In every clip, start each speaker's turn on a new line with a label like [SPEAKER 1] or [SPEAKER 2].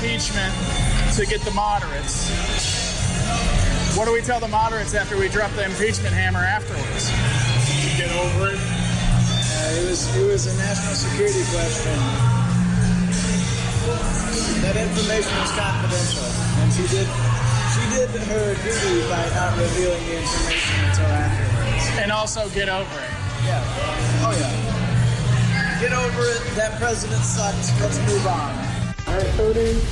[SPEAKER 1] impeachment to get the moderates. What do we tell the moderates after we drop the impeachment hammer afterwards?
[SPEAKER 2] Get over it.
[SPEAKER 3] It was a national security question. That information was confidential, and she did her duty by not revealing the information until afterwards.
[SPEAKER 1] And also get over it.
[SPEAKER 3] Yeah. Oh yeah. Get over it. That president sucks. Let's move on.
[SPEAKER 4] All right, voters.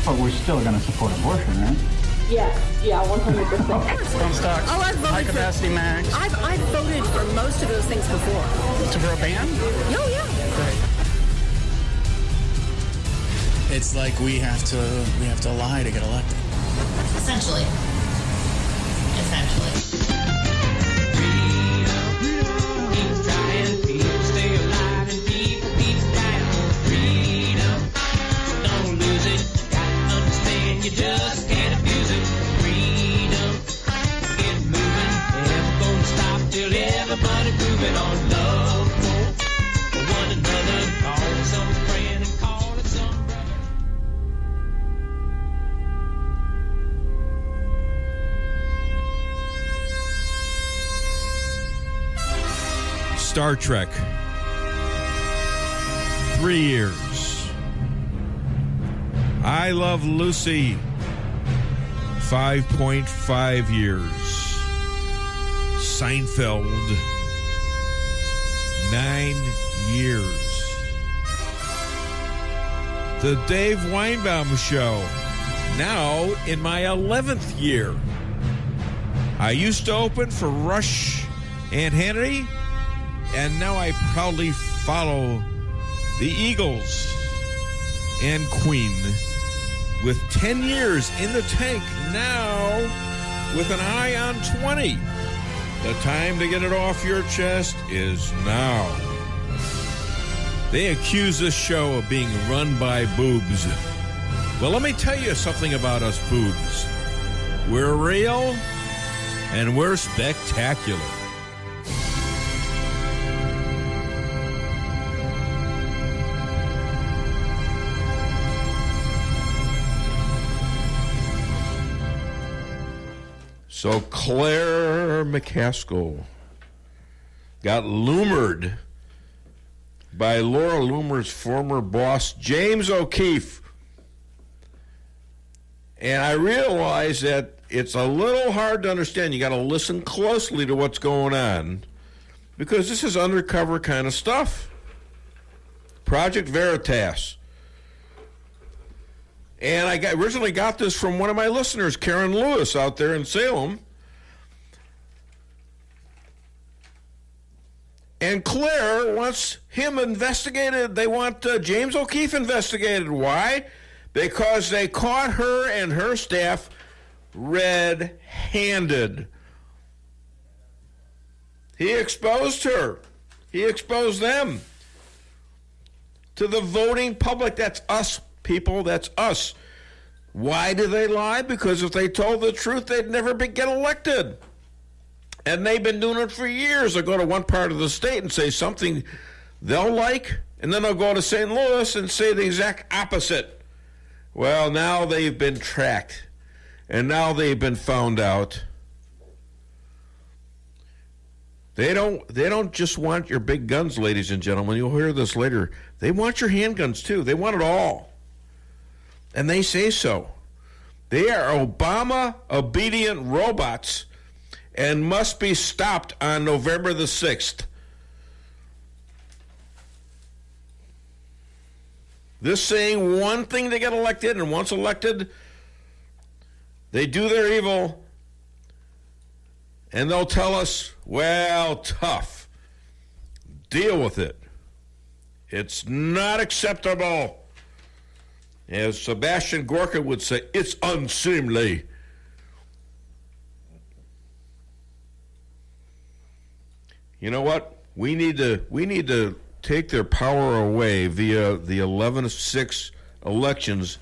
[SPEAKER 5] But we're still going to support abortion, right?
[SPEAKER 4] Yeah, 100%.
[SPEAKER 1] Don't stock.
[SPEAKER 4] Oh, I've voted
[SPEAKER 1] high capacity mags.
[SPEAKER 4] I've voted for most of those things before.
[SPEAKER 1] For a ban?
[SPEAKER 4] Oh, yeah.
[SPEAKER 1] Great. It's like we have to lie to get elected.
[SPEAKER 6] Essentially.
[SPEAKER 7] You just can't abuse it. Freedom, get moving. Never gonna stop till everybody moving on. Love for one another. Call it some friend and call it some brother.
[SPEAKER 8] Star Trek. 3 years. I Love Lucy, 5.5 years. Seinfeld, 9 years. The Dave Weinbaum Show, now in my 11th year. I used to open for Rush and Hannity, and now I proudly follow the Eagles and Queen. With 10 years in the tank, now with an eye on 20. The time to get it off your chest is now. They accuse this show of being run by boobs. Well, let me tell you something about us boobs. We're real and we're spectacular. So Clair McCaskill got loomered by Laura Loomer's former boss, James O'Keefe. And I realize that it's a little hard to understand. You got to listen closely to what's going on because this is undercover kind of stuff. Project Veritas. And I originally got this from one of my listeners, Karen Lewis, out there in Salem. And Claire wants him investigated. They want James O'Keefe investigated. Why? Because they caught her and her staff red-handed. He exposed her. He exposed them to the voting public. That's us. People, that's us. Why do they lie? Because if they told the truth, they'd never get elected. And they've been doing it for years. They'll go to one part of the state and say something they'll like, and then they'll go to St. Louis and say the exact opposite. Well, now they've been tracked, and now they've been found out. They don't just want your big guns, ladies and gentlemen. You'll hear this later. They want your handguns, too. They want it all. And they say so. They are Obama-obedient robots and must be stopped on November the 6th. This saying one thing to get elected, and once elected, they do their evil, and they'll tell us, well, tough. Deal with it. It's not acceptable. As Sebastian Gorka would say, it's unseemly. You know what? We need to take their power away via the 11-6 elections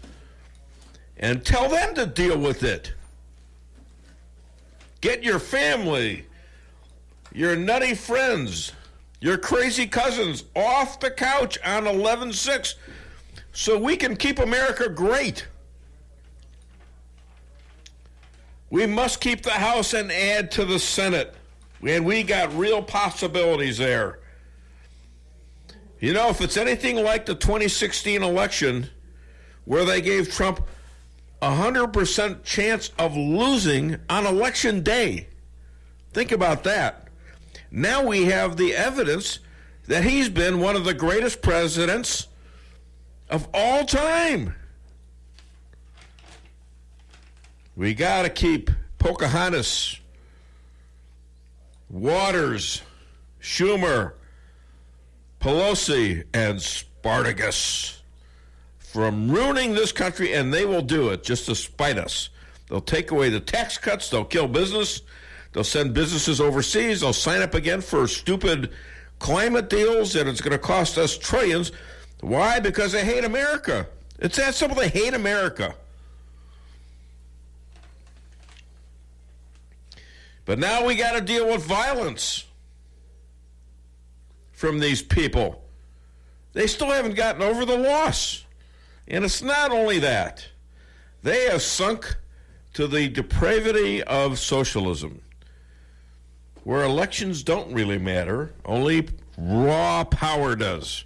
[SPEAKER 8] and tell them to deal with it. Get your family, your nutty friends, your crazy cousins off the couch on 11-6. so we can keep America great. We must keep the House and add to the Senate. And we got real possibilities there. You know, if it's anything like the 2016 election, where they gave Trump 100% chance of losing on election day, think about that. Now we have the evidence that he's been one of the greatest presidents of all time. We got to keep Pocahontas, Waters, Schumer, Pelosi, and Spartacus from ruining this country, and they will do it just to spite us. They'll take away the tax cuts. They'll kill business. They'll send businesses overseas. They'll sign up again for stupid climate deals, and it's going to cost us trillions. Why? Because they hate America. It's that simple. They hate America. But now we got to deal with violence from these people. They still haven't gotten over the loss. And it's not only that. They have sunk to the depravity of socialism, where elections don't really matter, only raw power does.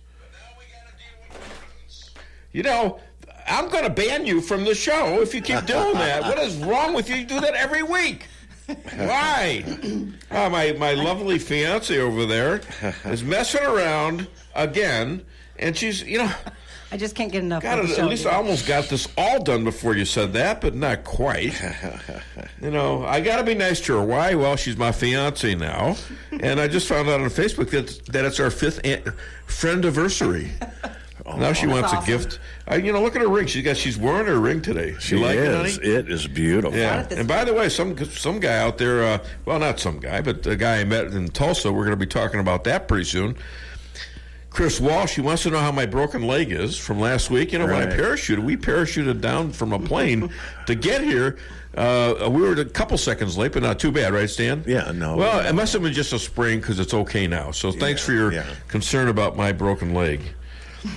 [SPEAKER 8] You know, I'm going to ban you from the show if you keep doing that. What is wrong with you? You do that every week. Why? Oh, my lovely fiance over there is messing around again, and she's, you know...
[SPEAKER 6] I just can't get enough
[SPEAKER 8] God,
[SPEAKER 6] of the
[SPEAKER 8] at
[SPEAKER 6] show,
[SPEAKER 8] least
[SPEAKER 6] dude.
[SPEAKER 8] I almost got this all done before you said that, but not quite. You know, I got to be nice to her. Why? Well, she's my fiance now, and I just found out on Facebook that it's our 5th friend-anniversary. Now she wants
[SPEAKER 6] awesome.
[SPEAKER 8] a gift. You know, look at her ring. She's wearing her ring today.
[SPEAKER 9] She
[SPEAKER 8] like
[SPEAKER 9] is.
[SPEAKER 8] it, honey?
[SPEAKER 9] It is beautiful.
[SPEAKER 8] Yeah. And by the way, some guy out there, well, not some guy, but the guy I met in Tulsa, we're going to be talking about that pretty soon. Chris Walsh, he wants to know how my broken leg is from last week. You know, when I parachuted, we parachuted down from a plane to get here. We were a couple seconds late, but not too bad, right, Stan?
[SPEAKER 9] Yeah, no.
[SPEAKER 8] Well, it must have been just a sprain because it's okay now. So thanks for your concern about my broken leg.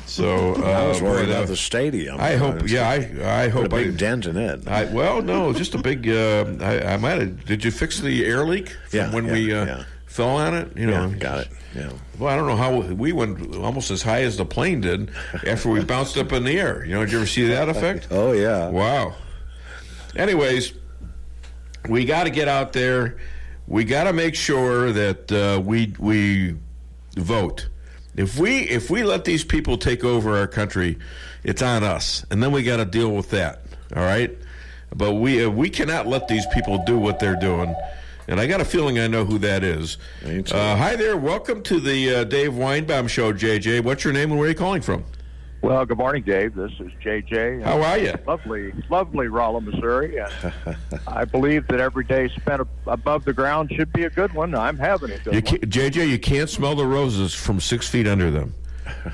[SPEAKER 8] So
[SPEAKER 9] I was worried about the stadium.
[SPEAKER 8] I hope. I hope.
[SPEAKER 9] Put a big dent in it.
[SPEAKER 8] Well, no, just a big. I might have. Did you fix the air leak from when we fell on it? You know,
[SPEAKER 9] got it. Yeah.
[SPEAKER 8] Well, I don't know how we went almost as high as the plane did after we bounced up in the air. You know, did you ever see that effect?
[SPEAKER 9] Oh yeah.
[SPEAKER 8] Wow. Anyways, we got to get out there. We got to make sure that we vote. If we let these people take over our country, it's on us, and then we got to deal with that. All right, but we cannot let these people do what they're doing. And I got a feeling I know who that is. Hi there, welcome to the Dave Weinbaum Show, JJ. What's your name and where are you calling from?
[SPEAKER 2] Well, good morning, Dave. This is JJ.
[SPEAKER 8] How are you?
[SPEAKER 2] Lovely Rolla, Missouri. And I believe that every day spent above the ground should be a good one. I'm having a good one.
[SPEAKER 8] JJ, you can't smell the roses from 6 feet under them.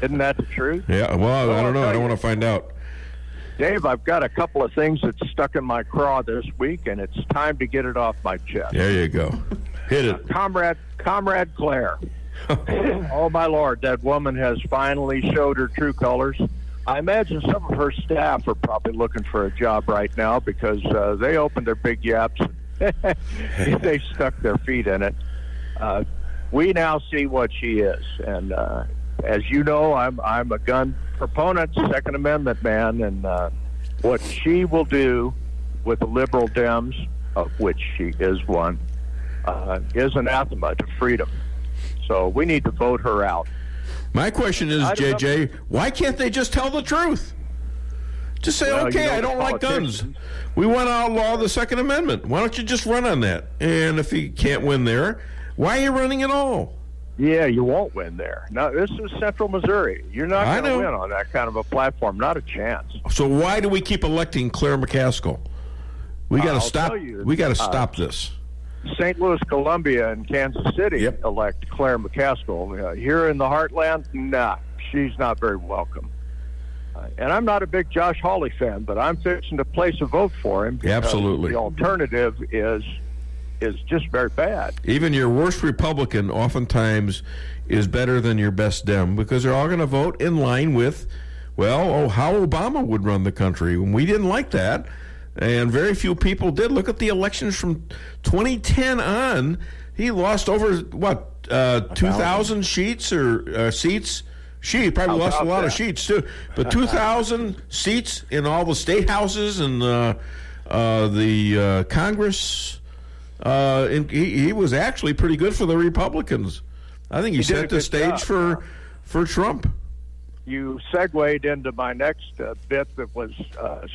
[SPEAKER 2] Isn't that the truth?
[SPEAKER 8] Yeah, well, I don't know. I don't want to find out.
[SPEAKER 2] Dave, I've got a couple of things that's stuck in my craw this week, and it's time to get it off my chest.
[SPEAKER 8] There you go. Hit it.
[SPEAKER 2] Comrade Clair. Oh, my Lord, that woman has finally showed her true colors. I imagine some of her staff are probably looking for a job right now because they opened their big yaps. They stuck their feet in it. We now see what she is. And as you know, I'm a gun proponent, Second Amendment man, and what she will do with the liberal Dems, of which she is one, is anathema to freedom. So we need to vote her out.
[SPEAKER 8] My question is, JJ, why can't they just tell the truth? Just say, okay, I don't like guns. We want to outlaw the Second Amendment. Why don't you just run on that? And if you can't win there, why are you running at all?
[SPEAKER 2] Yeah, you won't win there. Now, this is Central Missouri. You're not going to win on that kind of a platform. Not a chance.
[SPEAKER 8] So why do we keep electing Clair McCaskill? We got to stop. We got to stop this.
[SPEAKER 2] St. Louis, Columbia, and Kansas City elect Clair McCaskill. Here in the heartland, nah, she's not very welcome. And I'm not a big Josh Hawley fan, but I'm fixing to place a vote for him.
[SPEAKER 8] Absolutely.
[SPEAKER 2] The alternative is just very bad.
[SPEAKER 8] Even your worst Republican oftentimes is better than your best Dem because they're all going to vote in line with well, how Obama would run the country. And we didn't like that, and very few people did. Look at the elections from 2010 on. He lost over, 2,000 seats. She probably lost a lot of seats, too. But 2,000 seats in all the state houses and the Congress. And he was actually pretty good for the Republicans. I think he set the stage for Trump.
[SPEAKER 2] You segued into my next bit that was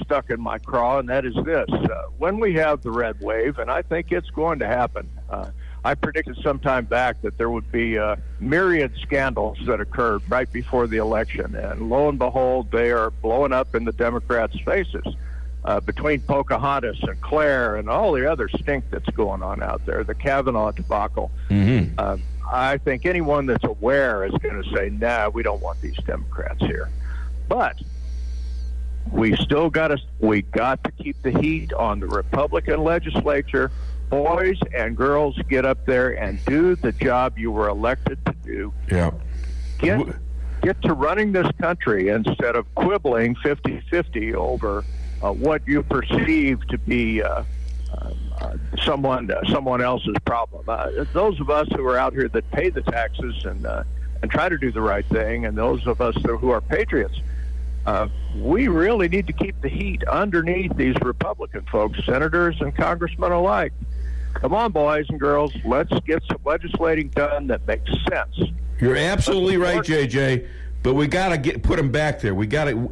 [SPEAKER 2] stuck in my craw, and that is this. When we have the red wave, and I think it's going to happen, I predicted some time back that there would be myriad scandals that occurred right before the election, and lo and behold, they are blowing up in the Democrats' faces. Between Pocahontas and Clair and all the other stink that's going on out there, the Kavanaugh debacle, I think anyone that's aware is going to say, nah, we don't want these Democrats here. But we got to keep the heat on the Republican legislature. Boys and girls, get up there and do the job you were elected to do.
[SPEAKER 8] Yeah.
[SPEAKER 2] Get to running this country instead of quibbling 50-50 over what you perceive to be someone else's problem. Those of us who are out here that pay the taxes and try to do the right thing, and those of us who are patriots, we really need to keep the heat underneath these Republican folks, senators and congressmen alike. Come on, boys and girls, let's get some legislating done that makes sense.
[SPEAKER 8] You're absolutely right, JJ. But we got to put them back there.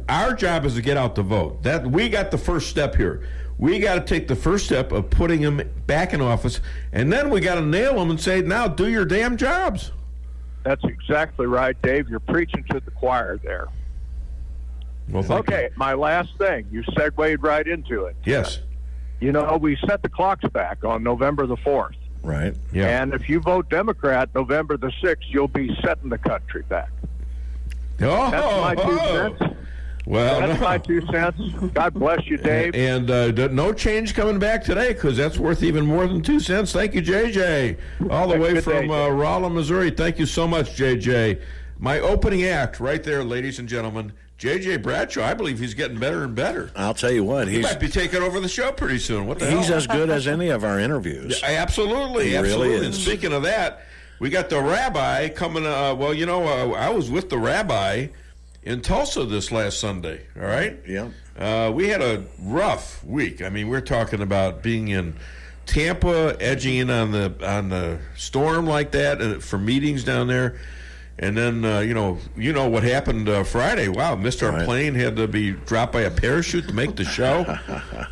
[SPEAKER 8] Our job is to get out the vote. That we got the first step here. We got to take the first step of putting them back in office, and then we got to nail them and say, now do your damn jobs.
[SPEAKER 2] That's exactly right, Dave. You're preaching to the choir there.
[SPEAKER 8] Well,
[SPEAKER 2] okay, my last thing. You segued right into it.
[SPEAKER 8] Yes.
[SPEAKER 2] We set the clocks back on November the 4th.
[SPEAKER 9] Right.
[SPEAKER 8] Yeah.
[SPEAKER 2] And if you vote Democrat November the 6th, you'll be setting the country back.
[SPEAKER 8] Oh,
[SPEAKER 2] that's my 2 cents.
[SPEAKER 8] Well,
[SPEAKER 2] that's my 2 cents. God bless you, Dave.
[SPEAKER 8] And no change coming back today, because that's worth even more than 2 cents. Thank you, JJ. All the way from Rolla, Missouri. Thank you so much, JJ. My opening act right there, ladies and gentlemen. JJ Bradshaw, I believe he's getting better and better.
[SPEAKER 9] I'll tell you what,
[SPEAKER 8] he might be taking over the show pretty soon. What the hell?
[SPEAKER 9] He's as good as any of our interviews.
[SPEAKER 8] Yeah, absolutely, absolutely.
[SPEAKER 9] Really is.
[SPEAKER 8] And speaking of that, we got the rabbi coming. I was with the rabbi in Tulsa this last Sunday. All right.
[SPEAKER 9] Yeah.
[SPEAKER 8] We had a rough week. I mean, we're talking about being in Tampa, edging in on the storm like that for meetings down there. And then, you know what happened Friday. Wow, missed our plane, had to be dropped by a parachute to make the show.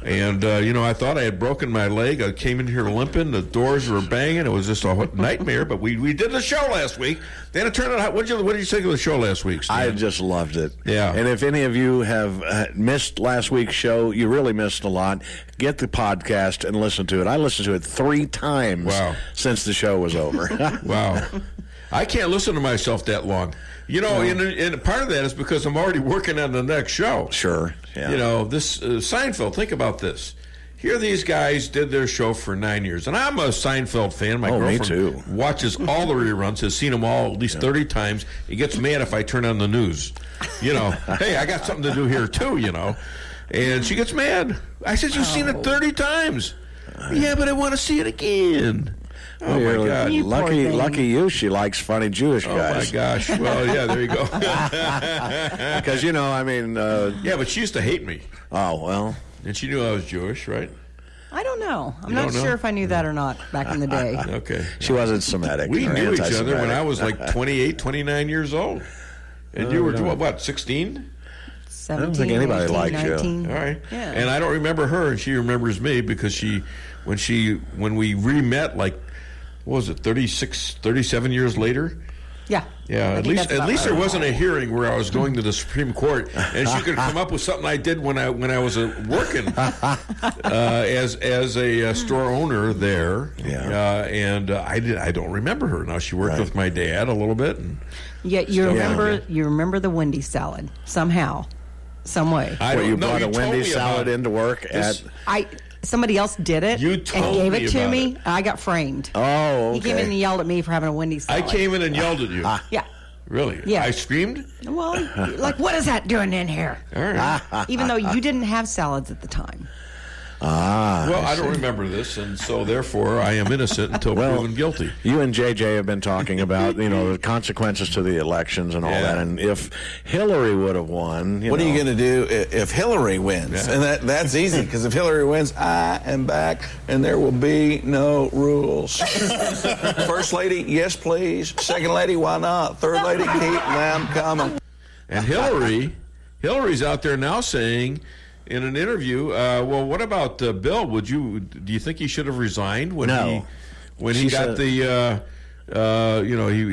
[SPEAKER 8] And, I thought I had broken my leg. I came in here limping. The doors were banging. It was just a nightmare. But we did the show last week. Then it turned out, what did you think of the show last week, Steve?
[SPEAKER 9] I just loved it.
[SPEAKER 8] Yeah.
[SPEAKER 9] And if any of you have missed last week's show, you really missed a lot. Get the podcast and listen to it. I listened to it 3 times since the show was over.
[SPEAKER 8] Wow. I can't listen to myself that long. And part of that is because I'm already working on the next show.
[SPEAKER 9] Sure. Yeah.
[SPEAKER 8] This Seinfeld, think about this. Here these guys did their show for 9 years. And I'm a Seinfeld fan. My girlfriend
[SPEAKER 9] me too.
[SPEAKER 8] watches all the reruns, has seen them all at least 30 times. He gets mad if I turn on the news. Hey, I got something to do here too, And she gets mad. I said, you've seen it 30 times. Yeah, but I want to see it again. Oh, my God.
[SPEAKER 9] Lucky you, she likes funny Jewish guys.
[SPEAKER 8] Oh, my gosh. Well, yeah, there you go.
[SPEAKER 9] Because,
[SPEAKER 8] yeah, but she used to hate me.
[SPEAKER 9] Oh, well.
[SPEAKER 8] And she knew I was Jewish, right?
[SPEAKER 6] I don't know. I'm not sure if I knew that or not back in the day.
[SPEAKER 8] Okay.
[SPEAKER 9] She wasn't Semitic.
[SPEAKER 8] We knew each other when I was like 28, 29 years old. And you were, what, 16?
[SPEAKER 6] 17,
[SPEAKER 9] I don't think anybody
[SPEAKER 6] 18,
[SPEAKER 9] likes
[SPEAKER 6] 19.
[SPEAKER 8] you. All right.
[SPEAKER 6] Yeah.
[SPEAKER 8] And I don't remember her, and she remembers me because when we re-met, like, what was it, 37 years later?
[SPEAKER 6] Yeah.
[SPEAKER 8] Yeah, at least there wasn't a hearing where I was going to the Supreme Court, and she could come up with something I did when I was working as a store owner there.
[SPEAKER 9] Yeah.
[SPEAKER 8] And I don't remember her now. She worked with my dad a little bit, and
[SPEAKER 6] you remember the Wendy's salad somehow, some way.
[SPEAKER 9] You brought a Wendy's salad into work
[SPEAKER 6] Somebody else did it and gave it to me. I got framed.
[SPEAKER 9] Oh, okay.
[SPEAKER 6] He came in and yelled at me for having a Wendy's salad.
[SPEAKER 8] I came in and yelled at you.
[SPEAKER 6] Yeah.
[SPEAKER 8] Really?
[SPEAKER 6] Yeah.
[SPEAKER 8] I screamed?
[SPEAKER 6] Well, like, what is that doing in here?
[SPEAKER 8] All right.
[SPEAKER 6] Even though you didn't have salads at the time.
[SPEAKER 8] Well, I don't remember this, and so therefore I am innocent until proven guilty.
[SPEAKER 9] You and JJ have been talking about, the consequences to the elections and all that. And if Hillary would have won,
[SPEAKER 10] what are you going to do if Hillary wins?
[SPEAKER 9] Yeah.
[SPEAKER 10] And that's easy, because if Hillary wins, I am back, and there will be no rules. First lady, yes, please. Second lady, why not? Third lady, keep them coming.
[SPEAKER 8] And Hillary's out there now saying in an interview, well, what about Bill? Do you think he should have resigned when he got he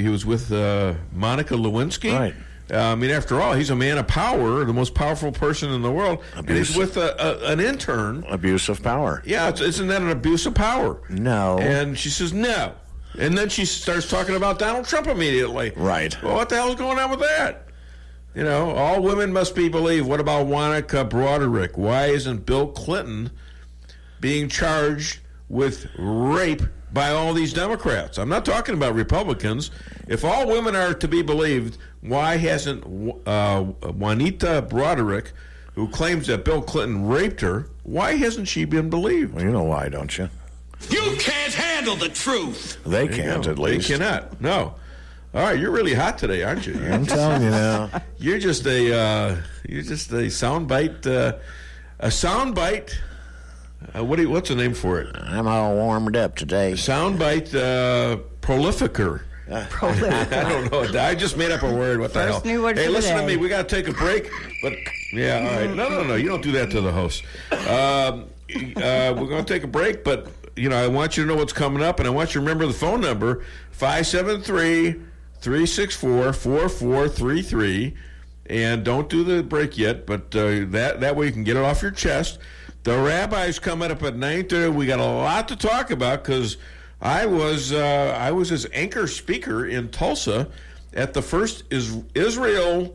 [SPEAKER 8] was with Monica Lewinsky?
[SPEAKER 9] Right.
[SPEAKER 8] I mean, after all, he's a man of power, the most powerful person in the world, and he's with an intern.
[SPEAKER 9] Abuse of power.
[SPEAKER 8] Yeah, isn't that an abuse of power?
[SPEAKER 9] No.
[SPEAKER 8] And she says no. And then she starts talking about Donald Trump immediately.
[SPEAKER 9] Right.
[SPEAKER 8] Well, what the hell's going on with that? All women must be believed. What about Wanaka Broderick? Why isn't Bill Clinton being charged with rape by all these Democrats? I'm not talking about Republicans. If all women are to be believed, why hasn't Juanita Broderick, who claims that Bill Clinton raped her, why hasn't she been believed?
[SPEAKER 9] Well, you know why, don't you?
[SPEAKER 11] You can't handle the truth.
[SPEAKER 9] They can't, at least.
[SPEAKER 8] They cannot. No. All right, you're really hot today, aren't you?
[SPEAKER 9] I'm telling you now.
[SPEAKER 8] You're just a soundbite. A soundbite. What's the name for it?
[SPEAKER 9] I'm all warmed up today.
[SPEAKER 8] Soundbite prolificer.
[SPEAKER 6] Prolific.
[SPEAKER 8] I don't know. I just made up a word. What the hell?
[SPEAKER 6] New word
[SPEAKER 8] Hey,
[SPEAKER 6] for
[SPEAKER 8] listen
[SPEAKER 6] today.
[SPEAKER 8] to me. We got to take a break. But yeah, all right. No. You don't do that to the host. We're going to take a break, but I want you to know what's coming up, and I want you to remember the phone number 573-364-4433. And don't do the break yet, but that way you can get it off your chest. The rabbi's coming up at 9:30. We got a lot to talk about because I was his anchor speaker in Tulsa at the first Israel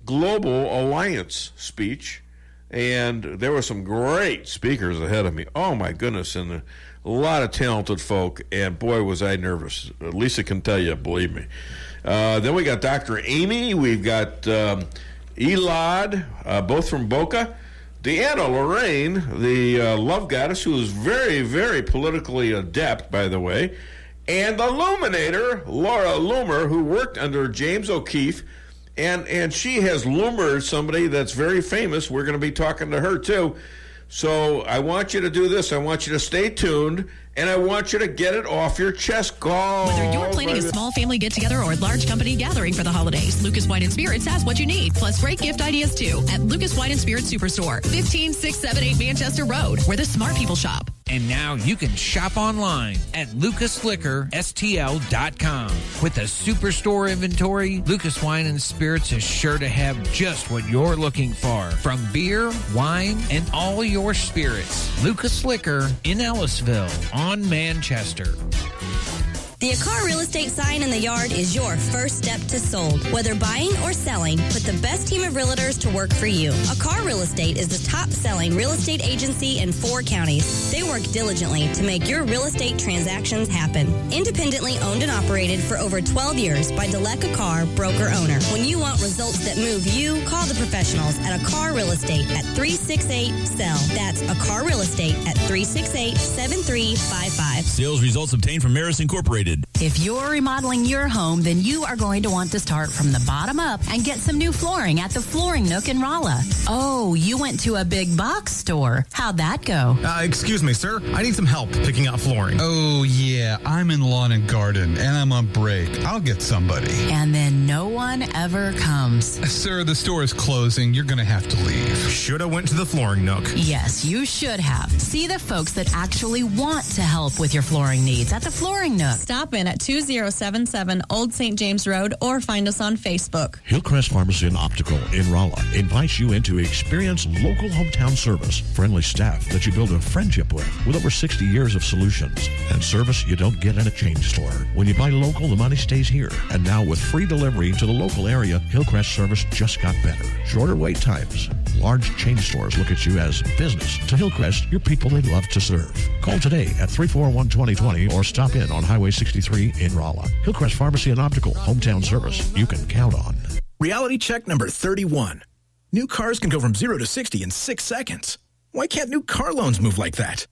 [SPEAKER 8] Global Alliance speech, and there were some great speakers ahead of me. Oh my goodness, and a lot of talented folk. And boy, was I nervous. Lisa can tell you, believe me. Then we got Dr. Amy. We've got Elad, both from Boca. Deanna Lorraine, the love goddess, who is very, very politically adept, by the way. And the Luminator, Laura Loomer, who worked under James O'Keefe. And she has Loomered somebody that's very famous. We're going to be talking to her, too. So I want you to do this. I want you to stay tuned, and I want you to get it off your chest. Go.
[SPEAKER 12] Whether you're planning a small family get-together or a large company gathering for the holidays, Lucas Wine & Spirits has what you need, plus great gift ideas, too, at Lucas Wine & Spirits Superstore, 15678 Manchester Road, where the smart people shop.
[SPEAKER 13] And now you can shop online at lucasliquorstl.com. With a superstore inventory, Lucas Wine & Spirits is sure to have just what you're looking for. From beer, wine, and all your spirits. Lucas Liquor in Ellisville on Manchester.
[SPEAKER 14] The Akar Real Estate sign in the yard is your first step to sold. Whether buying or selling, put the best team of realtors to work for you. Akar Real Estate is the top-selling real estate agency in 4 counties. They work diligently to make your real estate transactions happen. Independently owned and operated for over 12 years by Delek Akar, broker-owner. When you want results that move you, call the professionals at Akar Real Estate at 368-SELL. That's Akar Real Estate at 368-7355.
[SPEAKER 15] Sales results obtained from Maris Incorporated.
[SPEAKER 16] If you're remodeling your home, then you are going to want to start from the bottom up and get some new flooring at the Flooring Nook in Rolla. Oh, you went to a big box store. How'd that go?
[SPEAKER 17] Excuse me, sir. I need some help picking out flooring. Oh, yeah. I'm in lawn and garden, and I'm on break. I'll get somebody.
[SPEAKER 16] And then no one ever comes.
[SPEAKER 17] Sir, the store is closing. You're going to have to leave. Should have went to the Flooring Nook.
[SPEAKER 16] Yes, you should have. See the folks that actually want to help with your flooring needs at the Flooring Nook.
[SPEAKER 18] Stop in at 2077 Old St. James Road or find us on Facebook.
[SPEAKER 19] Hillcrest Pharmacy and Optical in Rolla invites you in to experience local hometown service, friendly staff that you build a friendship with over 60 years of solutions, and service you don't get in a chain store. When you buy local, the money stays here. And now with free delivery to the local area, Hillcrest service just got better. Shorter wait times, large chain stores look at you as business. To Hillcrest, you're people they love to serve. Call today at 341-2020 or stop in on Highway 63 in Rolla. Hillcrest Pharmacy and Optical, hometown service you can count on.
[SPEAKER 20] Reality check number 31. New cars can go from 0 to 60 in 6 seconds. Why can't new car loans move like that?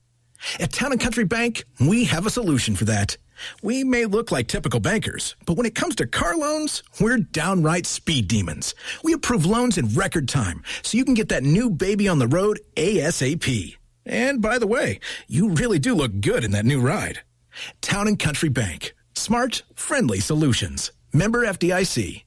[SPEAKER 20] At Town & Country Bank, we have a solution for that. We may look like typical bankers, but when it comes to car loans, we're downright speed demons. We approve loans in record time, so you can get that new baby on the road ASAP. And by the way, you really do look good in that new ride. Town & Country Bank. Smart, friendly solutions. Member FDIC.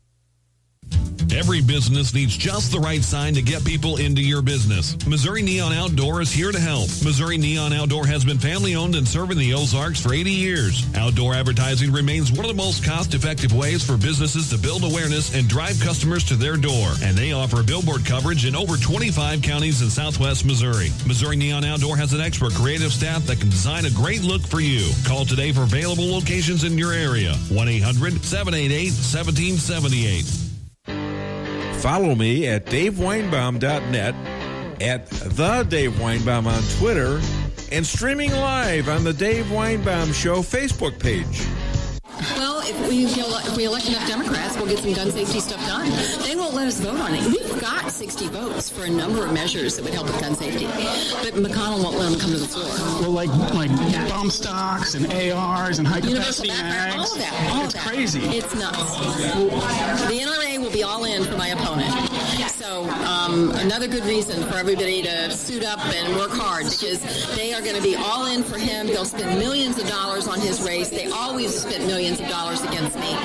[SPEAKER 15] Every business needs just the right sign to get people into your business. Missouri Neon Outdoor is here to help. Missouri Neon Outdoor has been family-owned and serving the Ozarks for 80 years. Outdoor advertising remains one of the most cost-effective ways for businesses to build awareness and drive customers to their door. And they offer billboard coverage in over 25 counties in southwest Missouri. Missouri Neon Outdoor has an expert creative staff that can design a great look for you. Call today for available locations in your area. 1-800-788-1778.
[SPEAKER 8] Follow me at DaveWeinbaum.net, at The Dave Weinbaum on Twitter, and streaming live on the Dave Weinbaum Show Facebook page.
[SPEAKER 4] Well, if we elect enough Democrats, we'll get some gun safety stuff done. They won't let us vote on it. We've got 60 votes for a number of measures that would help with gun safety, but McConnell won't let them come to the floor.
[SPEAKER 5] Well, like bump stocks and ARs and high-capacity mags.
[SPEAKER 4] All of that.
[SPEAKER 5] It's crazy.
[SPEAKER 4] It's nuts. The NRA will be all in for my opponent. So another good reason for everybody to suit up and work hard, because they are going to be all in for him. They'll spend millions of dollars on his race. They always spent millions of dollars against me.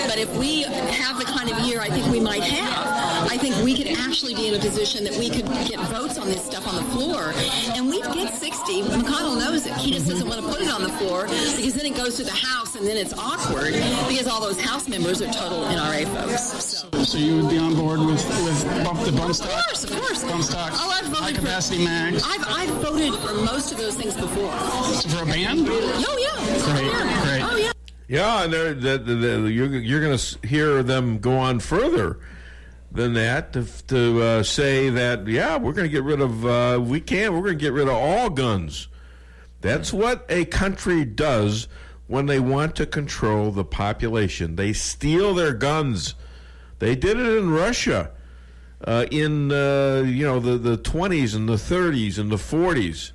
[SPEAKER 4] But if we have the kind of year I think we might have, I think we could actually be in a position that we could get votes on this stuff on the floor. And we'd get 60. McConnell knows it. He just doesn't want to put it on the floor because then it goes to the House and then it's awkward because all those House members are total NRA folks.
[SPEAKER 5] So you would be on board with the bump stocks?
[SPEAKER 4] Of course.
[SPEAKER 5] Bump stocks.
[SPEAKER 4] Oh, I've voted
[SPEAKER 5] high-capacity mags.
[SPEAKER 4] I've voted for most of those things before.
[SPEAKER 5] So for a ban?
[SPEAKER 4] Oh, yeah.
[SPEAKER 5] Great.
[SPEAKER 4] Oh, yeah.
[SPEAKER 8] Yeah, and you're going to hear them go on further than that to say that, yeah, we're going to get rid of, we're going to get rid of all guns. That's what a country does when they want to control the population. They steal their guns. They did it in Russia in, the 20s and the 30s and the 40s.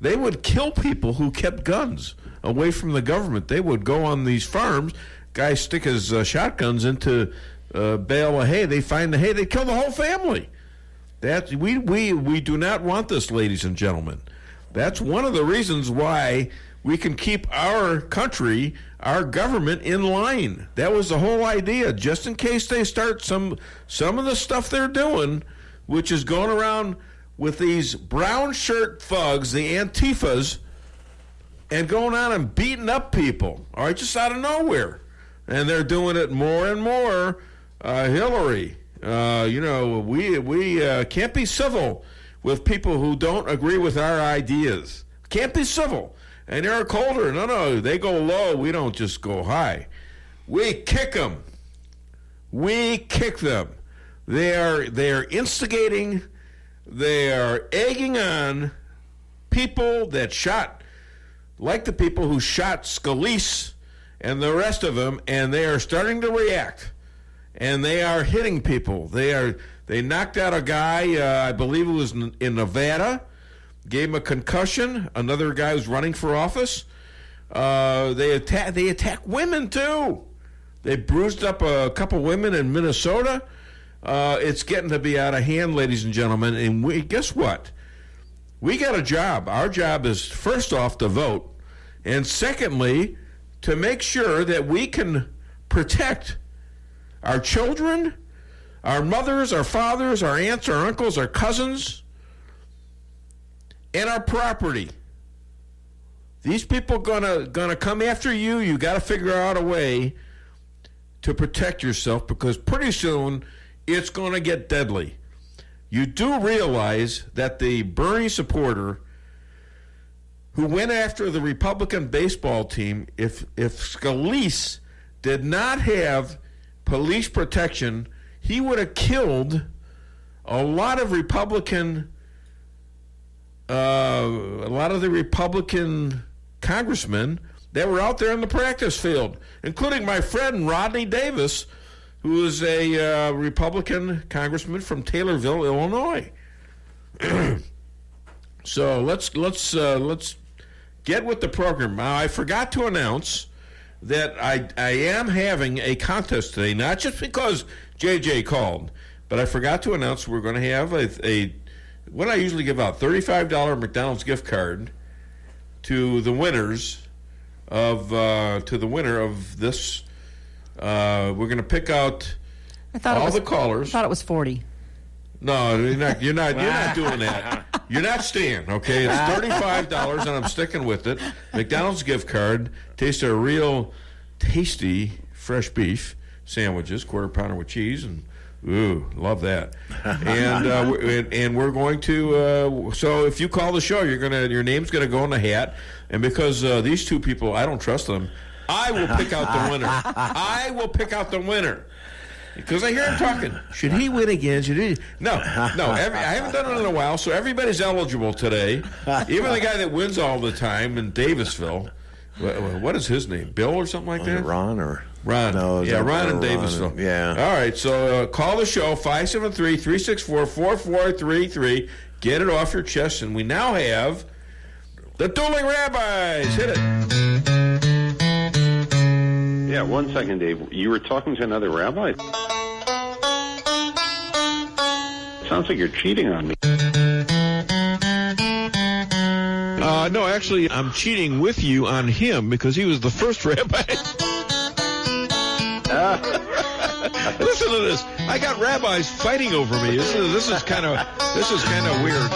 [SPEAKER 8] They would kill people who kept guns away from the government. They would go on these farms, guys stick his shotguns into a bale of hay. They find the hay, they kill the whole family. We do not want this, ladies and gentlemen. That's one of the reasons why we can keep our country, our government in line. That was the whole idea, just in case they start some of the stuff they're doing, which is going around with these brown shirt thugs, the Antifas, and going on and beating up people, all right, just out of nowhere. And they're doing it more and more. Hillary, we can't be civil with people who don't agree with our ideas. Can't be civil. And Eric Holder, no, they go low. We don't just go high. We kick them. We kick them. They are instigating. They are egging on people that shot, like the people who shot Scalise and the rest of them, and they are starting to react. And they are hitting people. They knocked out a guy, I believe it was in Nevada, gave him a concussion. Another guy who's running for office. They attack women too. They bruised up a couple women in Minnesota. It's getting to be out of hand, ladies and gentlemen. And guess what? We got a job. Our job is, first off, to vote. And secondly, to make sure that we can protect our children, our mothers, our fathers, our aunts, our uncles, our cousins, and our property. These people gonna come after you. You got to figure out a way to protect yourself, because pretty soon it's going to get deadly. You do realize that the Bernie supporter who went after the Republican baseball team, if Scalise did not have police protection, he would have killed a lot of the Republican congressmen that were out there in the practice field, including my friend Rodney Davis, who is a Republican congressman from Taylorville, Illinois. So let's get with the program. Now, I forgot to announce that I am having a contest today, not just because JJ called, but I forgot to announce we're going to have what I usually give out, $35 McDonald's gift card to the winners of this. We're going to pick out all the callers.
[SPEAKER 6] I thought it was 40.
[SPEAKER 8] No, you're not doing that. You're not staying, okay? It's $35, and I'm sticking with it. McDonald's gift card. Taste a real tasty fresh beef sandwiches, quarter pounder with cheese, and ooh, love that. And we're going to. So if you call the show, your name's gonna go in the hat. And because these two people, I don't trust them, I will pick out the winner. I will pick out the winner. Because I hear him talking. Should he win again? Should he? No. I haven't done it in a while, so everybody's eligible today. Even the guy that wins all the time in Davisville. What is his name? Bill or something like that?
[SPEAKER 9] Ron or
[SPEAKER 8] Ron?
[SPEAKER 9] No,
[SPEAKER 8] yeah, Ron in Davisville.
[SPEAKER 9] Yeah.
[SPEAKER 8] All right. So call the show 573-364-4433. Get it off your chest, and we now have the Dueling Rabbis. Hit it.
[SPEAKER 21] Yeah, 1 second, Dave. You were talking to another rabbi? Sounds like you're cheating on me.
[SPEAKER 8] No, actually, I'm cheating with you on him because he was the first rabbi. Listen to this. I got rabbis fighting over me. This is kind of weird.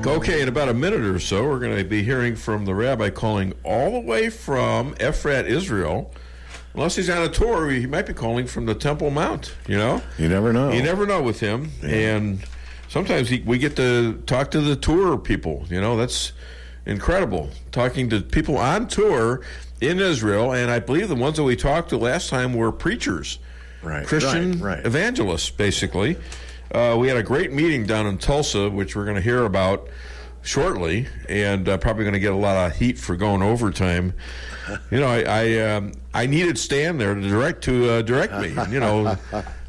[SPEAKER 8] Okay, in about a minute or so, we're going to be hearing from the rabbi calling all the way from Ephrat, Israel. Unless he's on a tour, he might be calling from the Temple Mount, you know?
[SPEAKER 9] You never know.
[SPEAKER 8] You never know with him. Yeah. And sometimes we get to talk to the tour people, you know? That's incredible, talking to people on tour in Israel. And I believe the ones that we talked to last time were preachers, Christian evangelists, basically. We had a great meeting down in Tulsa, which we're going to hear about shortly, and probably going to get a lot of heat for going overtime. You know, I needed Stan there to direct me, you know,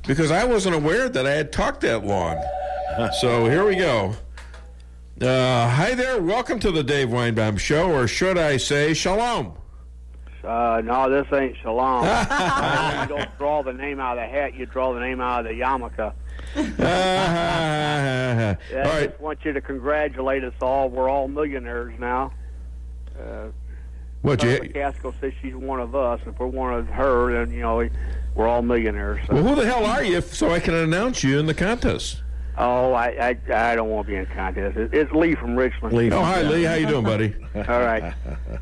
[SPEAKER 8] because I wasn't aware that I had talked that long. So here we go. Hi there, welcome to the Dave Weinbaum Show, or should I say shalom?
[SPEAKER 2] No, this ain't shalom. You don't draw the name out of the hat, you draw the name out of the yarmulke. I just want you to congratulate us all. We're all millionaires now. Clair McCaskill says she's one of us. If we're one of her, then, you know, we're all millionaires. So.
[SPEAKER 8] Well, who the hell are you so I can announce you in the contest?
[SPEAKER 2] Oh, I don't want to be in contest. It's Lee from Richmond.
[SPEAKER 8] Oh, hi, Lee. How you doing, buddy?
[SPEAKER 2] All right.
[SPEAKER 8] All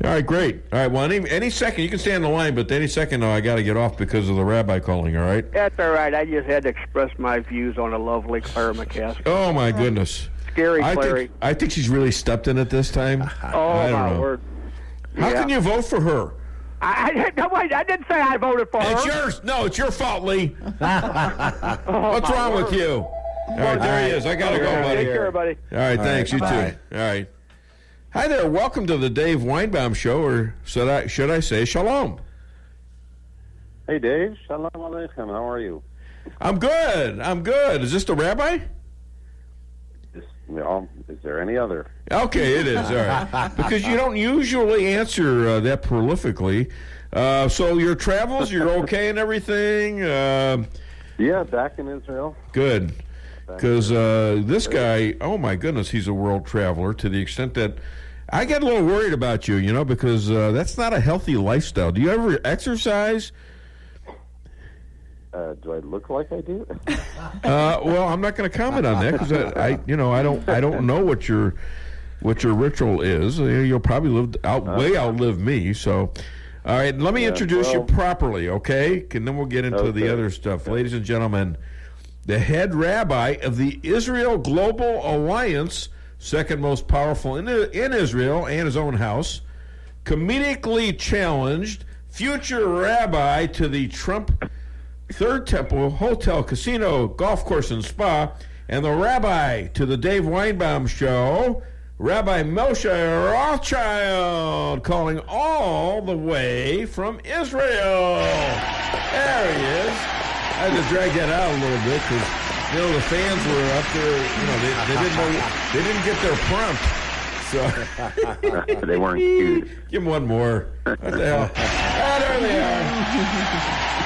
[SPEAKER 8] right, great. All right, well, any second, you can stay on the line, but any second, I got to get off because of the rabbi calling, all right?
[SPEAKER 2] That's all right. I just had to express my views on a lovely Clair McCaskill.
[SPEAKER 8] Oh, my goodness.
[SPEAKER 2] Scary Clary.
[SPEAKER 8] I think she's really stepped in it this time.
[SPEAKER 2] Oh,
[SPEAKER 8] I don't
[SPEAKER 2] my
[SPEAKER 8] know.
[SPEAKER 2] word.
[SPEAKER 8] How can you vote for her?
[SPEAKER 2] I didn't say I voted for her.
[SPEAKER 8] It's yours. No, it's your fault, Lee. What's wrong with you? All right, there he is. I got to go, buddy.
[SPEAKER 2] Take care, buddy.
[SPEAKER 8] All right, thanks. You too. All right. Hi there. Welcome to the Dave Weinbaum Show, or should I say shalom?
[SPEAKER 21] Hey, Dave. Shalom Aleichem. How are you?
[SPEAKER 3] I'm good. Is this the rabbi?
[SPEAKER 21] Is there any other?
[SPEAKER 3] Okay, it is. All right. Because you don't usually answer that prolifically. So your travels, you're okay and everything?
[SPEAKER 21] Yeah, back in Israel.
[SPEAKER 3] Good. Because this guy, oh my goodness, he's a world traveler to the extent that I get a little worried about you, because that's not a healthy lifestyle. Do you ever exercise?
[SPEAKER 21] Do I look like I do?
[SPEAKER 3] Well, I'm not going to comment on that because I don't know what your ritual is. You'll probably way outlive me. So, all right, let me introduce you properly, okay? And then we'll get into the other stuff, ladies and gentlemen. The head rabbi of the Israel Global Alliance, second most powerful in Israel and his own house, comedically challenged future rabbi to the Trump Third Temple Hotel, Casino, Golf Course, and Spa, and the rabbi to the Dave Weinbaum Show, Rabbi Moshe Rothschild, calling all the way from Israel. There he is. I had to drag that out a little bit because, the fans were up there. They didn't know. They didn't get their prompt. So
[SPEAKER 21] they weren't cute.
[SPEAKER 3] Give them one more. What the hell? There they are.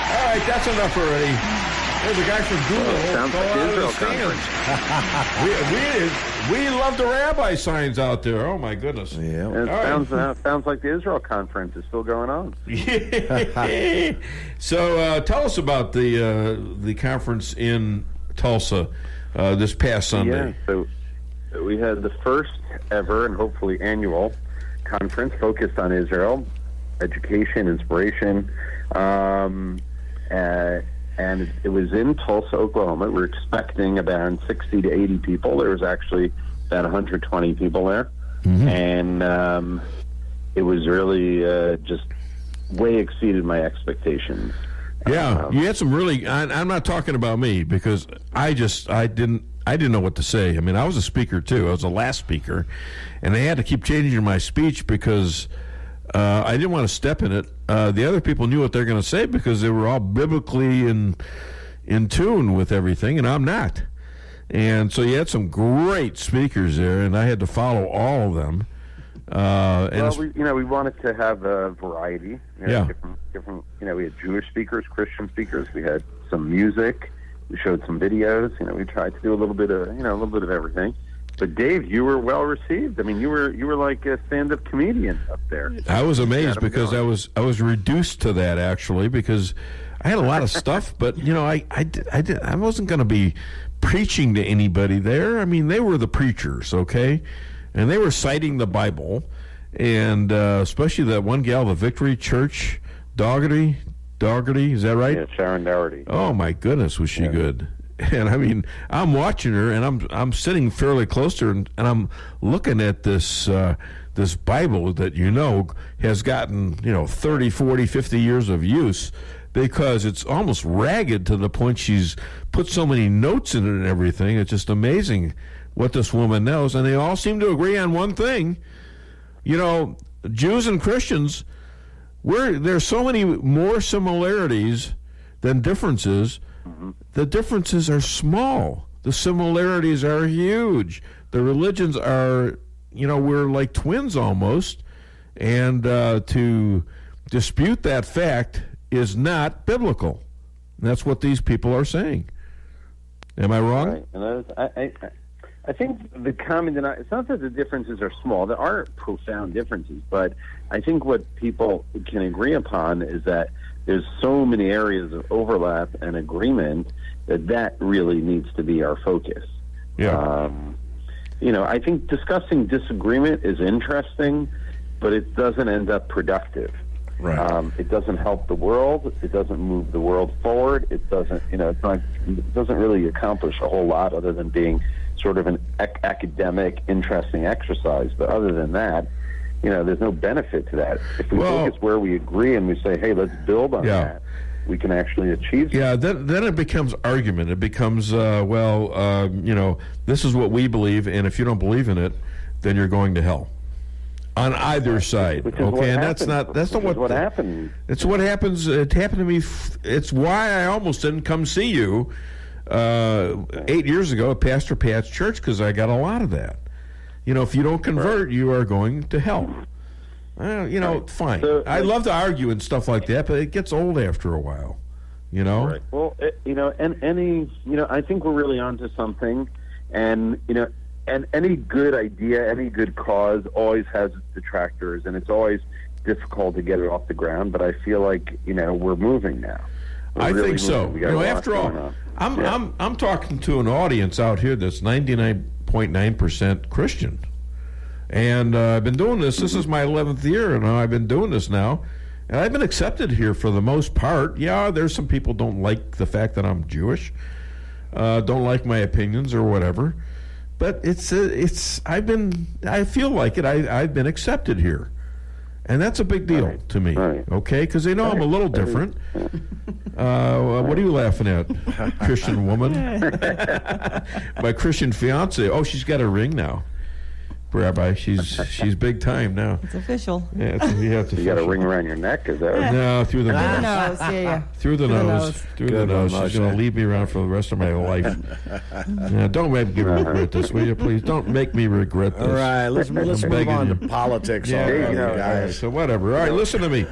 [SPEAKER 3] All right, that's enough already. There's a guy from Google. We love the rabbi signs out there. Oh my goodness.
[SPEAKER 21] Yeah. It sounds like the Israel conference is still going on.
[SPEAKER 3] So tell us about the conference in Tulsa this past Sunday.
[SPEAKER 21] Yeah. So we had the first ever and hopefully annual conference focused on Israel, education, inspiration. And it was in Tulsa, Oklahoma. We were expecting about 60 to 80 people. There was actually about 120 people there. Mm-hmm. And it was really just way exceeded my expectations.
[SPEAKER 3] Yeah, you had some really. I'm not talking about me because I didn't know what to say. I mean, I was a speaker too. I was the last speaker, and they had to keep changing my speech because I didn't want to step in it. The other people knew what they're going to say because they were all biblically in tune with everything, and I'm not. And so you had some great speakers there, and I had to follow all of them.
[SPEAKER 21] We wanted to have a variety. Different. We had Jewish speakers, Christian speakers. We had some music. We showed some videos. We tried to do a little bit of everything. But Dave, you were well received. I mean, you were like a stand-up comedian up there.
[SPEAKER 3] I was amazed because I was reduced to that actually because I had a lot of stuff, but I wasn't going to be preaching to anybody there. I mean, they were the preachers, okay, and they were citing the Bible, and especially that one gal, the Victory Church, Dougherty, is that right?
[SPEAKER 21] Yeah, Sharon Dougherty.
[SPEAKER 3] Oh my goodness, was she good? And I mean, I'm watching her, and I'm sitting fairly close to her, and I'm looking at this this Bible that has gotten 30, 40, 50 years of use because it's almost ragged to the point she's put so many notes in it and everything. It's just amazing what this woman knows, and they all seem to agree on one thing. Jews and Christians, there's so many more similarities than differences. Mm-hmm. The differences are small. The similarities are huge. The religions are, we're like twins almost. And to dispute that fact is not biblical. And that's what these people are saying. Am I wrong?
[SPEAKER 21] Right. And I think the common denominator, it's not that the differences are small. There are profound differences. But I think what people can agree upon is that there's so many areas of overlap and agreement that really needs to be our focus.
[SPEAKER 3] Yeah.
[SPEAKER 21] I think discussing disagreement is interesting, but it doesn't end up productive.
[SPEAKER 3] Right.
[SPEAKER 21] It doesn't help the world. It doesn't move the world forward. It doesn't, it doesn't really accomplish a whole lot other than being sort of an academic, interesting exercise. But other than that, there's no benefit to that. If we focus where we agree and we say, hey, let's build on that, we can actually achieve something.
[SPEAKER 3] Yeah, then it becomes argument. It becomes, this is what we believe, and if you don't believe in it, then you're going to hell. on either side. Okay, and that's not what
[SPEAKER 21] happened.
[SPEAKER 3] It's what happens. It happened to me. It's why I almost didn't come see you 8 years ago at Pastor Pat's church, because I got a lot of that. You know, if you don't convert, you are going to hell. You know, fine. So, I love to argue and stuff like that, but it gets old after a while. You know.
[SPEAKER 21] Right. Well, you know, I think we're really onto something, and you know. And any good idea, any good cause always has its detractors, and it's always difficult to get it off the ground. But I feel like, you know, we're moving now.
[SPEAKER 3] I think so. You know, after all, I'm talking to an audience out here that's 99.9% Christian, and I've been doing this. This is my 11th year, and I've been doing this now, and I've been accepted here for the most part. Yeah, there's some people don't like the fact that I'm Jewish, don't like my opinions or whatever. But I feel like it. I've been accepted here, and that's a big deal to me. Okay, because they know I'm a little different. What are you laughing at, Christian woman? My Christian fiance. Oh, she's got a ring now, Rabbi. She's big time now.
[SPEAKER 6] It's official.
[SPEAKER 21] Yeah, you got a ring around your neck, is that right?
[SPEAKER 3] No, through the
[SPEAKER 6] nose.
[SPEAKER 3] Through the nose. Through the nose. She's going to lead me around for the rest of my life. Don't make me regret this, will you, please? Don't make me regret this.
[SPEAKER 9] All right, let's move on to politics.
[SPEAKER 3] Guys. So whatever. All right, listen to me.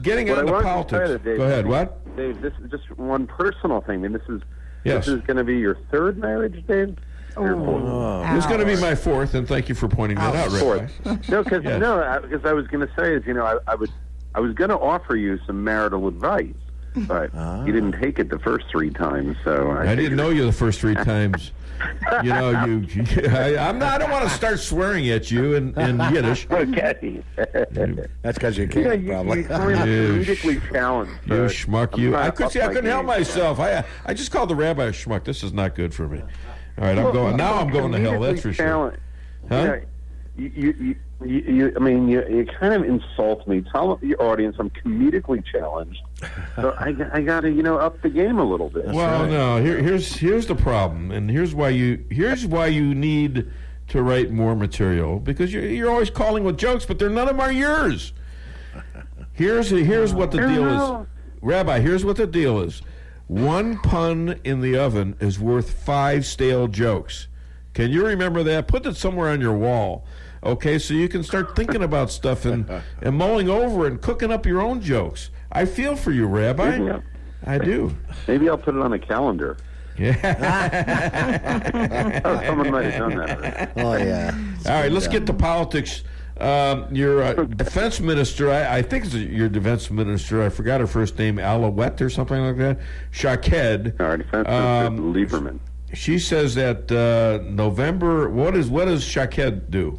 [SPEAKER 3] Getting into politics.
[SPEAKER 21] Dave,
[SPEAKER 3] go ahead. What?
[SPEAKER 21] Dave, this is just one personal thing. I mean, this is going to be your third marriage, Dave.
[SPEAKER 3] It's going to be my fourth, and thank you for pointing that out, Rabbi.
[SPEAKER 21] No, because I was going to say is, you know, I was going to offer you some marital advice, but you didn't take it the first 3 times. So
[SPEAKER 3] I didn't know you the first 3 times. You know, I don't want to start swearing at you in Yiddish.
[SPEAKER 21] Okay.
[SPEAKER 9] That's because you can't, probably.
[SPEAKER 21] You're politically challenged.
[SPEAKER 3] You schmuck, you. I couldn't help myself. I just called the rabbi a schmuck. This is not good for me. All right, I'm going to hell. That's for sure. Huh?
[SPEAKER 21] You kind of insult me. Tell the audience I'm comedically challenged, so I got to up the game a little bit.
[SPEAKER 3] Well, no. Here's the problem, and here's why you need to write more material, because you're always calling with jokes, but none of them are yours. Here's what the deal is, Rabbi. Here's what the deal is. 1 pun in the oven is worth 5 stale jokes. Can you remember that? Put it somewhere on your wall, okay, so you can start thinking about stuff and mulling over and cooking up your own jokes. I feel for you, Rabbi. I do.
[SPEAKER 21] Maybe I'll put it on a calendar.
[SPEAKER 3] Yeah.
[SPEAKER 21] Someone might have done that.
[SPEAKER 9] Oh, yeah.
[SPEAKER 3] All right, let's get to politics. Your defense minister, I think it's your defense minister, I forgot her first name, Alouette or something like that, Shaked.
[SPEAKER 21] Our defense minister, Lieberman.
[SPEAKER 3] She says that November, what does Shaked do?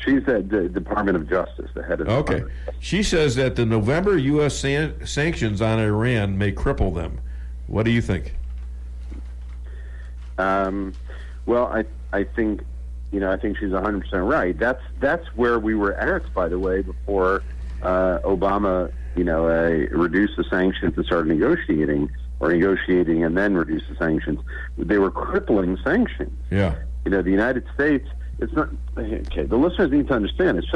[SPEAKER 21] She's at the Department of Justice, the head of the Department.
[SPEAKER 3] She says that the November U.S. sanctions on Iran may cripple them. What do you think?
[SPEAKER 21] Well, I think... I think she's 100% right. That's where we were at, by the way, before Obama, reduced the sanctions and started negotiating and then reduced the sanctions. They were crippling sanctions.
[SPEAKER 3] Yeah.
[SPEAKER 21] The United States. It's not okay. The listeners need to understand. It's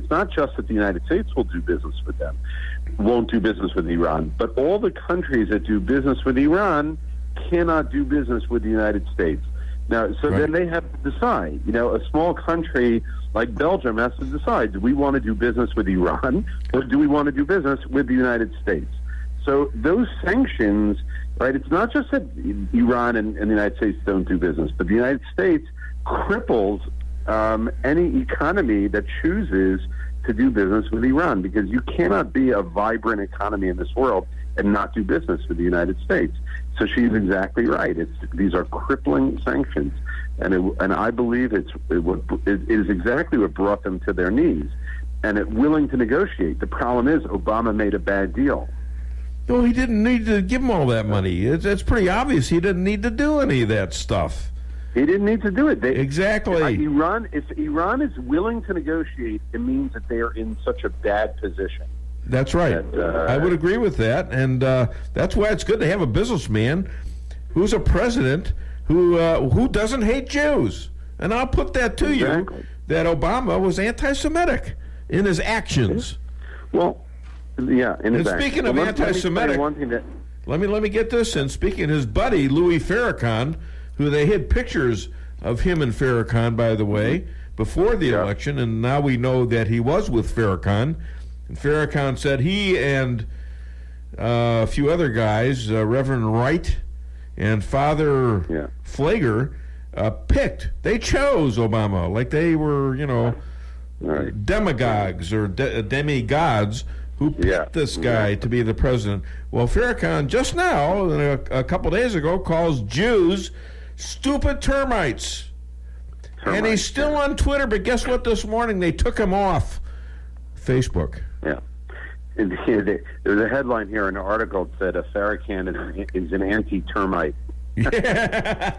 [SPEAKER 21] not just that the United States will do business with them, won't do business with Iran, but all the countries that do business with Iran cannot do business with the United States. Now, then they have to decide. A small country like Belgium has to decide: do we want to do business with Iran, or do we want to do business with the United States? So those sanctions, right? It's not just that Iran and the United States don't do business, but the United States cripples any economy that chooses to do business with Iran, because you cannot be a vibrant economy in this world and not do business with the United States. So she's exactly right. These are crippling sanctions, and I believe it is exactly what brought them to their knees, and willing to negotiate. The problem is Obama made a bad deal.
[SPEAKER 3] No, he didn't need to give them all that money. It's pretty obvious he didn't need to do any of that stuff.
[SPEAKER 21] He didn't need to do it.
[SPEAKER 3] Exactly.
[SPEAKER 21] If Iran is willing to negotiate, it means that they are in such a bad position.
[SPEAKER 3] That's right. I would agree with that, and that's why it's good to have a businessman who's a president who doesn't hate Jews. And I'll put that to you. that Obama was anti-Semitic in his actions.
[SPEAKER 21] Well, yeah.
[SPEAKER 3] And speaking of anti-Semitic, let me get this. And speaking, his buddy Louis Farrakhan, who they hid pictures of him and Farrakhan, by the way, before the election, and now we know that he was with Farrakhan. And Farrakhan said he and a few other guys, Reverend Wright and Father Flager, they chose Obama like they were, demagogues or demigods who picked this guy to be the president. Well, Farrakhan just now, a couple days ago, calls Jews stupid termites. And he's still on Twitter, but guess what? This morning they took him off Facebook.
[SPEAKER 21] Yeah. There's a headline here, an article that said Farrakhan is an anti-termite.
[SPEAKER 3] Yeah.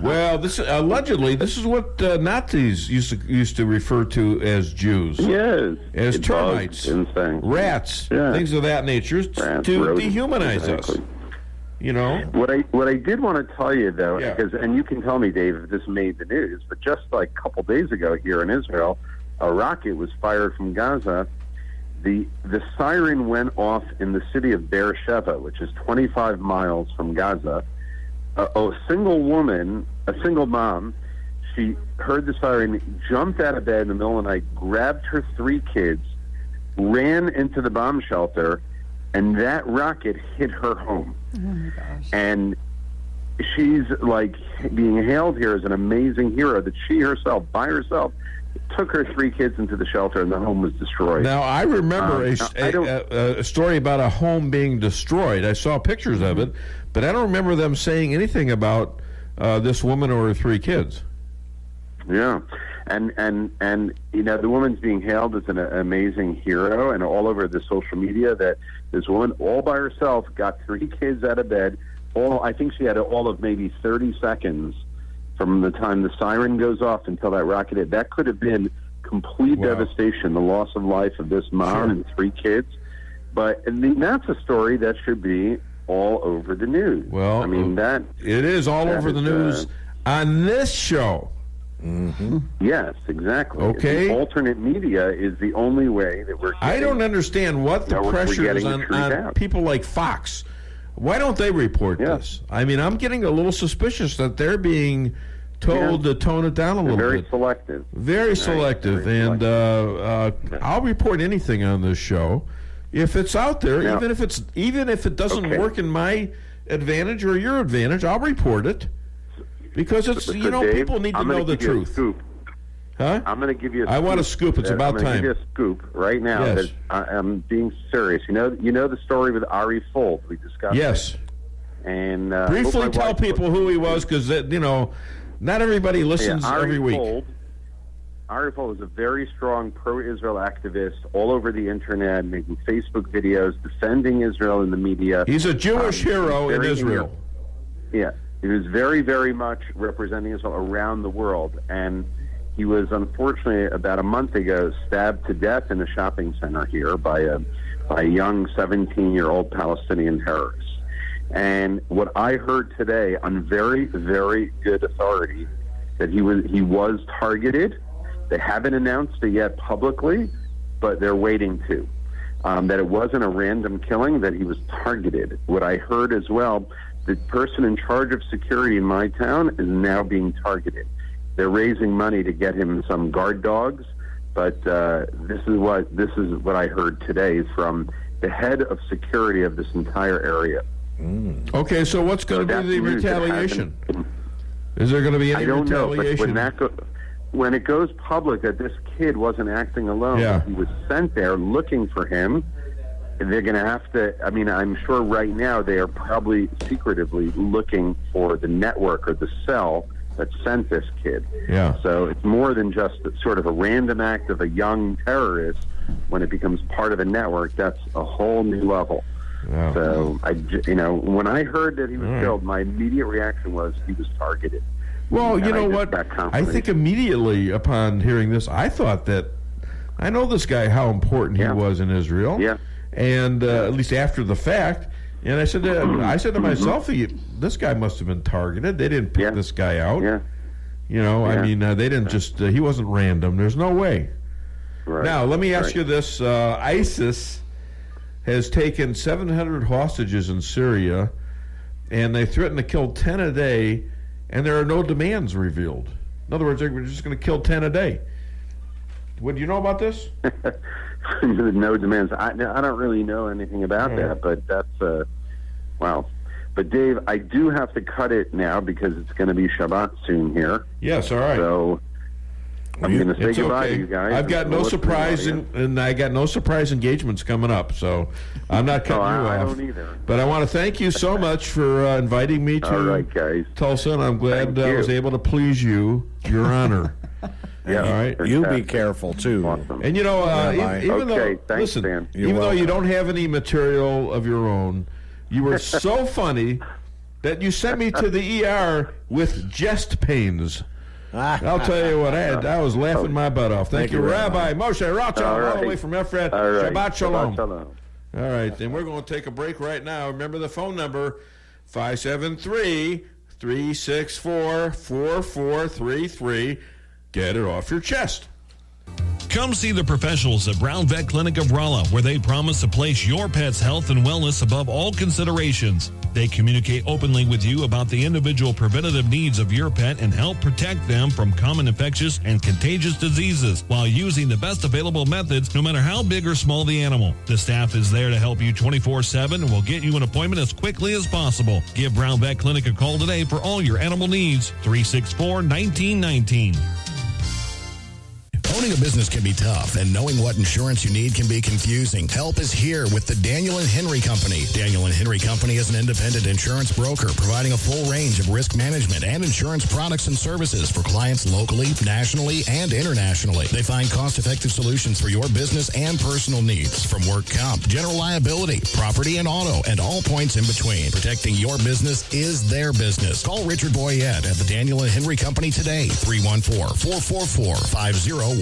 [SPEAKER 3] Well, allegedly this is what Nazis used to refer to as Jews.
[SPEAKER 21] Yes,
[SPEAKER 3] as termites, rats, things of that nature, to dehumanize us.
[SPEAKER 21] What I did want to tell you though, because and you can tell me, Dave, if this made the news, but just like a couple days ago here in Israel, a rocket was fired from Gaza. The siren went off in the city of Beersheba, which is 25 miles from Gaza. A single woman, a single mom, she heard the siren, jumped out of bed in the middle of the night, grabbed her 3 kids, ran into the bomb shelter, and that rocket hit her home. Oh my gosh. And she's like being hailed here as an amazing hero that she herself, by herself, took her 3 kids into the shelter and the home was destroyed.
[SPEAKER 3] Now, I remember a story about a home being destroyed. I saw pictures of it, but I don't remember them saying anything about this woman or her 3 kids.
[SPEAKER 21] Yeah. And the woman's being hailed as an amazing hero, and all over the social media that this woman all by herself got 3 kids out of bed. I think she had all of maybe 30 seconds from the time the siren goes off until that rocket hit. That could have been complete devastation, the loss of life of this mom and 3 kids. But that's a story that should be all over the news.
[SPEAKER 3] Well, it is all over the news on this show.
[SPEAKER 21] Mm-hmm. Yes, exactly.
[SPEAKER 3] Okay.
[SPEAKER 21] The alternate media is the only way that we're getting,
[SPEAKER 3] I don't understand what the pressure is on people like Fox. Why don't they report this? I mean, I'm getting a little suspicious that they're being told to tone it down a little
[SPEAKER 21] bit.
[SPEAKER 3] Very
[SPEAKER 21] selective.
[SPEAKER 3] Very selective. And I'll report anything on this show if it's out there, even if it doesn't work in my advantage or your advantage. I'll report it because it's Dave, people need to know the truth. Huh?
[SPEAKER 21] I'm going to give you.
[SPEAKER 3] I want a scoop. It's about time.
[SPEAKER 21] I'm going to give you a scoop right now.
[SPEAKER 3] Yes.
[SPEAKER 21] I'm being serious. You know the story with Ari Fold we discussed.
[SPEAKER 3] Yes.
[SPEAKER 21] And
[SPEAKER 3] briefly tell people who he was, because not everybody listens every week.
[SPEAKER 21] Ari Fold was a very strong pro-Israel activist all over the internet, making Facebook videos defending Israel in the media.
[SPEAKER 3] He's a Jewish hero in Israel.
[SPEAKER 21] Yeah, he was very, very much representing Israel around the world, and he was unfortunately about a month ago stabbed to death in a shopping center here by a young 17-year-old Palestinian terrorist. And what I heard today on very, very good authority, that he was targeted. They haven't announced it yet publicly, but they're waiting to. That it wasn't a random killing, that he was targeted. What I heard as well, the person in charge of security in my town is now being targeted. They're raising money to get him some guard dogs, but this is what I heard today from the head of security of this entire area.
[SPEAKER 3] Okay, so what's going to be the retaliation? Is there going to be any retaliation?
[SPEAKER 21] Know, but when it goes public that this kid wasn't acting alone, he was sent there looking for him, they're going to have to, I'm sure right now they are probably secretively looking for the network or the cell that sent this kid.
[SPEAKER 3] Yeah.
[SPEAKER 21] So it's more than just sort of a random act of a young terrorist. When it becomes part of a network, that's a whole new level.
[SPEAKER 3] Wow.
[SPEAKER 21] So, when I heard that he was killed, my immediate reaction was he was targeted.
[SPEAKER 3] Well, you know what? I think immediately upon hearing this, I thought that I know this guy, how important he was in Israel.
[SPEAKER 21] Yeah.
[SPEAKER 3] And at least after the fact, and I said to myself, this guy must have been targeted. They didn't pick this guy out.
[SPEAKER 21] Yeah.
[SPEAKER 3] You know, I mean, they didn't just, he wasn't random. There's no way.
[SPEAKER 21] Right.
[SPEAKER 3] Now, let me ask you this. ISIS has taken 700 hostages in Syria, and they threaten to kill 10 a day, and there are no demands revealed. In other words, they're just going to kill 10 a day. What do you know about this?
[SPEAKER 21] No demands. I don't really know anything about that, but that's, wow. But, Dave, I do have to cut it now because it's going to be Shabbat soon here.
[SPEAKER 3] Yes, all right.
[SPEAKER 21] So I'm going to say goodbye to you guys.
[SPEAKER 3] I've got no surprise, and I got no surprise engagements coming up, so I'm not cutting you off.
[SPEAKER 21] I don't either.
[SPEAKER 3] But I want to thank you so much for inviting me to Tulsa, and I'm glad I was able to please you, Your Honor.
[SPEAKER 21] Yeah,
[SPEAKER 3] all right.
[SPEAKER 9] You be careful too.
[SPEAKER 21] Awesome.
[SPEAKER 3] And you know, even though
[SPEAKER 21] thanks,
[SPEAKER 3] listen,
[SPEAKER 21] Dan.
[SPEAKER 3] even though you don't have any material of your own, you were so funny that you sent me to the ER with chest pains. I'll tell you what, I was laughing my butt off. Thank you, Rabbi Moshe Rothschild, all the way from Efrat. Shabbat Shalom. All right, then we're going to take a break right now. Remember the phone number, 573-364-4433. Get it off your chest.
[SPEAKER 15] Come see the professionals at Brown Vet Clinic of Rolla, where they promise to place your pet's health and wellness above all considerations. They communicate openly with you about the individual preventative needs of your pet and help protect them from common infectious and contagious diseases while using the best available methods, no matter how big or small the animal. The staff is there to help you 24/7 and will get you an appointment as quickly as possible. Give Brown Vet Clinic a call today for all your animal needs. 364-1919.
[SPEAKER 20] Owning a business can be tough, and knowing what insurance you need can be confusing. Help is here with the Daniel & Henry Company. Daniel & Henry Company is an independent insurance broker providing a full range of risk management and insurance products and services for clients locally, nationally, and internationally. They find cost-effective solutions for your business and personal needs, from work comp, general liability, property and auto, and all points in between. Protecting your business is their business. Call Richard Boyette at the Daniel & Henry Company today, 314-444-5011.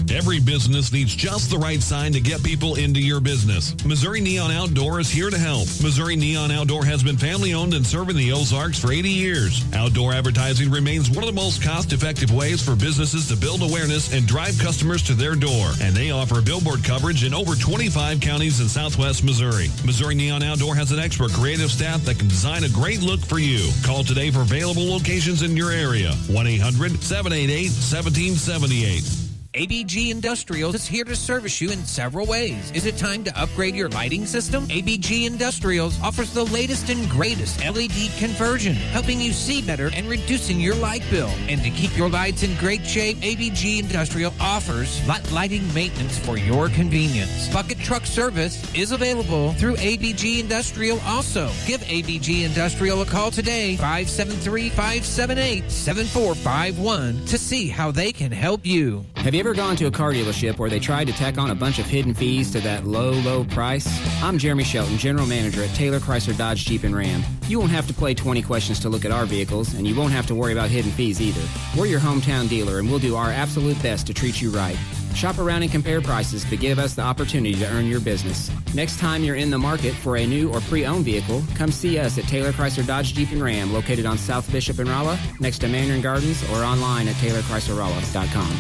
[SPEAKER 15] Every business needs just the right sign to get people into your business. Missouri Neon Outdoor is here to help. Missouri Neon Outdoor has been family-owned and serving the Ozarks for 80 years. Outdoor advertising remains one of the most cost-effective ways for businesses to build awareness and drive customers to their door. And they offer billboard coverage in over 25 counties in southwest Missouri. Missouri Neon Outdoor has an expert creative staff that can design a great look for you. Call today for available locations in your area. 1-800-788-1778.
[SPEAKER 13] ABG Industrials is here to service you in several ways. Is it time to upgrade your lighting system? ABG Industrials offers the latest and greatest LED conversion, helping you see better and reducing your light bill. And to keep your lights in great shape, ABG Industrial offers lighting maintenance for your convenience. Bucket truck service is available through ABG Industrial also. Give ABG Industrial a call today, 573-578-7451, to see how they can help you.
[SPEAKER 1] Have you ever gone to a car dealership where they tried to tack on a bunch of hidden fees to that low price? I'm Jeremy Shelton, General Manager at Taylor Chrysler Dodge Jeep and Ram. You won't have to play 20 questions to look at our vehicles, and you won't have to worry about hidden fees either. We're your hometown dealer, and we'll do our absolute best to treat you right. Shop around and compare prices, but give us the opportunity to earn your business. Next time you're in the market for a new or pre-owned vehicle, come see us at Taylor Chrysler Dodge Jeep and Ram, located on South Bishop and Rolla, next to Mandarin Gardens, or online at TaylorChryslerRolla.com.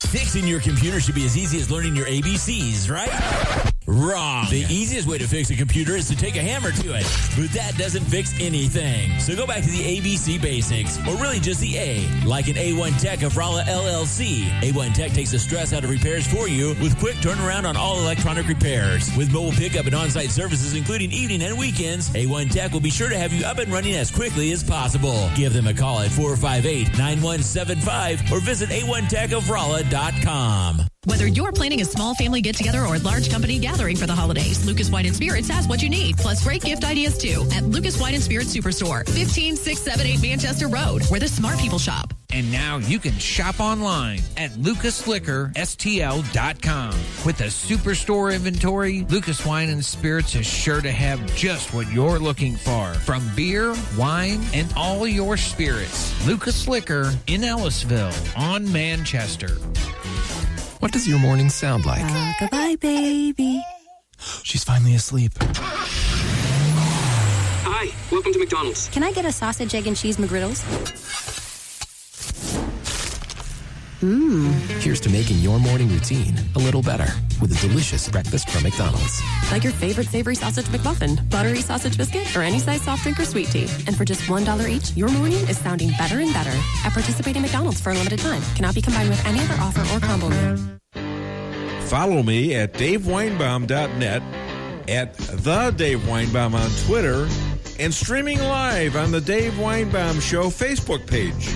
[SPEAKER 22] Fixing your computer should be as easy as learning your ABCs, right? Wrong. The easiest way to fix a computer is to take a hammer to it, but that doesn't fix anything. So go back to the ABC basics, or really just the A, like an A1 Tech of Rolla LLC. A1 Tech takes the stress out of repairs for you with quick turnaround on all electronic repairs. With mobile pickup and on-site services, including evening and weekends, A1 Tech will be sure to have you up and running as quickly as possible. Give them a call at 458-9175 or visit A1TechofRolla.com.
[SPEAKER 12] Whether you're planning a small family get-together or a large company gathering for the holidays, Lucas Wine & Spirits has what you need, plus great gift ideas, too, at Lucas Wine & Spirits Superstore, 15678 Manchester Road, where the smart people shop.
[SPEAKER 13] And now you can shop online at lucasliquorstl.com. With a superstore inventory, Lucas Wine & Spirits is sure to have just what you're looking for, from beer, wine, and all your spirits. Lucas Liquor in Ellisville on Manchester.
[SPEAKER 23] What does your morning sound like?
[SPEAKER 24] Goodbye, baby.
[SPEAKER 23] She's finally asleep.
[SPEAKER 24] Hi, welcome to McDonald's. Can I get a sausage, egg, and cheese McGriddles?
[SPEAKER 23] Here's to making your morning routine a little better with a delicious breakfast from McDonald's.
[SPEAKER 7] Like your favorite savory sausage McMuffin, buttery sausage biscuit, or any size soft drink or sweet tea. And for just $1 each, your morning is sounding better and better at participating McDonald's for a limited time. Cannot be combined with any other offer or combo meal.
[SPEAKER 8] Follow me at DaveWeinbaum.net, at The Dave Weinbaum on Twitter, and streaming live on the Dave Weinbaum Show Facebook page.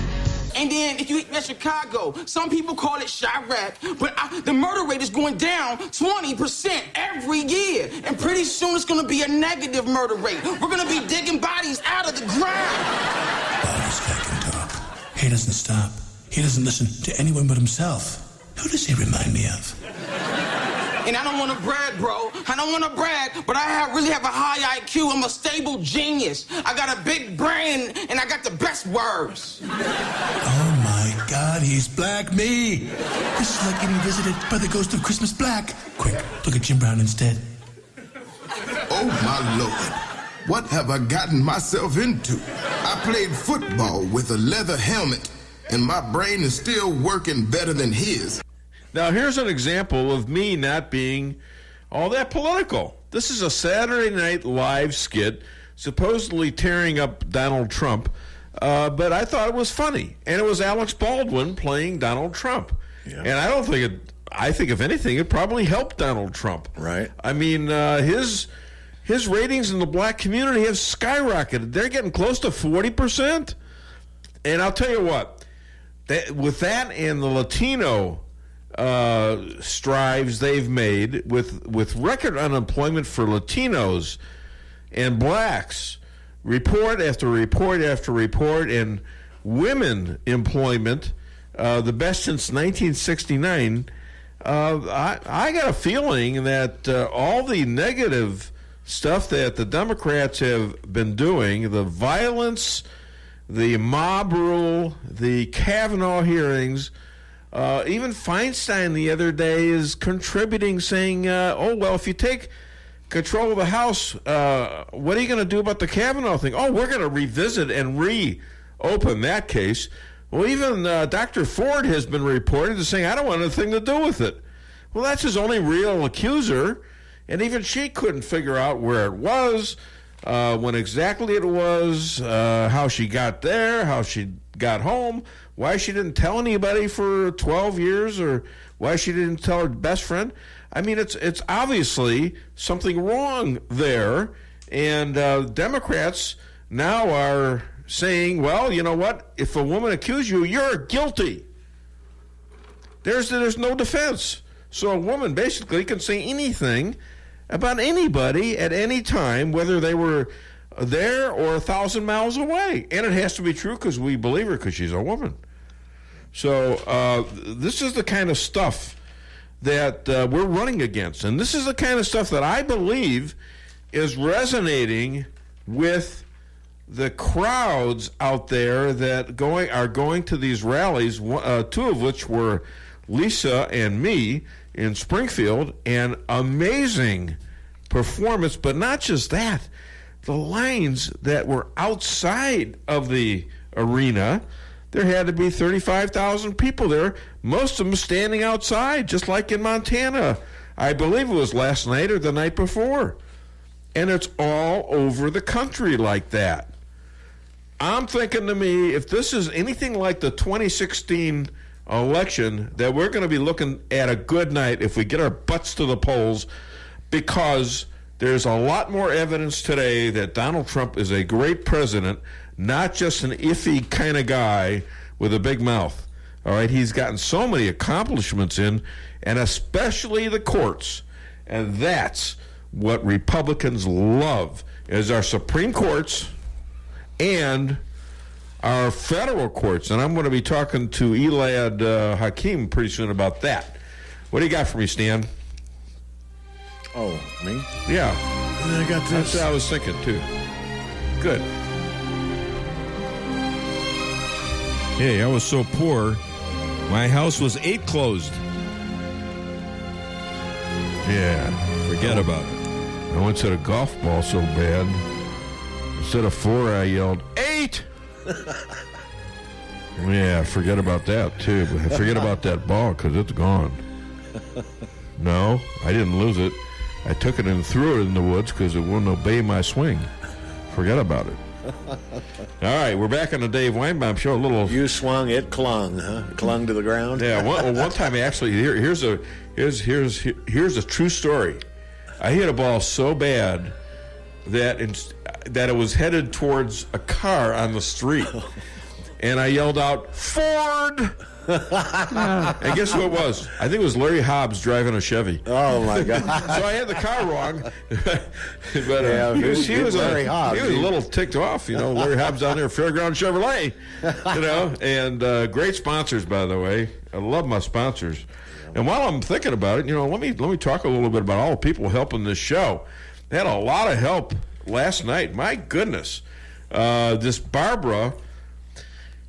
[SPEAKER 10] And then if you eat in Chicago, some people call it Chirac, but the murder rate is going down 20% every year. And pretty soon it's going to be a negative murder rate. We're going to be digging bodies out of the ground.
[SPEAKER 11] Oh, this guy can talk. He doesn't stop. He doesn't listen to anyone but himself. Who does he remind me of?
[SPEAKER 10] And I don't want to brag, bro. I don't want to brag, but I really have a high IQ. I'm a stable genius. I got a big brain, and I got the best words.
[SPEAKER 11] Oh, my God, he's Black Me. This is like getting visited by the ghost of Christmas Black. Quick, look at Jim Brown instead.
[SPEAKER 14] Oh, my Lord. What have I gotten myself into? I played football with a leather helmet, and my brain is still working better than his.
[SPEAKER 3] Now, here's an example of me not being all that political. This is a Saturday Night Live skit supposedly tearing up Donald Trump, but I thought it was funny. And it was Alex Baldwin playing Donald Trump. Yeah. And I think if anything, it probably helped Donald Trump.
[SPEAKER 9] Right.
[SPEAKER 3] I mean, his ratings in the black community have skyrocketed. They're getting close to 40%. And I'll tell you what, with that and the Latino strives they've made with record unemployment for Latinos and blacks, report after report after report, and women employment, the best since 1969, I got a feeling that all the negative stuff that the Democrats have been doing, the violence, the mob rule, the Kavanaugh hearings, even Feinstein the other day is contributing, saying, if you take control of the House, what are you going to do about the Kavanaugh thing? Oh, we're going to revisit and reopen that case. Well, even Dr. Ford has been reported as saying, I don't want anything to do with it. Well, that's his only real accuser, and even she couldn't figure out where it was, when exactly it was, how she got there, how she got home, why she didn't tell anybody for 12 years, or why she didn't tell her best friend. I mean, it's obviously something wrong there, and Democrats now are saying, well, you know what? If a woman accuses you, you're guilty. There's no defense. So a woman basically can say anything about anybody at any time, whether they were there or 1,000 miles away. And it has to be true because we believe her because she's a woman. So this is the kind of stuff that we're running against. And this is the kind of stuff that I believe is resonating with the crowds out there that are going to these rallies, two of which were Lisa and me in Springfield, and amazing performance. But not just that, the lines that were outside of the arena, there had to be 35,000 people there, most of them standing outside, just like in Montana. I believe it was last night or the night before. And it's all over the country like that. I'm thinking to me, if this is anything like the 2016 election, that we're going to be looking at a good night if we get our butts to the polls, because there's a lot more evidence today that Donald Trump is a great president, not just an iffy kind of guy with a big mouth. All right, he's gotten so many accomplishments in, and especially the courts. And that's what Republicans love, is our Supreme Courts and our federal courts. And I'm going to be talking to Elad Hakim pretty soon about that. What do you got for me, Stan?
[SPEAKER 9] Oh, me?
[SPEAKER 3] Yeah.
[SPEAKER 9] I got this.
[SPEAKER 3] That's what I was thinking, too. Good.
[SPEAKER 8] Hey, I was so poor, my house was 8 closed.
[SPEAKER 3] Yeah.
[SPEAKER 8] Forget about it.
[SPEAKER 3] I once hit a golf ball so bad, instead of 4, I yelled, 8! Yeah, forget about that, too. Forget about that ball, because it's gone. No, I didn't lose it. I took it and threw it in the woods because it wouldn't obey my swing. Forget about it. All right, we're back on the Dave Weinbaum Show.
[SPEAKER 9] You swung, it clung, huh? Clung to the ground.
[SPEAKER 3] Yeah. One time, actually, here's a true story. I hit a ball so bad that it was headed towards a car on the street, and I yelled out, "Ford!" And guess who it was? I think it was Larry Hobbs driving a Chevy.
[SPEAKER 9] Oh my God!
[SPEAKER 3] So I had the car wrong, but he was
[SPEAKER 9] Larry Hobbs.
[SPEAKER 3] He was a little ticked off, Larry Hobbs down there, Fairground Chevrolet, and great sponsors, by the way. I love my sponsors. And while I'm thinking about it, let me talk a little bit about all the people helping this show. They had a lot of help last night. My goodness, this Barbara.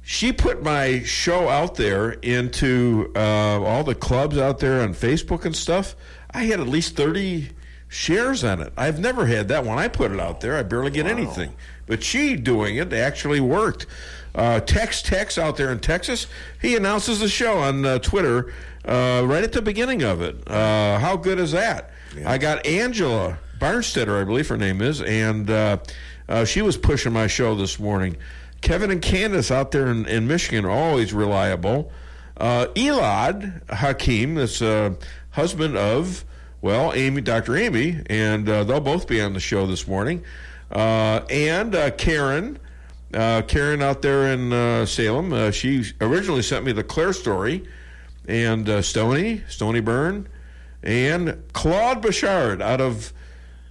[SPEAKER 3] She put my show out there into all the clubs out there on Facebook and stuff. I had at least 30 shares on it. I've never had that when I put it out there. I barely get anything. But she doing it actually worked. Tex out there in Texas, he announces the show on Twitter right at the beginning of it. How good is that? Yeah. I got Angela Barnstetter, I believe her name is, and she was pushing my show this morning. Kevin and Candace out there in Michigan are always reliable. Elad Hakim, that's husband of, Dr. Amy, and they'll both be on the show this morning. And Karen out there in Salem, she originally sent me the Clair story, and Stony Byrne, and Claude Bouchard out of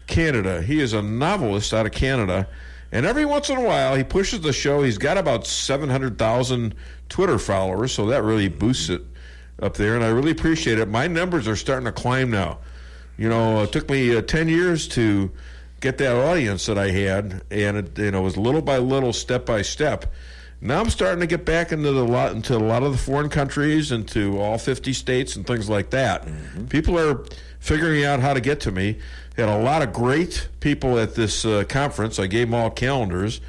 [SPEAKER 3] Canada. He is a novelist out of Canada. And every once in a while, he pushes the show. He's got about 700,000 Twitter followers, so that really boosts it up there, and I really appreciate it. My numbers are starting to climb now. It took me 10 years to get that audience that I had, and it was little by little, step by step. Now I'm starting to get back into a lot of the foreign countries, into all 50 states and things like that. Mm-hmm. People are figuring out how to get to me. Had a lot of great people at this conference. I gave them all calendars.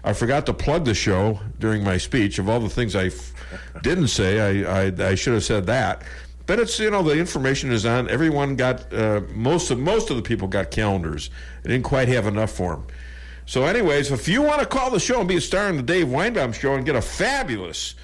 [SPEAKER 3] I forgot to plug the show during my speech. Of all the things I didn't say, I should have said that. But it's, the information is on. Everyone got, most of the people got calendars. I didn't quite have enough for them. So anyways, if you want to call the show and be a star in the Dave Weinbaum Show and get a fabulous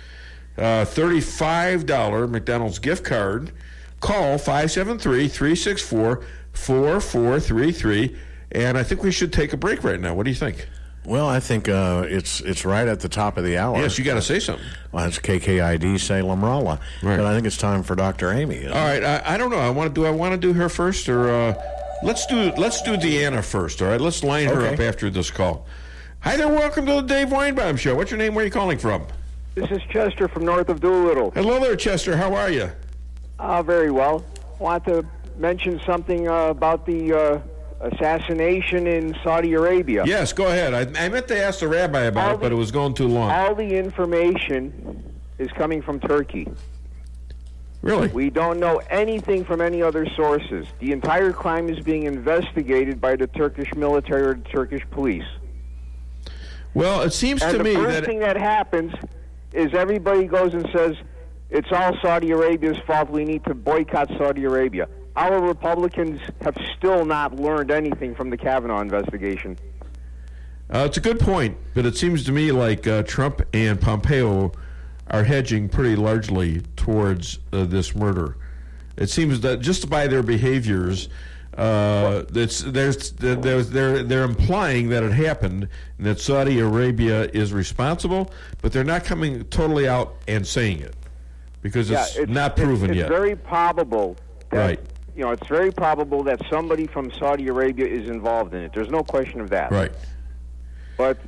[SPEAKER 3] $35 McDonald's gift card, call 573-364-4433, and I think we should take a break right now. What do you think?
[SPEAKER 9] Well, I think it's right at the top of the hour.
[SPEAKER 3] Yes, you got to say something.
[SPEAKER 9] Well, it's KKID Salem Rolla, right. But I think it's time for Dr. Amy.
[SPEAKER 3] All right, I don't know. I want to do her first, or let's do Deanna first. All right, let's line her up after this call. Hi there, welcome to the Dave Weinbaum Show. What's your name? Where are you calling from?
[SPEAKER 16] This is Chester from north of Doolittle.
[SPEAKER 3] Hello there, Chester. How are you?
[SPEAKER 16] Very well. Want to mention something about the assassination in Saudi Arabia.
[SPEAKER 3] Yes, go ahead. I meant to ask the rabbi about it, but it was going too long.
[SPEAKER 16] All the information is coming from Turkey.
[SPEAKER 3] Really?
[SPEAKER 16] We don't know anything from any other sources. The entire crime is being investigated by the Turkish military or the Turkish police.
[SPEAKER 3] Well, it seems to me that...
[SPEAKER 16] the first thing that happens is everybody goes and says, it's all Saudi Arabia's fault, we need to boycott Saudi Arabia. Our Republicans have still not learned anything from the Kavanaugh investigation.
[SPEAKER 3] It's a good point, but it seems to me like Trump and Pompeo are hedging pretty largely towards this murder. It seems that just by their behaviors, they're implying that it happened and that Saudi Arabia is responsible, but they're not coming totally out and saying it because it's not proven yet.
[SPEAKER 16] It's very probable that,
[SPEAKER 3] right.
[SPEAKER 16] It's very probable that somebody from Saudi Arabia is involved in it. There's no question of that.
[SPEAKER 3] Right.
[SPEAKER 16] But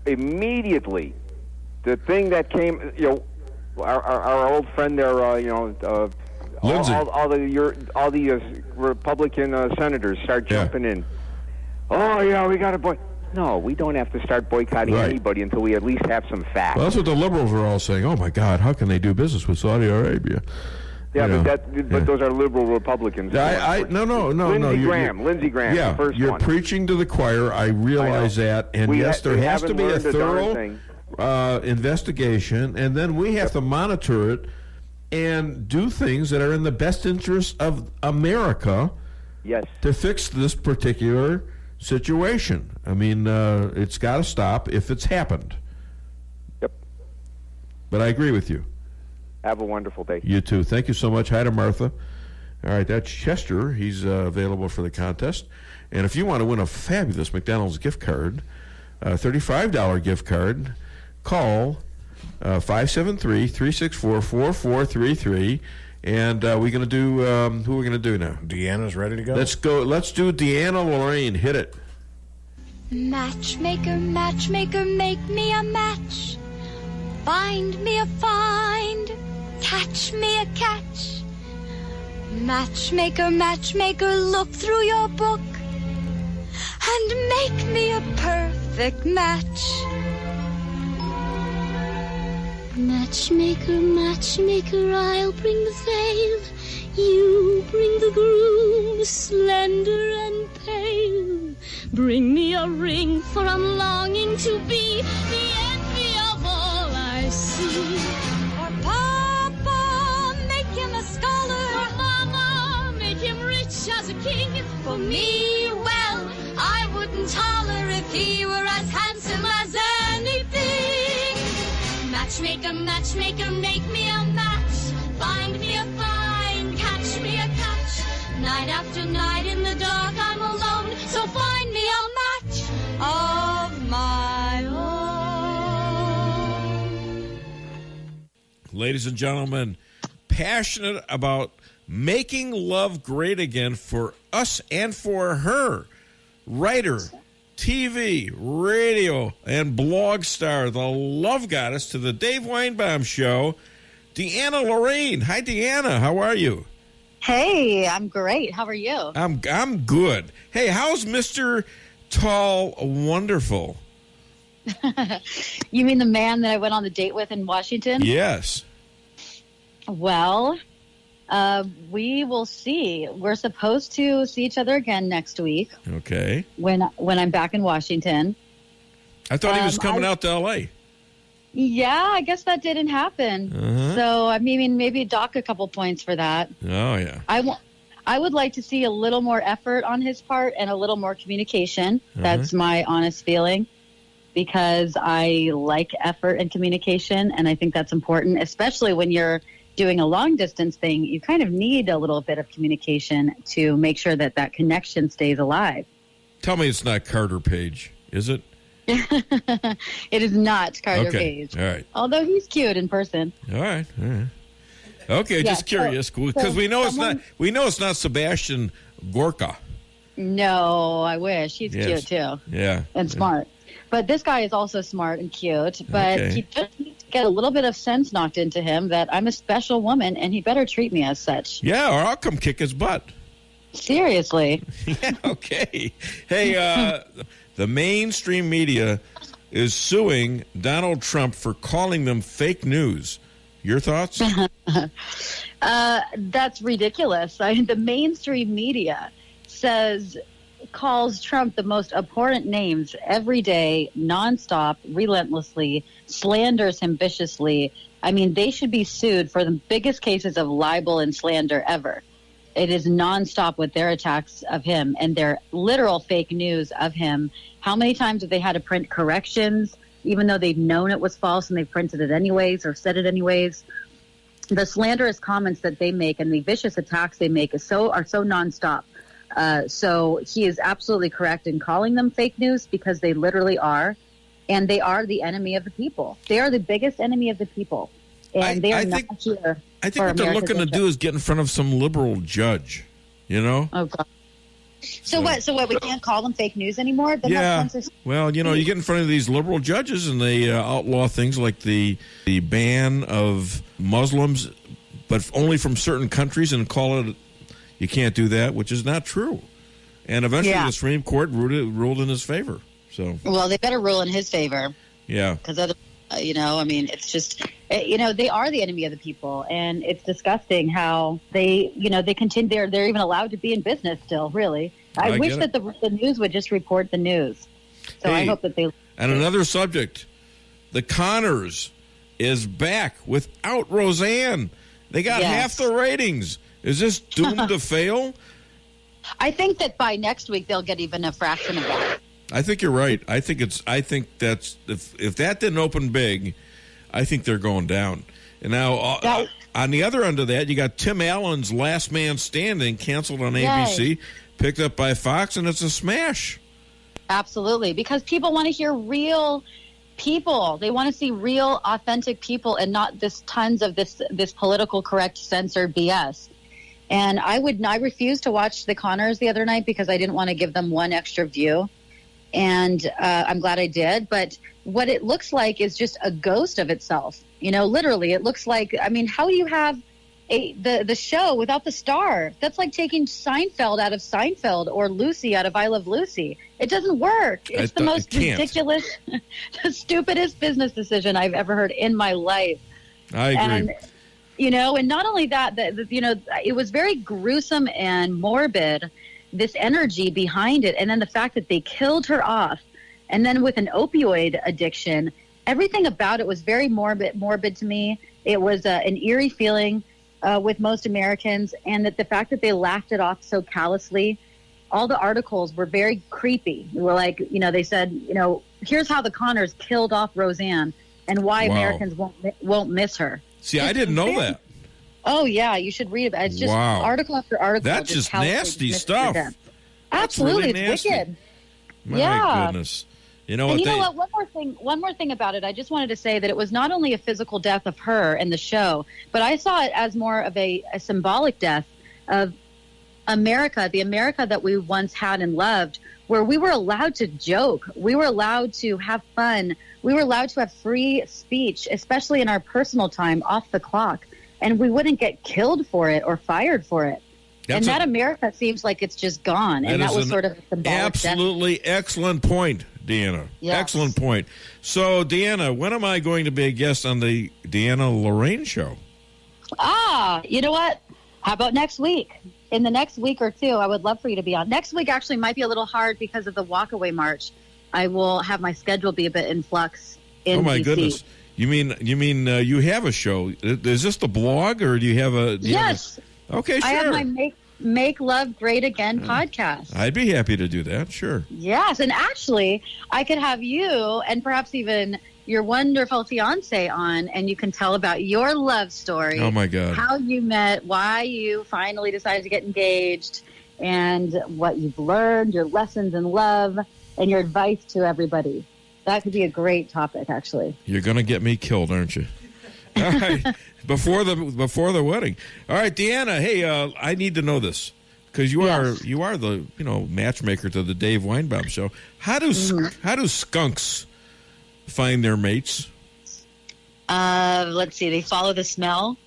[SPEAKER 16] immediately, the thing that came, our old friend there,
[SPEAKER 3] Lindsey.
[SPEAKER 16] all the Republican senators start jumping in. Oh yeah, we got to boycott. No, we don't have to start boycotting anybody until we at least have some facts.
[SPEAKER 3] Well, that's what the liberals are all saying. Oh my God, how can they do business with Saudi Arabia?
[SPEAKER 16] Yeah, but those are liberal Republicans.
[SPEAKER 3] No.
[SPEAKER 16] Lindsey Graham.
[SPEAKER 3] Yeah,
[SPEAKER 16] the first
[SPEAKER 3] you're
[SPEAKER 16] one.
[SPEAKER 3] preaching to the choir. I realize that, and yes, there has to be a thorough. investigation, and then we have to monitor it and do things that are in the best interest of America.
[SPEAKER 16] Yes.
[SPEAKER 3] To fix this particular situation. I mean, it's got to stop if it's happened.
[SPEAKER 16] Yep.
[SPEAKER 3] But I agree with you.
[SPEAKER 16] Have a wonderful day.
[SPEAKER 3] You too. Thank you so much. Hi to Martha. All right, that's Chester. He's available for the contest. And if you want to win a fabulous McDonald's gift card, $35 gift card, call 573-364-4433. And we're going to do, who we're going to do now?
[SPEAKER 9] Deanna's ready to go?
[SPEAKER 3] Let's go. Let's do Deanna Lorraine. Hit it.
[SPEAKER 5] Matchmaker, matchmaker, make me a match. Find me a find. Catch me a catch. Matchmaker, matchmaker, look through your book and make me a perfect match. Matchmaker, matchmaker, I'll bring the veil. You bring the groom, slender and pale. Bring me a ring, for I'm longing to be the envy of all I see. For Papa, make him a scholar. For Mama, make him rich as a king. For me, well, I wouldn't holler if he were as handsome as anything. Matchmaker, matchmaker, make me a match. Find me a find, catch me a catch. Night after night in the dark I'm alone, so find me a match of my own.
[SPEAKER 8] Ladies and gentlemen, passionate about making love great again for us and for her. Writer, TV, radio, and blog star, the love goddess to the Dave Weinbaum Show, Deanna Lorraine. Hi, Deanna. How are you?
[SPEAKER 17] Hey, I'm great. How are you?
[SPEAKER 8] I'm good. Hey, how's Mr. Tall Wonderful?
[SPEAKER 17] You mean the man that I went on the date with in Washington?
[SPEAKER 8] Yes.
[SPEAKER 17] Well, we will see. We're supposed to see each other again next week.
[SPEAKER 8] Okay.
[SPEAKER 17] When I'm back in Washington.
[SPEAKER 8] I thought he was coming out to L.A.
[SPEAKER 17] Yeah, I guess that didn't happen.
[SPEAKER 8] Uh-huh.
[SPEAKER 17] So, I mean, maybe dock a couple points for that.
[SPEAKER 8] Oh, yeah.
[SPEAKER 17] I would like to see a little more effort on his part and a little more communication.
[SPEAKER 8] Uh-huh.
[SPEAKER 17] That's my honest feeling, because I like effort and communication, and I think that's important, especially when you're doing a long-distance thing. You kind of need a little bit of communication to make sure that that connection stays alive.
[SPEAKER 8] Tell me it's not Carter Page, is it?
[SPEAKER 17] It is not Carter Page.
[SPEAKER 8] All right.
[SPEAKER 17] Although he's cute in person.
[SPEAKER 8] All right. Okay,
[SPEAKER 17] Yeah,
[SPEAKER 8] just curious, because we know it's not Sebastian Gorka.
[SPEAKER 17] No, I wish. He's cute too.
[SPEAKER 8] Yeah.
[SPEAKER 17] And smart. But this guy is also smart and cute, but he just needs to get a little bit of sense knocked into him that I'm a special woman and he better treat me as such.
[SPEAKER 8] Yeah, or I'll come kick his butt.
[SPEAKER 17] Seriously.
[SPEAKER 8] Yeah, okay. Hey, the mainstream media is suing Donald Trump for calling them fake news. Your thoughts?
[SPEAKER 17] That's ridiculous. The mainstream media calls Trump the most abhorrent names every day, nonstop, relentlessly, slanders him viciously. I mean, they should be sued for the biggest cases of libel and slander ever. It is nonstop with their attacks of him and their literal fake news of him. How many times have they had to print corrections, even though they've known it was false and they printed it anyways or said it anyways? The slanderous comments that they make and the vicious attacks they make are so nonstop. So he is absolutely correct in calling them fake news, because they literally are, and they are the enemy of the people. They are the biggest enemy of the people, and they are not here.
[SPEAKER 8] I think what they're looking to do is get in front of some liberal judge, you know?
[SPEAKER 17] Oh, God. So what? We can't call them fake news anymore? Then
[SPEAKER 8] yeah. Well, you get in front of these liberal judges and they outlaw things like the ban of Muslims, but only from certain countries, and call it, you can't do that, which is not true. And eventually the Supreme Court ruled in his favor. So, well,
[SPEAKER 17] they better rule in his favor.
[SPEAKER 8] Yeah.
[SPEAKER 17] Because I mean, it's just, they are the enemy of the people, and it's disgusting how they continue. They're even allowed to be in business still. Really, I wish that the news would just report the news. So I hope that they.
[SPEAKER 8] And another subject, The Connors is back without Roseanne. They got half the ratings. Is this doomed to fail?
[SPEAKER 17] I think that by next week they'll get even a fraction of that.
[SPEAKER 8] I think you're right. I think that's if that didn't open big, I think they're going down. And now on the other end of that, you got Tim Allen's Last Man Standing canceled on ABC, picked up by Fox, and it's a smash.
[SPEAKER 17] Absolutely, because people want to hear real people. They want to see real, authentic people, and not tons of this political correct censored BS. And I refused to watch the Connors the other night because I didn't want to give them one extra view. And I'm glad I did. But what it looks like is just a ghost of itself. Literally, it looks like, how do you have the show without the star? That's like taking Seinfeld out of Seinfeld or Lucy out of I Love Lucy. It doesn't work. It's the most ridiculous, the stupidest business decision I've ever heard in my life.
[SPEAKER 8] I agree.
[SPEAKER 17] And not only that, it was very gruesome and morbid, this energy behind it. And then the fact that they killed her off, and then with an opioid addiction, everything about it was very morbid to me. It was an eerie feeling with most Americans, and that the fact that they laughed it off so callously. All the articles were very creepy. They were like, they said, here's how the Connors killed off Roseanne and why Americans won't miss her.
[SPEAKER 8] See, I didn't know that.
[SPEAKER 17] Oh, yeah, you should read about it. It's just article after article.
[SPEAKER 8] That's just nasty stuff.
[SPEAKER 17] Absolutely,
[SPEAKER 8] really
[SPEAKER 17] it's wicked.
[SPEAKER 8] My goodness. You know what?
[SPEAKER 17] One more thing about it. I just wanted to say that it was not only a physical death of her in the show, but I saw it as more of a symbolic death of America, the America that we once had and loved, where we were allowed to joke. We were allowed to have fun. We were allowed to have free speech, especially in our personal time off the clock. And we wouldn't get killed for it or fired for it. And that America seems like it's just gone. And that was sort of a symbolic
[SPEAKER 8] absolutely death. Excellent point, Deanna. Yes. Excellent point. So, Deanna, when am I going to be a guest on the Deanna Lorraine Show?
[SPEAKER 17] You know what? How about next week? In the next week or two, I would love for you to be on. Next week actually might be a little hard because of the walkaway march. I will have my schedule be a bit in flux in
[SPEAKER 8] Oh, my
[SPEAKER 17] DC.
[SPEAKER 8] goodness. You mean you have a show? Is this the blog, or do you have a...
[SPEAKER 17] Yes.
[SPEAKER 8] Okay, sure.
[SPEAKER 17] I have my Make Love Great Again podcast.
[SPEAKER 8] I'd be happy to do that, sure.
[SPEAKER 17] Yes, and actually, I could have you and perhaps even your wonderful fiance on, and you can tell about your love story.
[SPEAKER 8] Oh, my God.
[SPEAKER 17] How you met, why you finally decided to get engaged, and what you've learned, your lessons in love, and your advice to everybody. That could be a great topic, actually.
[SPEAKER 8] You're going to get me killed, aren't you? All right. Before the wedding. All right, Deanna. Hey, I need to know this because you are the matchmaker to the Dave Weinbaum Show. How do skunks find their mates?
[SPEAKER 17] Let's see. They follow the smell.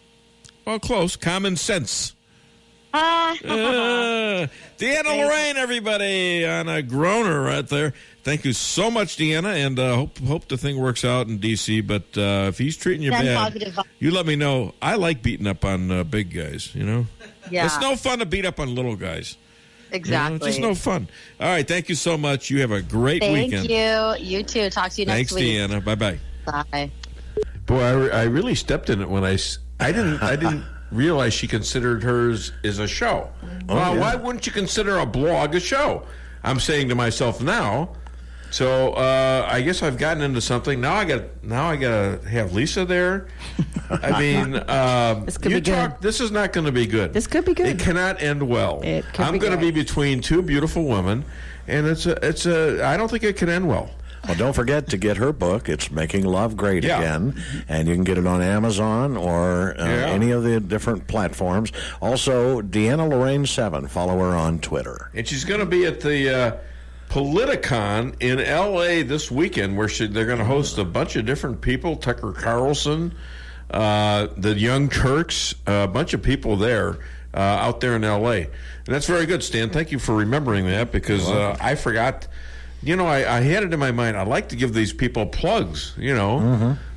[SPEAKER 8] Well, close. Common sense. Deanna Lorraine, everybody, on a groaner right there. Thank you so much, Deanna, and hope the thing works out in D.C., but if he's treating you bad, you let me know. I like beating up on big guys, Yeah. It's no fun to beat up on little guys.
[SPEAKER 17] Exactly.
[SPEAKER 8] It's just no fun. All right, thank you so much. You have a great weekend.
[SPEAKER 17] Thank you. You too. Talk to you next week.
[SPEAKER 8] Thanks, Deanna. Bye-bye.
[SPEAKER 17] Bye.
[SPEAKER 3] Boy, I really stepped in it when I didn't realize she considered hers as a show. Why wouldn't you consider a blog a show? I'm saying to myself now. So I guess I've gotten into something. Now I got to have Lisa there. I mean,
[SPEAKER 6] this could be good.
[SPEAKER 3] This is not going to be good.
[SPEAKER 6] This could be good.
[SPEAKER 3] It cannot end well. I'm going to be between two beautiful women, and I don't think it can end well.
[SPEAKER 9] Well, don't forget to get her book. It's Making Love Great Again, and you can get it on Amazon or any of the different platforms. Also, Deanna Lorraine 7. Follow her on Twitter.
[SPEAKER 3] And she's going to be at the Politicon in L.A. this weekend, where they're going to host a bunch of different people. Tucker Carlson, the Young Turks, a bunch of people there out there in L.A. And that's very good, Stan. Thank you for remembering that, because I forgot. I had it in my mind. I like to give these people plugs. What's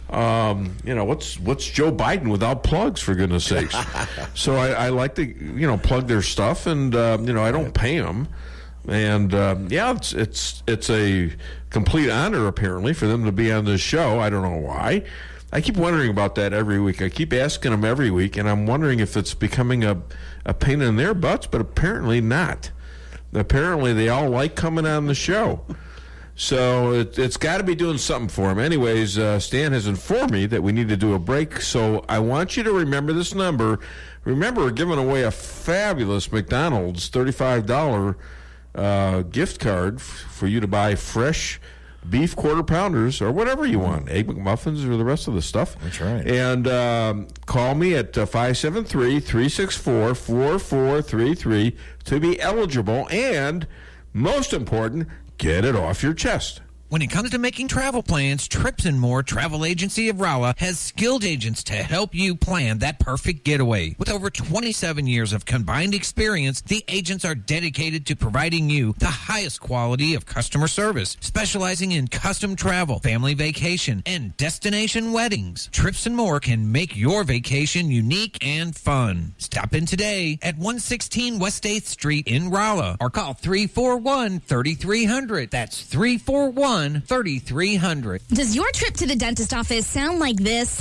[SPEAKER 3] Joe Biden without plugs, for goodness sakes? So I like to plug their stuff, and I don't pay them. And it's a complete honor apparently for them to be on this show. I don't know why. I keep wondering about that every week. I keep asking them every week, and I'm wondering if it's becoming a pain in their butts, but apparently not. Apparently they all like coming on the show. So it's got to be doing something for them. Anyways, Stan has informed me that we need to do a break, so I want you to remember this number. Remember, we're giving away a fabulous McDonald's $35 gift card for you to buy fresh beef quarter pounders or whatever you want, Egg McMuffins or the rest of the stuff.
[SPEAKER 9] That's right.
[SPEAKER 3] And call me at 573-364-4433 to be eligible, and most important, get it off your chest.
[SPEAKER 13] When it comes to making travel plans, Trips and More Travel Agency of Rolla has skilled agents to help you plan that perfect getaway. With over 27 years of combined experience, the agents are dedicated to providing you the highest quality of customer service, specializing in custom travel, family vacation, and destination weddings. Trips and More can make your vacation unique and fun. Stop in today at 116 West 8th Street in Rolla or call 341-3300. That's 341-3300.
[SPEAKER 2] Does your trip to the dentist office sound like this?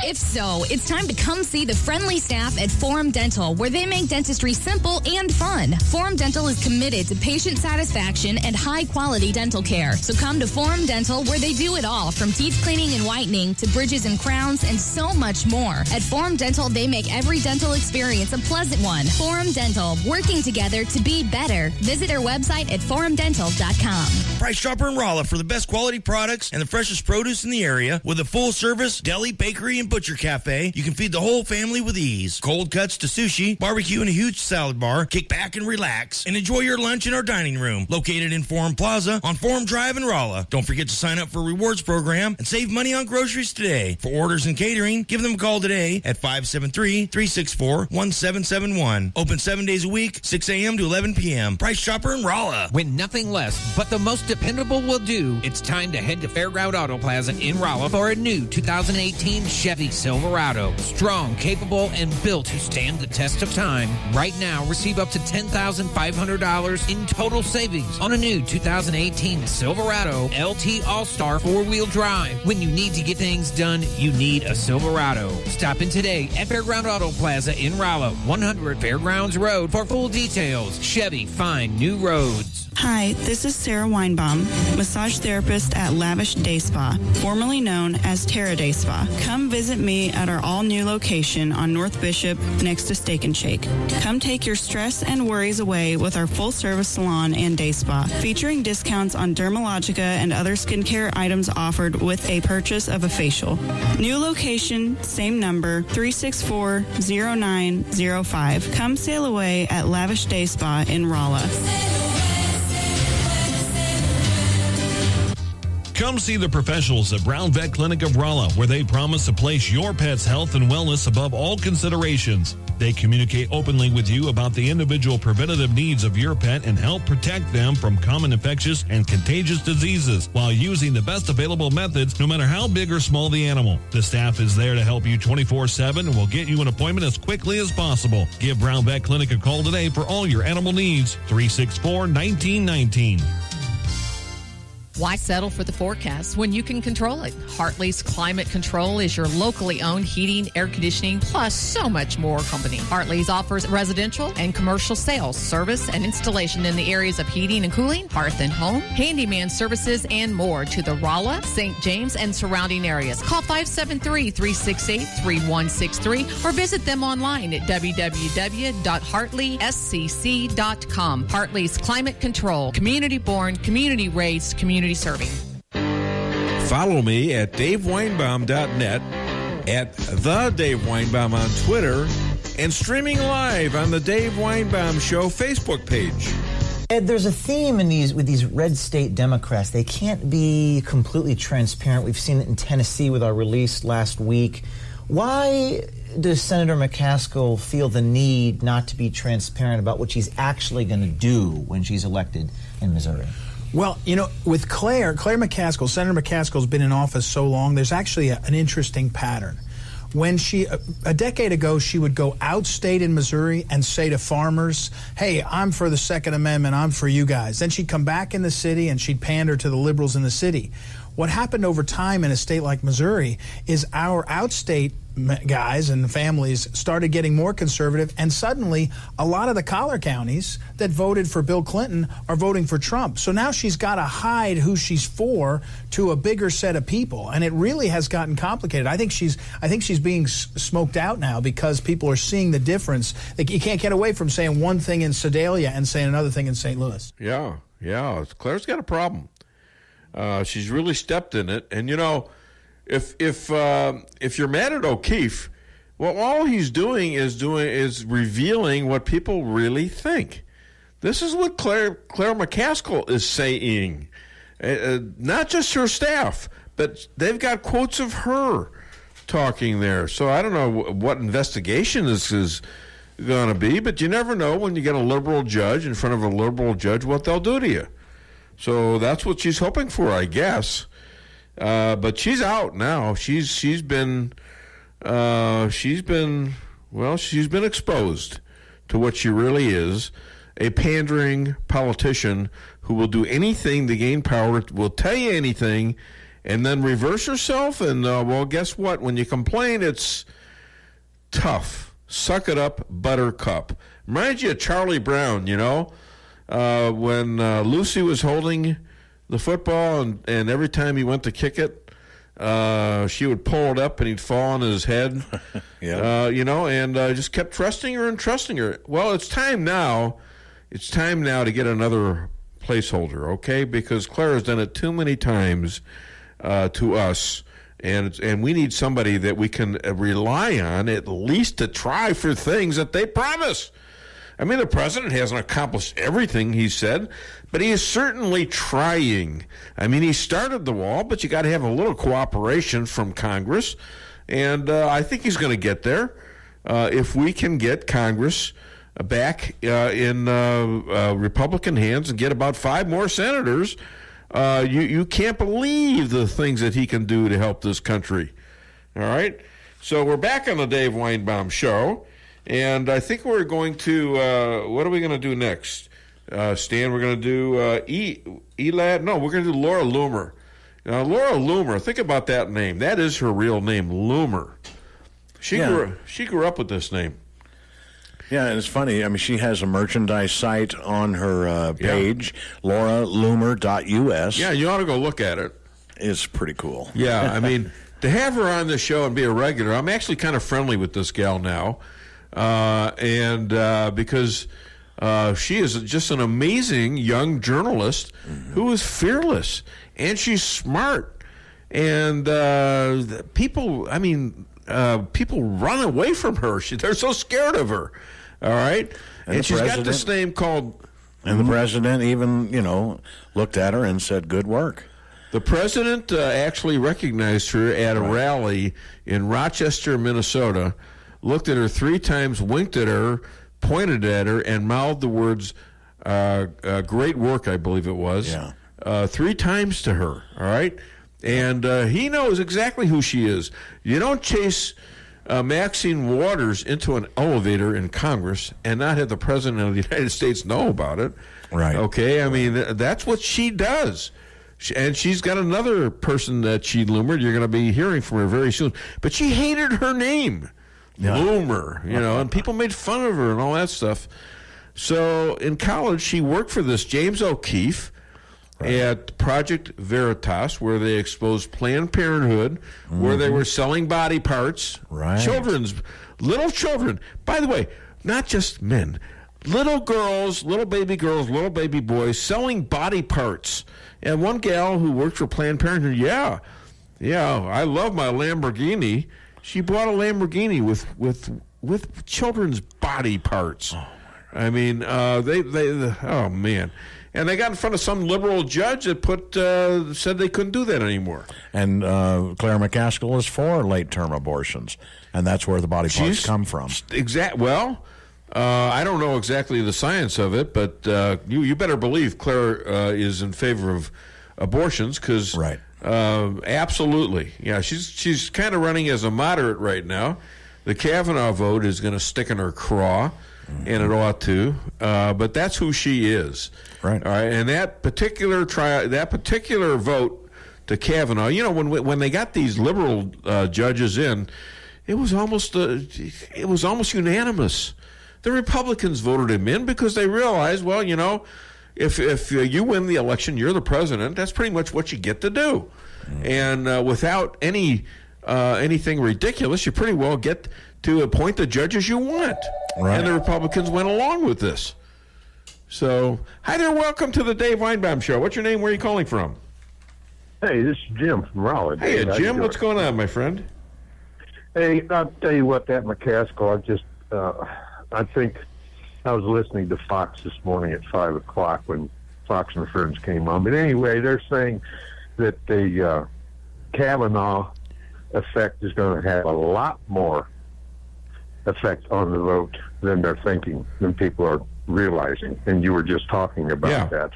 [SPEAKER 2] If so, it's time to come see the friendly staff at Forum Dental, where they make dentistry simple and fun. Forum Dental is committed to patient satisfaction and high-quality dental care. So come to Forum Dental, where they do it all, from teeth cleaning and whitening to bridges and crowns and so much more. At Forum Dental, they make every dental experience a pleasant one. Forum Dental, working together to be better. Visit their website at forumdental.com.
[SPEAKER 4] Price Chopper in Rolla for the best quality products and the freshest produce in the area, with a full-service deli, bakery, and butcher cafe. You can feed the whole family with ease. Cold cuts to sushi, barbecue, and a huge salad bar. Kick back and relax and enjoy your lunch in our dining room, located in Forum Plaza on Forum Drive in Rolla. Don't forget to sign up for a rewards program and save money on groceries today. For orders and catering, give them a call today at 573-364-1771. Open 7 days a week, 6 a.m. to 11 p.m. Price Chopper in Rolla.
[SPEAKER 13] When nothing less but the most dependable will do, it's time to head to Fairground Auto Plaza in Rolla for a new 2018 Chevy Silverado. Strong, capable, and built to stand the test of time. Right now, receive up to $10,500 in total savings on a new 2018 Silverado LT All-Star 4-wheel drive. When you need to get things done, you need a Silverado. Stop in today at Fairground Auto Plaza in Rolla, 100 Fairgrounds Road for full details. Chevy, find new roads.
[SPEAKER 18] Hi, this is Sarah Weinbaum, massage therapist at Lavish Day Spa, formerly known as Terra Day Spa. Come visit me at our all-new location on North Bishop next to Steak and Shake. Come take your stress and worries away with our full-service salon and day spa, featuring discounts on Dermalogica and other skincare items offered with a purchase of a facial. New location, same number, 364-0905. Come sail away at Lavish Day Spa in Rolla.
[SPEAKER 15] Come see the professionals at Brown Vet Clinic of Rolla, where they promise to place your pet's health and wellness above all considerations. They communicate openly with you about the individual preventative needs of your pet and help protect them from common infectious and contagious diseases while using the best available methods, no matter how big or small the animal. The staff is there to help you 24/7 and will get you an appointment as quickly as possible. Give Brown Vet Clinic a call today for all your animal needs. 364-1919.
[SPEAKER 12] Why settle for the forecast when you can control it? Hartley's Climate Control is your locally owned heating, air conditioning, plus so much more company. Hartley's offers residential and commercial sales, service, and installation in the areas of heating and cooling, hearth and home, handyman services, and more to the Rolla, St. James, and surrounding areas. Call 573-368-3163 or visit them online at www.hartleyscc.com. Hartley's Climate Control, community-born, community-raised, community serving.
[SPEAKER 8] Follow me at DaveWeinbaum.net, at The Dave Weinbaum on Twitter, and streaming live on the Dave Weinbaum Show Facebook page.
[SPEAKER 19] Ed, there's a theme in with these red state Democrats. They can't be completely transparent. We've seen it in Tennessee with our release last week. Why does Senator McCaskill feel the need not to be transparent about what she's actually going to do when she's elected in Missouri?
[SPEAKER 25] Well, you know, with Clair McCaskill, Senator McCaskill's been in office so long, there's actually an interesting pattern.
[SPEAKER 1] when a decade ago, she would go outstate in Missouri and say to farmers, hey, I'm for the Second Amendment, I'm for you guys. Then she'd come back in the city and she'd pander to the liberals in the city. What happened over time in a state like Missouri is our outstate guys and families started getting more conservative, and suddenly a lot of the collar counties that voted for Bill Clinton are voting for Trump. So now she's got to hide who she's for to a bigger set of people, and it really has gotten complicated. I think she's being smoked out now because people are seeing the difference. You can't get away from saying one thing in Sedalia and saying another thing in St. Louis.
[SPEAKER 3] Yeah. Claire's got a problem. She's really stepped in it, and if you're mad at O'Keefe, well, all he's doing is revealing what people really think. This is what Clair McCaskill is saying, not just her staff, but they've got quotes of her talking there. So I don't know what investigation this is going to be, but you never know when you get a liberal judge in front of a liberal judge what they'll do to you. So that's what she's hoping for, I guess. But she's out now. She's been exposed to what she really is, a pandering politician who will do anything to gain power, will tell you anything, and then reverse herself. And well, guess what? When you complain, it's tough. Suck it up, buttercup. Reminds you of Charlie Brown, when Lucy was holding the football, and every time he went to kick it, she would pull it up and he'd fall on his head. And just kept trusting her. Well, it's time now to get another placeholder, okay? Because Claire has done it too many times to us, and we need somebody that we can rely on at least to try for things that they promise. I mean, the president hasn't accomplished everything he said, but he is certainly trying. I mean, he started the wall, but you got to have a little cooperation from Congress, and I think he's going to get there if we can get Congress back in Republican hands and get about 5 more senators. You can't believe the things that he can do to help this country. All right? So we're back on the Dave Weinbaum Show. And I think we're going to, what are we going to do next? Stan, we're going to do Elad. No, we're going to do Laura Loomer. Laura Loomer, think about that name. That is her real name, Loomer. She grew up with this name.
[SPEAKER 9] Yeah, and it's funny. I mean, she has a merchandise site on her page, lauraloomer.us.
[SPEAKER 3] Yeah, you ought to go look at it.
[SPEAKER 9] It's pretty cool.
[SPEAKER 3] Yeah, I mean, to have her on the show and be a regular, I'm actually kind of friendly with this gal now. Because she is just an amazing young journalist who is fearless, and she's smart, and people run away from her. They're so scared of her. All right, and she's got this name called.
[SPEAKER 9] And the president even, looked at her and said, "Good work."
[SPEAKER 3] The president actually recognized her at a rally in Rochester, Minnesota. Looked at her 3 times, winked at her, pointed at her, and mouthed the words, great work, I believe it was, 3 times to her, all right? And he knows exactly who she is. You don't chase Maxine Waters into an elevator in Congress and not have the President of the United States know about it.
[SPEAKER 9] Right.
[SPEAKER 3] Okay, I mean, that's what she does. And she's got another person that she Loomered. You're going to be hearing from her very soon. But she hated her name. Loomer, and people made fun of her and all that stuff. So in college, she worked for this James O'Keefe at Project Veritas, where they exposed Planned Parenthood, where they were selling body parts, little children. By the way, not just men, little girls, little baby boys selling body parts. And one gal who worked for Planned Parenthood, I love my Lamborghini. She bought a Lamborghini with children's body parts. I mean, oh man, and they got in front of some liberal judge that said they couldn't do that anymore.
[SPEAKER 9] And Clair McCaskill is for late-term abortions, and that's where the body parts come from.
[SPEAKER 3] Well, I don't know exactly the science of it, but you better believe Claire is in favor of abortions because Absolutely. Yeah, she's kind of running as a moderate right now. The Kavanaugh vote is going to stick in her craw, and it ought to. But that's who she is.
[SPEAKER 9] Right.
[SPEAKER 3] All right. And that particular vote to Kavanaugh, you know, when they got these liberal judges in, it was almost unanimous. The Republicans voted him in because they realized, well, you know, if you win the election, you're the president. That's pretty much what you get to do, and without anything ridiculous, you pretty well get to appoint the judges you want.
[SPEAKER 9] Right.
[SPEAKER 3] And the Republicans went along with this. So, hi there, welcome to the Dave Weinbaum Show. What's your name? Where are you calling from?
[SPEAKER 20] Hey, this is Jim from Raleigh.
[SPEAKER 3] Hey, Jim, what's going on, my friend?
[SPEAKER 20] Hey, I'll tell you what, that McCaskill, I think I was listening to Fox this morning at 5 o'clock when Fox and Friends came on. But anyway, they're saying that the Kavanaugh effect is going to have a lot more effect on the vote than they're thinking, than people are realizing. And you were just talking about that.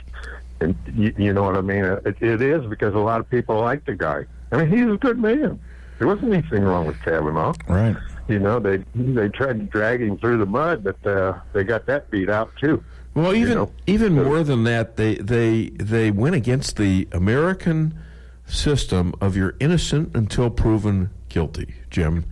[SPEAKER 20] And you know what I mean? It is, because a lot of people like the guy. I mean, he's a good man. There wasn't anything wrong with Kavanaugh.
[SPEAKER 9] Right.
[SPEAKER 20] You know, they tried to drag him through the mud, but they got that beat out too.
[SPEAKER 3] Well, even more than that, they went against the American system of you're innocent until proven guilty, Jim.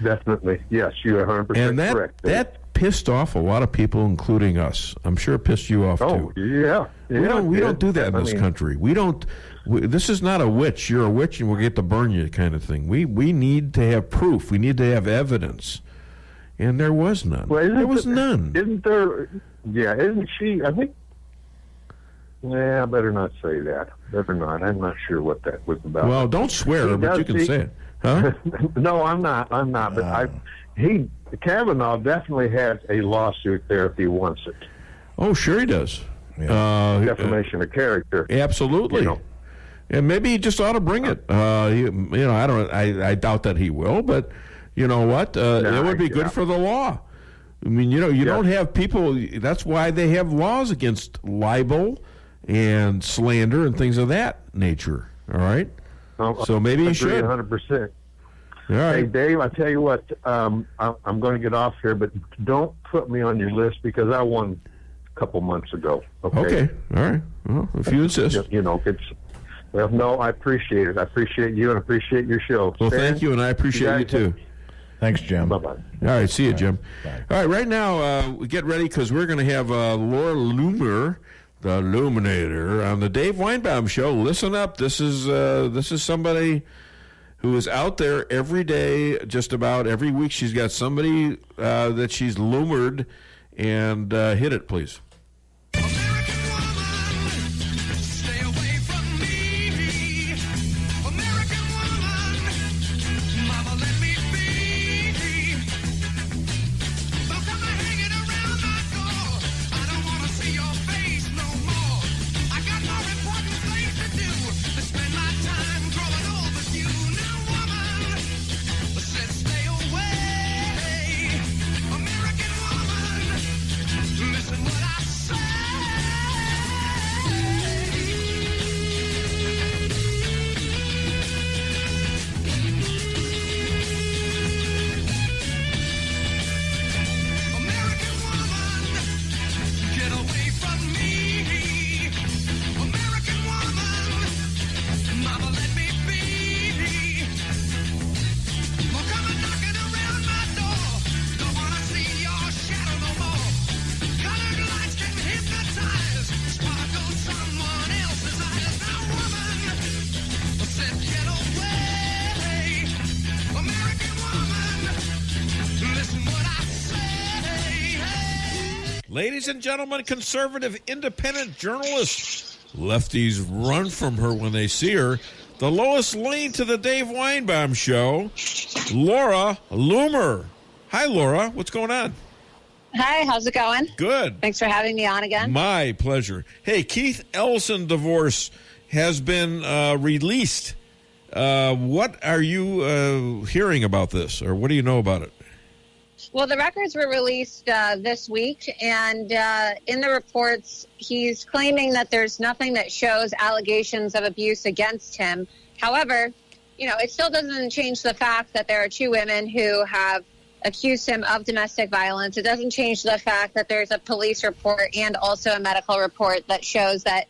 [SPEAKER 20] Definitely, yes, you're 100% correct.
[SPEAKER 3] That pissed off a lot of people, including us. I'm sure it pissed you off too.
[SPEAKER 20] Yeah.
[SPEAKER 3] We don't do that in this country. We don't. This is not a witch. You're a witch, and we'll get to burn you, kind of thing. We need to have proof. We need to have evidence, and there was none.
[SPEAKER 20] Well,
[SPEAKER 3] there was none.
[SPEAKER 20] Isn't there? Yeah, isn't she? I think. Yeah, I better not say that. Better not. I'm not sure what that was about.
[SPEAKER 3] Well, don't swear, but you can say it, huh?
[SPEAKER 20] No, I'm not. But Kavanaugh definitely has a lawsuit there if he wants it.
[SPEAKER 3] Oh, sure he does.
[SPEAKER 20] Defamation of character.
[SPEAKER 3] Absolutely.
[SPEAKER 20] You know.
[SPEAKER 3] And maybe he just ought to bring it. I doubt that he will, but you know what? It would be good for the law. I mean, you don't have people. That's why they have laws against libel and slander and things of that nature. All right. So maybe you should.
[SPEAKER 20] 100%.
[SPEAKER 3] All right.
[SPEAKER 20] Hey, Dave, I tell you what. I'm going to get off here, but don't put me on your list because I won a couple months ago.
[SPEAKER 3] Okay. All right. Well, if you insist.
[SPEAKER 20] Well, no, I appreciate it. I appreciate you and I appreciate your show.
[SPEAKER 3] Well, thank you, and I appreciate you too.
[SPEAKER 9] Thanks, Jim.
[SPEAKER 20] Bye-bye.
[SPEAKER 3] All right, see you, Jim.
[SPEAKER 9] Bye.
[SPEAKER 3] All right, right now, we get ready because we're going to have Laura Loomer, the Illuminator, on the Dave Weinbaum Show. Listen up. This is somebody who is out there every day, just about every week. She's got somebody that she's lumered, and hit it, please. Ladies and gentlemen, conservative independent journalists. Lefties run from her when they see her. The Lois Lane to the Dave Weinbaum Show, Laura Loomer. Hi, Laura. What's going on?
[SPEAKER 21] Hi, how's it going?
[SPEAKER 3] Good.
[SPEAKER 21] Thanks for having me on again.
[SPEAKER 3] My pleasure. Hey, Keith Ellison divorce has been released. What are you hearing about this, or what do you know about it?
[SPEAKER 21] Well, the records were released this week, and in the reports, he's claiming that there's nothing that shows allegations of abuse against him However, it still doesn't change the fact that there are two women who have accused him of domestic violence. It doesn't change the fact that there's a police report and also a medical report that shows that,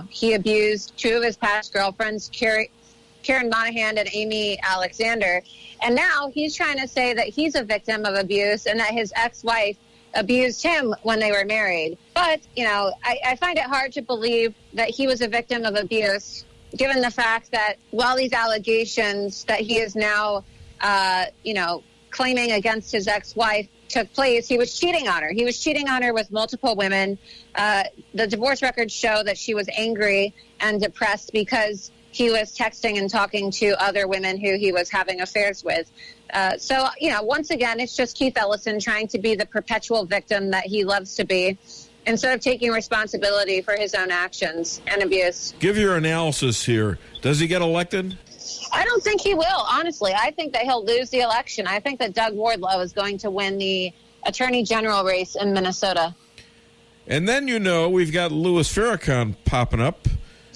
[SPEAKER 21] he abused two of his past girlfriends, Karen Monahan and Amy Alexander. And now he's trying to say that he's a victim of abuse and that his ex-wife abused him when they were married. But, I find it hard to believe that he was a victim of abuse, given the fact that while these allegations that he is now, claiming against his ex-wife took place, he was cheating on her. He was cheating on her with multiple women. The divorce records show that she was angry and depressed because he was texting and talking to other women who he was having affairs with. So, once again, it's just Keith Ellison trying to be the perpetual victim that he loves to be, instead of taking responsibility for his own actions and abuse.
[SPEAKER 3] Give your analysis here. Does he get elected?
[SPEAKER 21] I don't think he will, honestly. I think that he'll lose the election. I think that Doug Wardlow is going to win the Attorney General race in Minnesota.
[SPEAKER 3] And then, we've got Louis Farrakhan popping up.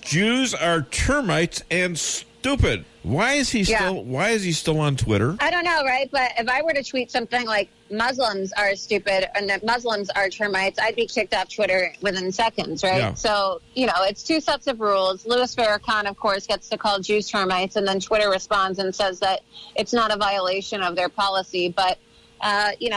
[SPEAKER 3] Jews are termites and stupid. Why is he still on Twitter?
[SPEAKER 21] I don't know, right? But if I were to tweet something like Muslims are stupid and that Muslims are termites, I'd be kicked off Twitter within seconds, right?
[SPEAKER 3] Yeah.
[SPEAKER 21] So, it's two sets of rules. Louis Farrakhan, of course, gets to call Jews termites, and then Twitter responds and says that it's not a violation of their policy. But,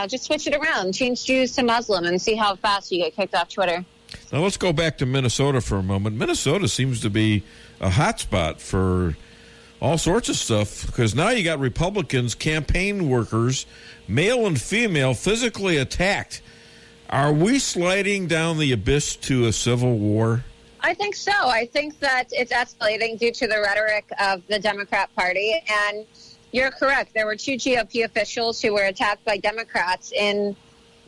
[SPEAKER 21] just switch it around. Change Jews to Muslim and see how fast you get kicked off Twitter.
[SPEAKER 3] Now let's go back to Minnesota for a moment. Minnesota seems to be a hotspot for all sorts of stuff, because now you got Republicans, campaign workers, male and female, physically attacked. Are we sliding down the abyss to a civil war?
[SPEAKER 21] I think so. I think that it's escalating due to the rhetoric of the Democrat Party. And you're correct. There were two GOP officials who were attacked by Democrats in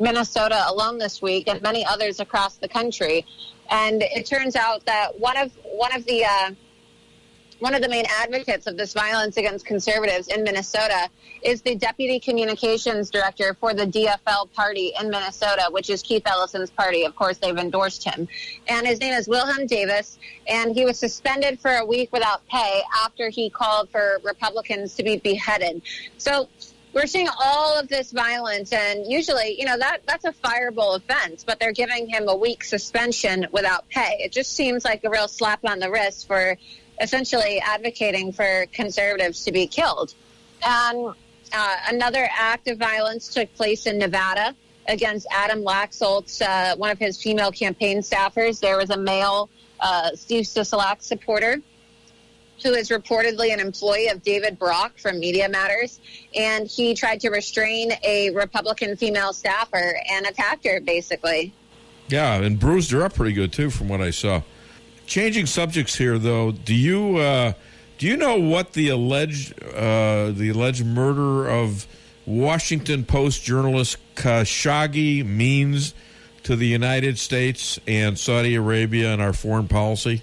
[SPEAKER 21] Minnesota alone this week, and many others across the country. And it turns out that one of the main advocates of this violence against conservatives in Minnesota is the deputy communications director for the DFL party in Minnesota, which is Keith Ellison's party. Of course, they've endorsed him. And his name is Wilhelm Davis, and he was suspended for a week without pay after he called for Republicans to be beheaded. So we're seeing all of this violence, and usually, that's a fireable offense, but they're giving him a week suspension without pay. It just seems like a real slap on the wrist for essentially advocating for conservatives to be killed. And another act of violence took place in Nevada against Adam Laxalt's, one of his female campaign staffers. There was a male Steve Sisolak supporter who is reportedly an employee of David Brock from Media Matters, and he tried to restrain a Republican female staffer and attacked her, basically.
[SPEAKER 3] Yeah, and bruised her up pretty good, too, from what I saw. Changing subjects here, though, do you know what the alleged murder of Washington Post journalist Khashoggi means to the United States and Saudi Arabia and our foreign policy?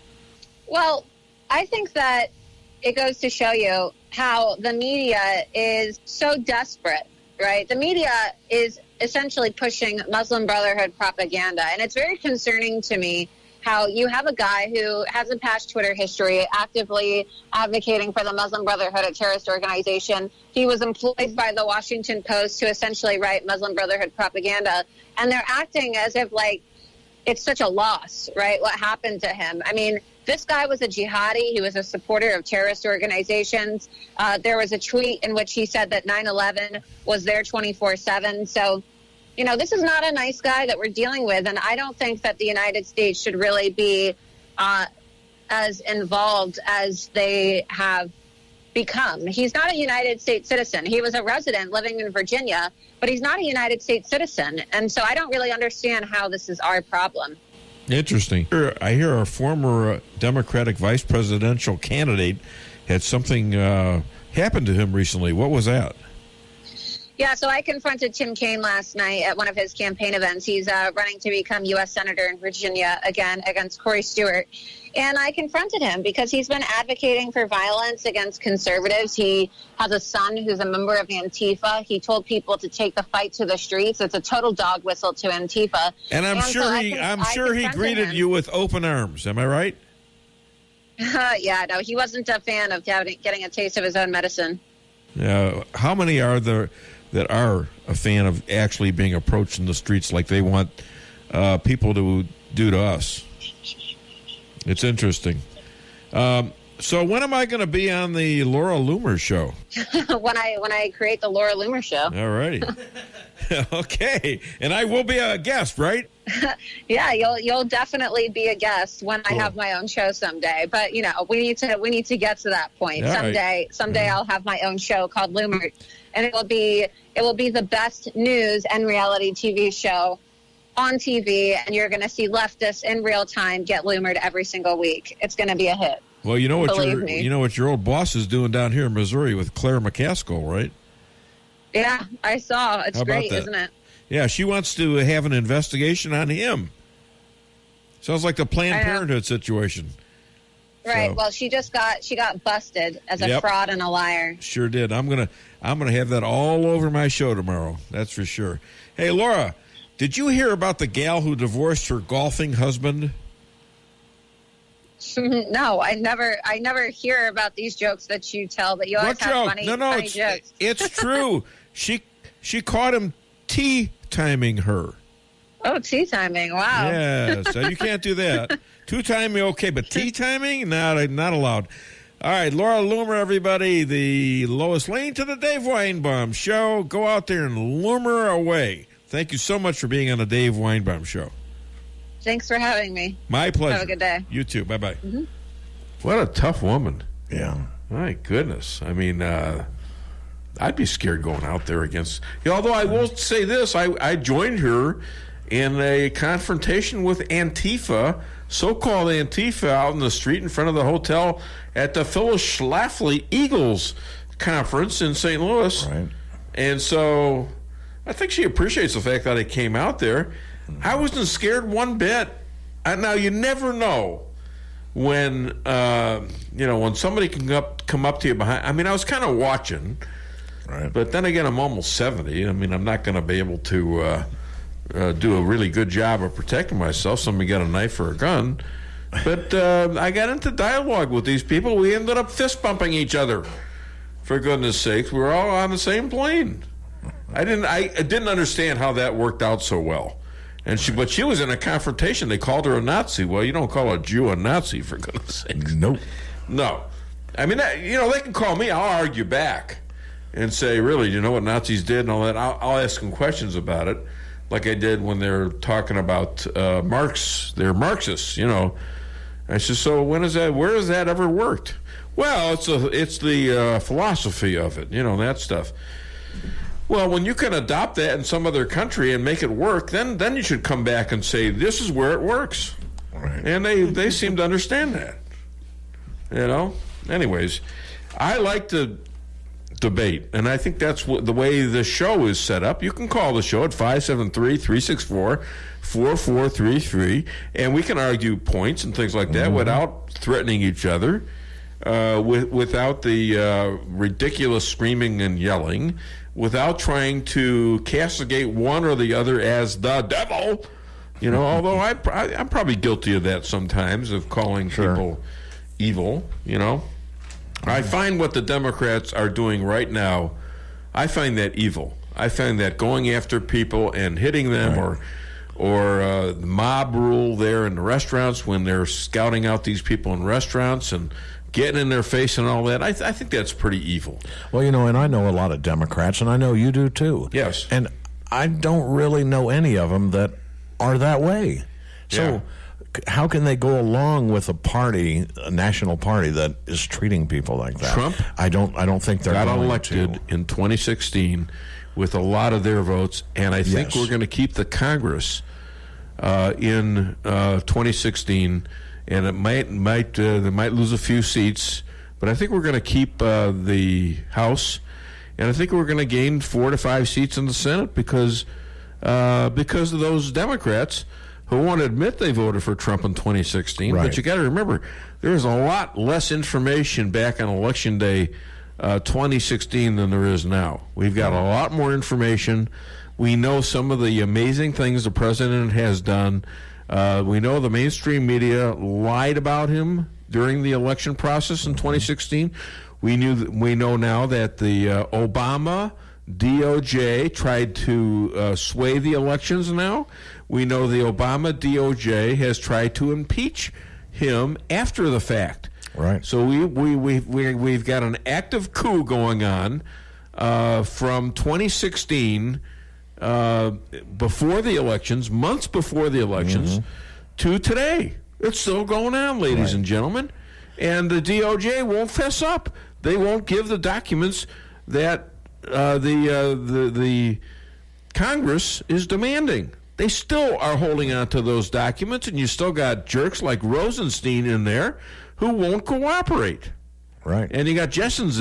[SPEAKER 21] Well, I think that it goes to show you how the media is so desperate, right? The media is essentially pushing Muslim Brotherhood propaganda, and it's very concerning to me how you have a guy who has a past Twitter history actively advocating for the Muslim Brotherhood, a terrorist organization. He was employed by the Washington Post to essentially write Muslim Brotherhood propaganda, and they're acting as if, like, it's such a loss, right, what happened to him. I mean, this guy was a jihadi. He was a supporter of terrorist organizations. There was a tweet in which he said that 9/11 was there 24/7. So, this is not a nice guy that we're dealing with, and I don't think that the United States should really be as involved as they have become. He's not a United States citizen. He was a resident living in Virginia, but he's not a United States citizen, and so I don't really understand how this is our problem.
[SPEAKER 3] Interesting. I hear our former Democratic vice presidential candidate had something happen to him recently. What was that?
[SPEAKER 21] Yeah, so I confronted Tim Kaine last night at one of his campaign events. He's running to become U.S. Senator in Virginia again against Corey Stewart. And I confronted him because he's been advocating for violence against conservatives. He has a son who's a member of Antifa. He told people to take the fight to the streets. It's a total dog whistle to Antifa.
[SPEAKER 3] And I'm sure he greeted you with open arms. Am I right?
[SPEAKER 21] Yeah, no, he wasn't a fan of getting a taste of his own medicine.
[SPEAKER 3] How many are there that are a fan of actually being approached in the streets like they want people to do to us? It's interesting. So when am I going to be on the Laura Loomer show?
[SPEAKER 21] when I create the Laura Loomer show.
[SPEAKER 3] All righty. Okay. And I will be a guest, right?
[SPEAKER 21] Yeah, you'll definitely be a guest when I have my own show someday. But we need to get to that point.
[SPEAKER 3] All
[SPEAKER 21] someday I'll have my own show called Loomer, and it will be the best news and reality TV show on TV, and you're going to see leftists in real time get loomered every single week. It's going to be a hit.
[SPEAKER 3] Well, you know what
[SPEAKER 21] Believe me.
[SPEAKER 3] your old boss is doing down here in Missouri with Clair McCaskill, right?
[SPEAKER 21] Yeah, I saw. It's great, isn't it?
[SPEAKER 3] Yeah, she wants to have an investigation on him. Sounds like the Planned Parenthood situation.
[SPEAKER 21] Right.
[SPEAKER 3] So.
[SPEAKER 21] Well, she got busted as a fraud and a liar.
[SPEAKER 3] Sure did. I'm gonna have that all over my show tomorrow. That's for sure. Hey, Laura, did you hear about the gal who divorced her golfing husband?
[SPEAKER 21] No, I never hear about these jokes that you tell, but you always have funny jokes.
[SPEAKER 3] It's true. She caught him tea timing her.
[SPEAKER 21] Oh, tea timing! Wow.
[SPEAKER 3] Yeah, so you can't do that. Two timing, okay, but tea timing, not allowed. All right, Laura Loomer, everybody, the Lois Lane to the Dave Weinbaum Show. Go out there and loomer away. Thank you so much for being on the Dave Weinbaum Show.
[SPEAKER 21] Thanks for having me.
[SPEAKER 3] My pleasure.
[SPEAKER 21] Have a good day.
[SPEAKER 3] You too. Bye-bye.
[SPEAKER 21] Mm-hmm.
[SPEAKER 3] What a tough woman.
[SPEAKER 9] Yeah.
[SPEAKER 3] My goodness. I mean, I'd be scared going out there against... although I will say this, I joined her in a confrontation with Antifa, so-called Antifa, out in the street in front of the hotel at the Phyllis Schlafly Eagles conference in St. Louis.
[SPEAKER 9] Right.
[SPEAKER 3] And so I think she appreciates the fact that I came out there. I wasn't scared one bit. Now, you never know when, when somebody can come up to you behind. I mean, I was kind of watching,
[SPEAKER 9] right? But
[SPEAKER 3] then again, I'm almost 70. I mean, I'm not going to be able to do a really good job of protecting myself. Somebody got a knife or a gun. But I got into dialogue with these people. We ended up fist bumping each other. For goodness sakes, we were all on the same plane. I didn't understand how that worked out so well. But she was in a confrontation. They called her a Nazi. Well, you don't call a Jew a Nazi, for goodness sakes.
[SPEAKER 9] Nope.
[SPEAKER 3] No. I mean, they can call me. I'll argue back and say, really, do you know what Nazis did and all that? I'll ask them questions about it, like I did when they're talking about Marx. They're Marxists, I said, so where has that ever worked? Well, it's the philosophy of it, that stuff. Well, when you can adopt that in some other country and make it work, then you should come back and say, this is where it works.
[SPEAKER 9] Right.
[SPEAKER 3] And they seem to understand that. Anyways, I like to debate, and I think that's the way the show is set up. You can call the show at 573-364-4433, and we can argue points and things like that without threatening each other, without the ridiculous screaming and yelling, without trying to castigate one or the other as the devil. Although I'm probably guilty of that sometimes, of calling people evil, I find what the Democrats are doing right now, I find that evil. I find that going after people and hitting them, or mob rule there in the restaurants when they're scouting out these people in restaurants and getting in their face and all that. I think that's pretty evil.
[SPEAKER 9] Well, and I know a lot of Democrats, and I know you do too.
[SPEAKER 3] Yes.
[SPEAKER 9] And I don't really know any of them that are that way. So how can they go along with a national party that is treating people like that?
[SPEAKER 3] Trump?
[SPEAKER 9] I don't think they're
[SPEAKER 3] got
[SPEAKER 9] going
[SPEAKER 3] elected in 2016 with a lot of their votes, and I think we're going to keep the Congress in 2016, and it might they might lose a few seats, but I think we're going to keep the House, and I think we're going to gain 4 to 5 seats in the Senate because of those Democrats who won't admit they voted for Trump in 2016.
[SPEAKER 9] Right.
[SPEAKER 3] But you got to remember, there is a lot less information back on Election Day 2016 than there is now. We've got a lot more information. We know some of the amazing things the president has done. We know the mainstream media lied about him during the election process in 2016. We know now that the Obama DOJ tried to sway the elections now. We know the Obama DOJ has tried to impeach him after the fact.
[SPEAKER 9] Right.
[SPEAKER 3] So we've got an active coup going on from 2016, before the elections, months before the elections, to today. It's still going on, ladies and gentlemen. And the DOJ won't fess up. They won't give the documents that the Congress is demanding. They still are holding on to those documents, and you still got jerks like Rosenstein in there who won't cooperate.
[SPEAKER 9] Right.
[SPEAKER 3] And you got Sessions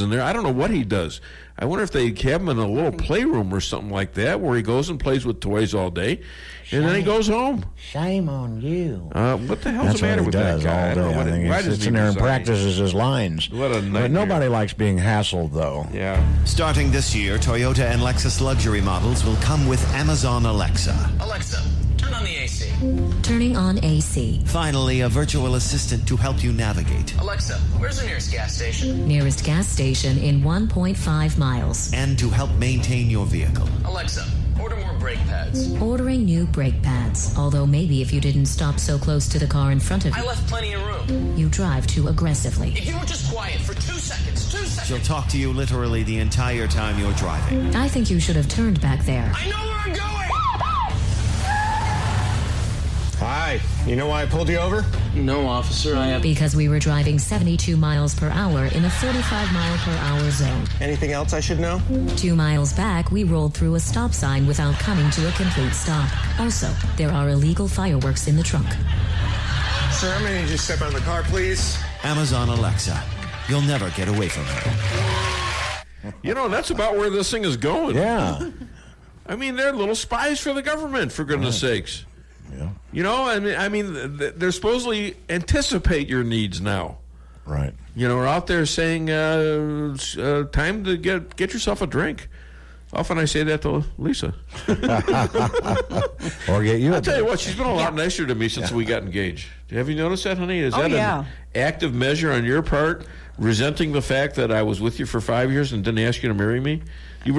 [SPEAKER 3] in there. I don't know what he does. I wonder if they have him in a little playroom or something like that where he goes and plays with toys all day, and then he goes home.
[SPEAKER 19] Shame on you.
[SPEAKER 3] What the hell's the matter with that guy?
[SPEAKER 9] All day. I think he sits in there and practices his lines.
[SPEAKER 3] What a nightmare.
[SPEAKER 9] But nobody likes being hassled, though.
[SPEAKER 3] Yeah.
[SPEAKER 7] Starting this year, Toyota and Lexus luxury models will come with Amazon Alexa.
[SPEAKER 22] Alexa, turn on the AC.
[SPEAKER 23] Turning on AC.
[SPEAKER 7] Finally, a virtual assistant to help you navigate.
[SPEAKER 22] Alexa, where's the nearest gas station?
[SPEAKER 23] Nearest gas station in 1.5 miles.
[SPEAKER 7] And to help maintain your vehicle.
[SPEAKER 22] Alexa, order more brake pads.
[SPEAKER 23] Ordering new brake pads. Although maybe if you didn't stop so close to the car in front of you.
[SPEAKER 22] I left plenty of room.
[SPEAKER 23] You drive too aggressively.
[SPEAKER 22] If you were just quiet for 2 seconds, 2 seconds.
[SPEAKER 7] She'll talk to you literally the entire time you're driving.
[SPEAKER 23] I think you should have turned back there.
[SPEAKER 22] I know where I'm going!
[SPEAKER 24] Hi. You know why I pulled you over?
[SPEAKER 22] No, officer, I have...
[SPEAKER 23] Because we were driving 72 miles per hour in a 45 mile per hour zone.
[SPEAKER 24] Anything else I should know?
[SPEAKER 23] 2 miles back, we rolled through a stop sign without coming to a complete stop. Also, there are illegal fireworks in the trunk.
[SPEAKER 24] Sir, I'm going to need you to step out of the car, please.
[SPEAKER 7] Amazon Alexa. You'll never get away from her.
[SPEAKER 3] You know, that's about where this thing is going.
[SPEAKER 9] Yeah.
[SPEAKER 3] I mean, they're little spies for the government, for goodness sakes.
[SPEAKER 9] Yeah.
[SPEAKER 3] You know, I mean, they're supposedly anticipate your needs now.
[SPEAKER 9] Right.
[SPEAKER 3] You know, we're out there saying, time to get yourself a drink. Often I say that to Lisa.
[SPEAKER 9] Or get you.
[SPEAKER 3] I'll tell you what, she's been a lot nicer to me since we got engaged. Have you noticed that, honey? Is that an active measure on your part, resenting the fact that I was with you for 5 years and didn't ask you to marry me? You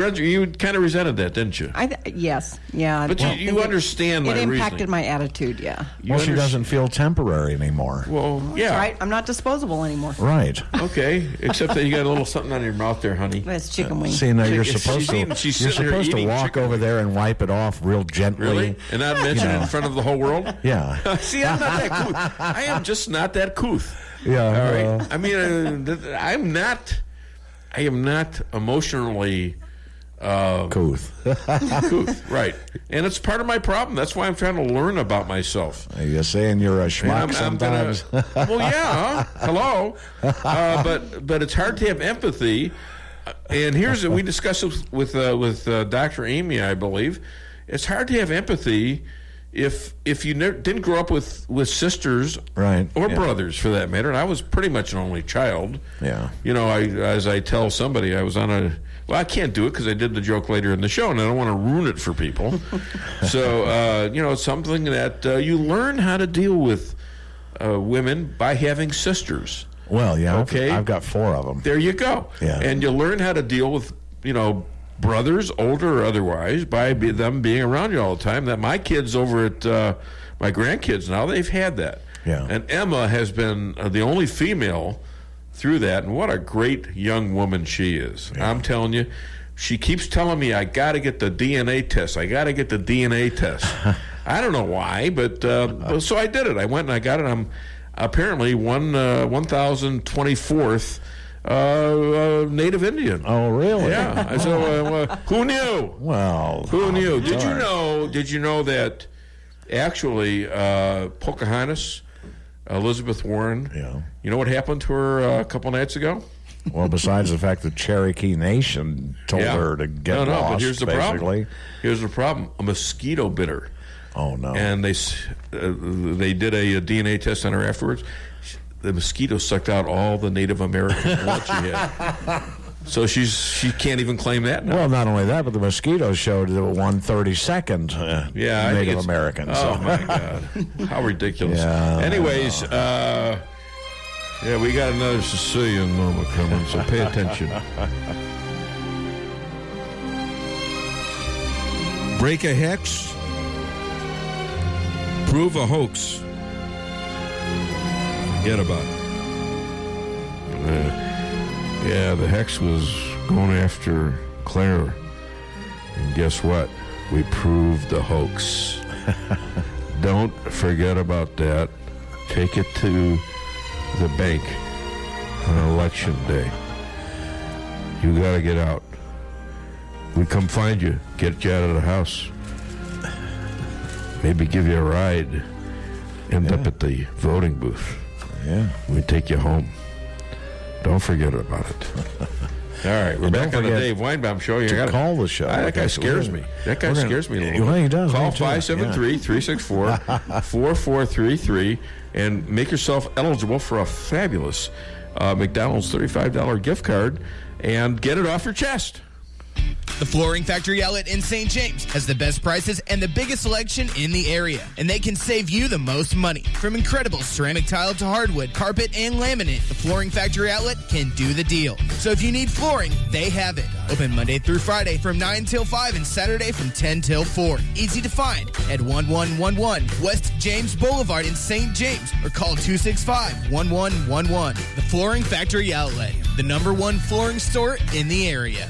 [SPEAKER 3] kind of resented that, didn't you?
[SPEAKER 6] Yes, yeah.
[SPEAKER 3] But you understand my reasoning.
[SPEAKER 6] It impacted my attitude, yeah.
[SPEAKER 9] Well, she doesn't feel temporary anymore.
[SPEAKER 3] Well, yeah.
[SPEAKER 6] That's right. I'm not disposable anymore.
[SPEAKER 9] Right.
[SPEAKER 3] Okay, except that you got a little something on your mouth there, honey.
[SPEAKER 6] That's chicken wings.
[SPEAKER 9] See, now you're supposed to walk over there and wipe it off real gently.
[SPEAKER 3] Really? And not mention it in front of the whole world?
[SPEAKER 9] Yeah.
[SPEAKER 3] See, I'm not that couth. I am just not that couth.
[SPEAKER 9] Yeah.
[SPEAKER 3] All right. I mean, I am not emotionally...
[SPEAKER 9] couth.
[SPEAKER 3] Couth, right. And it's part of my problem. That's why I'm trying to learn about myself.
[SPEAKER 9] Are you saying you're a schmuck sometimes?
[SPEAKER 3] Well, yeah. Hello. But it's hard to have empathy. And here's we discussed it with Dr. Amy, I believe. It's hard to have empathy if you didn't grow up with sisters,
[SPEAKER 9] right,
[SPEAKER 3] or brothers for that matter. And I was pretty much an only child.
[SPEAKER 9] Yeah.
[SPEAKER 3] You know, as I tell somebody, I was on a. Well, I can't do it because I did the joke later in the show, and I don't want to ruin it for people. So, you know, it's something that you learn how to deal with women by having sisters.
[SPEAKER 9] Well, yeah,
[SPEAKER 3] okay.
[SPEAKER 9] I've got 4 of them.
[SPEAKER 3] There you go.
[SPEAKER 9] Yeah.
[SPEAKER 3] And you learn how to deal with, you know, brothers, older or otherwise, by them being around you all the time. That my kids over at my grandkids now, they've had that.
[SPEAKER 9] Yeah.
[SPEAKER 3] And Emma has been the only female through that, and what a great young woman she is. Yeah. I'm telling you, she keeps telling me, I got to get the DNA test. I got to get the DNA test. I don't know why, but so I did it. I went and I got it. I'm apparently 1024th Native Indian.
[SPEAKER 9] Oh, really?
[SPEAKER 3] Yeah. So who knew?
[SPEAKER 9] Well,
[SPEAKER 3] who knew? Did you know that actually Pocahontas, Elizabeth Warren, you know what happened to her a couple nights ago?
[SPEAKER 9] Well, besides the fact that Cherokee Nation told her to get lost,
[SPEAKER 3] but here's the
[SPEAKER 9] basically.
[SPEAKER 3] problem. Here's the problem. A mosquito bit her.
[SPEAKER 9] Oh, no.
[SPEAKER 3] And they did a DNA test on her afterwards. The mosquito sucked out all the Native American blood she had. So she can't even claim that now.
[SPEAKER 9] Well, not only that, but the mosquitoes showed that 132nd Native American.
[SPEAKER 3] Oh, my God. How ridiculous.
[SPEAKER 9] Yeah,
[SPEAKER 3] anyways, Yeah, we got another Sicilian moment coming, so pay attention.
[SPEAKER 8] Break a hex. Prove a hoax. Forget about it.
[SPEAKER 3] Yeah, the hex was going after Claire. And guess what? We proved the hoax. Don't forget about that. Take it to the bank on election day. You got to get out. We come find you, get you out of the house. Maybe give you a ride. End up at the voting booth.
[SPEAKER 9] Yeah.
[SPEAKER 3] We take you home. Don't forget about it. All right, we're back on the Dave Weinbaum Show. You got to
[SPEAKER 9] call the show.
[SPEAKER 3] That guy scares me. That guy scares me a little bit.
[SPEAKER 9] Well, he does.
[SPEAKER 3] Call 573-364-4433 and make yourself eligible for a fabulous McDonald's $35 gift card and get it off your chest.
[SPEAKER 10] The Flooring Factory Outlet in St. James has the best prices and the biggest selection in the area, and they can save you the most money. From incredible ceramic tile to hardwood, carpet, and laminate, the Flooring Factory Outlet can do the deal. So if you need flooring, they have it. Open Monday through Friday from 9 till 5 and Saturday from 10 till 4. Easy to find at 1111 West James Boulevard in St. James or call 265-1111. The Flooring Factory Outlet, the #1 flooring store in the area.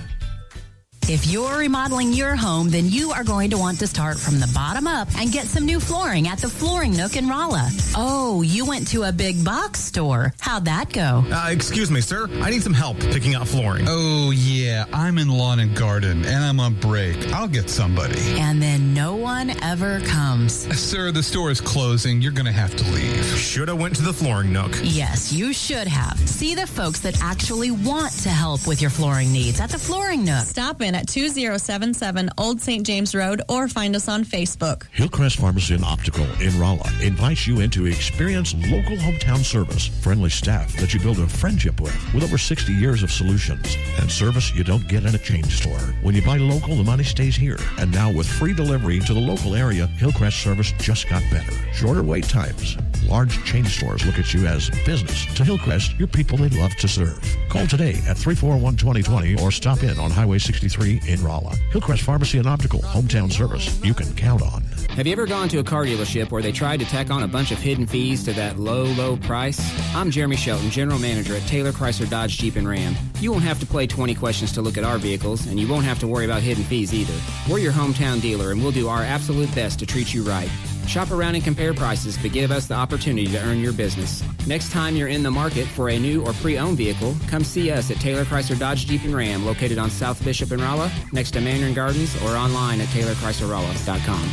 [SPEAKER 11] If you're remodeling your home, then you are going to want to start from the bottom up and get some new flooring at the Flooring Nook in Rolla. Oh, you went to a big box store. How'd that go?
[SPEAKER 14] Excuse me, sir. I need some help picking out flooring. Oh, yeah. I'm in lawn and garden, and I'm on break. I'll get somebody.
[SPEAKER 11] And then no one ever comes.
[SPEAKER 14] Sir, the store is closing. You're going to have to leave. Should have went to the Flooring Nook.
[SPEAKER 11] Yes, you should have. See the folks that actually want to help with your flooring needs at the Flooring Nook.
[SPEAKER 16] Stop in at 2077 Old St. James Road or find us on Facebook.
[SPEAKER 25] Hillcrest Pharmacy and Optical in Rolla invites you in to experience local hometown service, friendly staff that you build a friendship with over 60 years of solutions, and service you don't get in a chain store. When you buy local, the money stays here. And now with free delivery to the local area, Hillcrest service just got better. Shorter wait times. Large chain stores look at you as business. To Hillcrest, you're people they love to serve. Call today at 341-2020 or stop in on Highway 63 in Rolla. Hillcrest Pharmacy and Optical, hometown service you can count on.
[SPEAKER 26] Have you ever gone to a car dealership where they tried to tack on a bunch of hidden fees to that low price? I'm Jeremy Shelton, General Manager at Taylor Chrysler Dodge Jeep and Ram. You won't have to play 20 questions to look at our vehicles, and you won't have to worry about hidden fees either. We're your hometown dealer, and we'll do our absolute best to treat you right. Shop around and compare prices, but give us the opportunity to earn your business. Next time you're in the market for a new or pre-owned vehicle, come see us at Taylor Chrysler Dodge Jeep and Ram, located on South Bishop in Rolla, next to Mandarin Gardens, or online at TaylorChryslerRolla.com.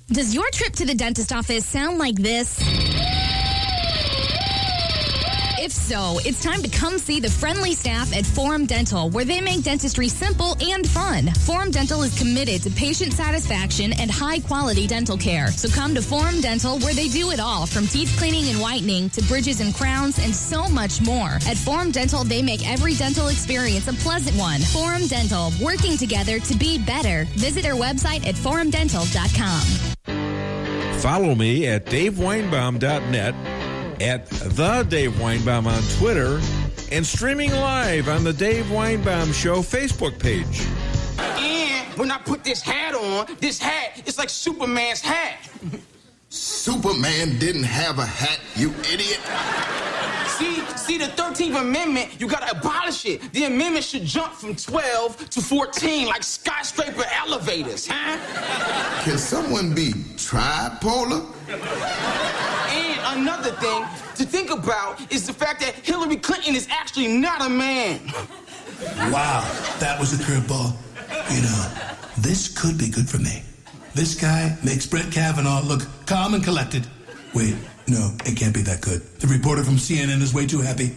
[SPEAKER 2] Does your trip to the dentist office sound like this? If so, it's time to come see the friendly staff at Forum Dental, where they make dentistry simple and fun. Forum Dental is committed to patient satisfaction and high-quality dental care. So come to Forum Dental, where they do it all, from teeth cleaning and whitening to bridges and crowns and so much more. At Forum Dental, they make every dental experience a pleasant one. Forum Dental, working together to be better. Visit our website at forumdental.com.
[SPEAKER 8] Follow me at DaveWeinbaum.net, at The Dave Weinbaum on Twitter, and streaming live on the Dave Weinbaum Show Facebook page.
[SPEAKER 27] And when I put this hat on, this hat, it's like Superman's hat.
[SPEAKER 28] Superman didn't have a hat, you idiot.
[SPEAKER 27] See, the 13th Amendment, you gotta abolish it. The amendment should jump from 12 to 14 like skyscraper elevators, huh?
[SPEAKER 28] Can someone be tripolar?
[SPEAKER 27] And another thing to think about is the fact that Hillary Clinton is actually not a man.
[SPEAKER 29] Wow, that was a curveball. You know, this could be good for me. This guy makes Brett Kavanaugh look calm and collected. Wait, no, it can't be that good. The reporter from CNN is way too happy.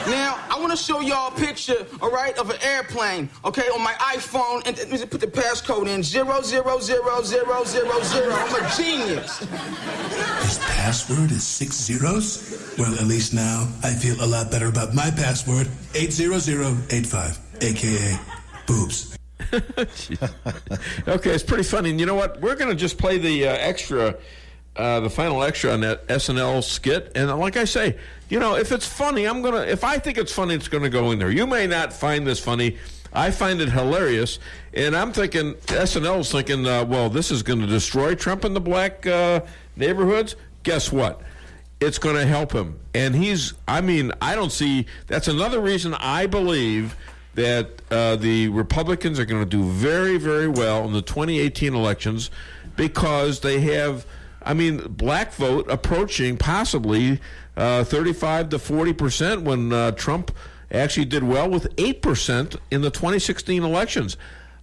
[SPEAKER 27] Now, I want to show y'all a picture, all right, of an airplane, okay, on my iPhone, and put the passcode in 000000. I'm a genius.
[SPEAKER 29] His password is 6 zeros? Well, at least now I feel a lot better about my password, 80085, a.k.a. boobs.
[SPEAKER 3] Okay, it's pretty funny. And you know what? We're going to just play the extra the final extra on that SNL skit, and like I say, if it's funny, if I think it's funny, it's gonna go in there. You may not find this funny. I find it hilarious, and I'm thinking SNL's thinking, well, this is going to destroy Trump in the black neighborhoods. Guess what? It's going to help him, and I don't see. That's another reason I believe that the Republicans are going to do very, very well in the 2018 elections because they have, black vote approaching possibly 35 to 40% when Trump actually did well with 8% in the 2016 elections.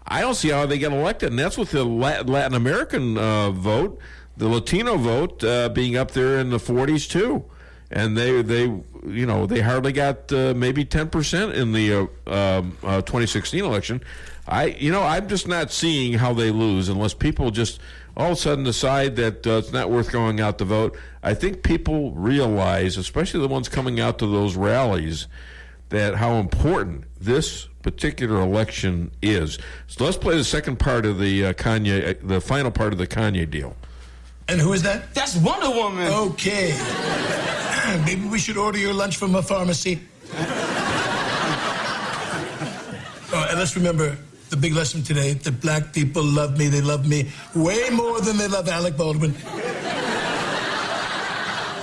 [SPEAKER 3] I don't see how they get elected, and that's with the Latin American vote, the Latino vote being up there in the 40s too, and they hardly got maybe 10% in the 2016 election. I'm just not seeing how they lose unless people just all of a sudden decide that it's not worth going out to vote. I think people realize, especially the ones coming out to those rallies, that how important this particular election is. So let's play the second part of the the final part of the Kanye deal.
[SPEAKER 29] And who is that?
[SPEAKER 27] That's Wonder Woman.
[SPEAKER 29] Okay. Maybe we should order your lunch from a pharmacy. And let's remember the big lesson today, that black people love me. They love me way more than they love Alec Baldwin.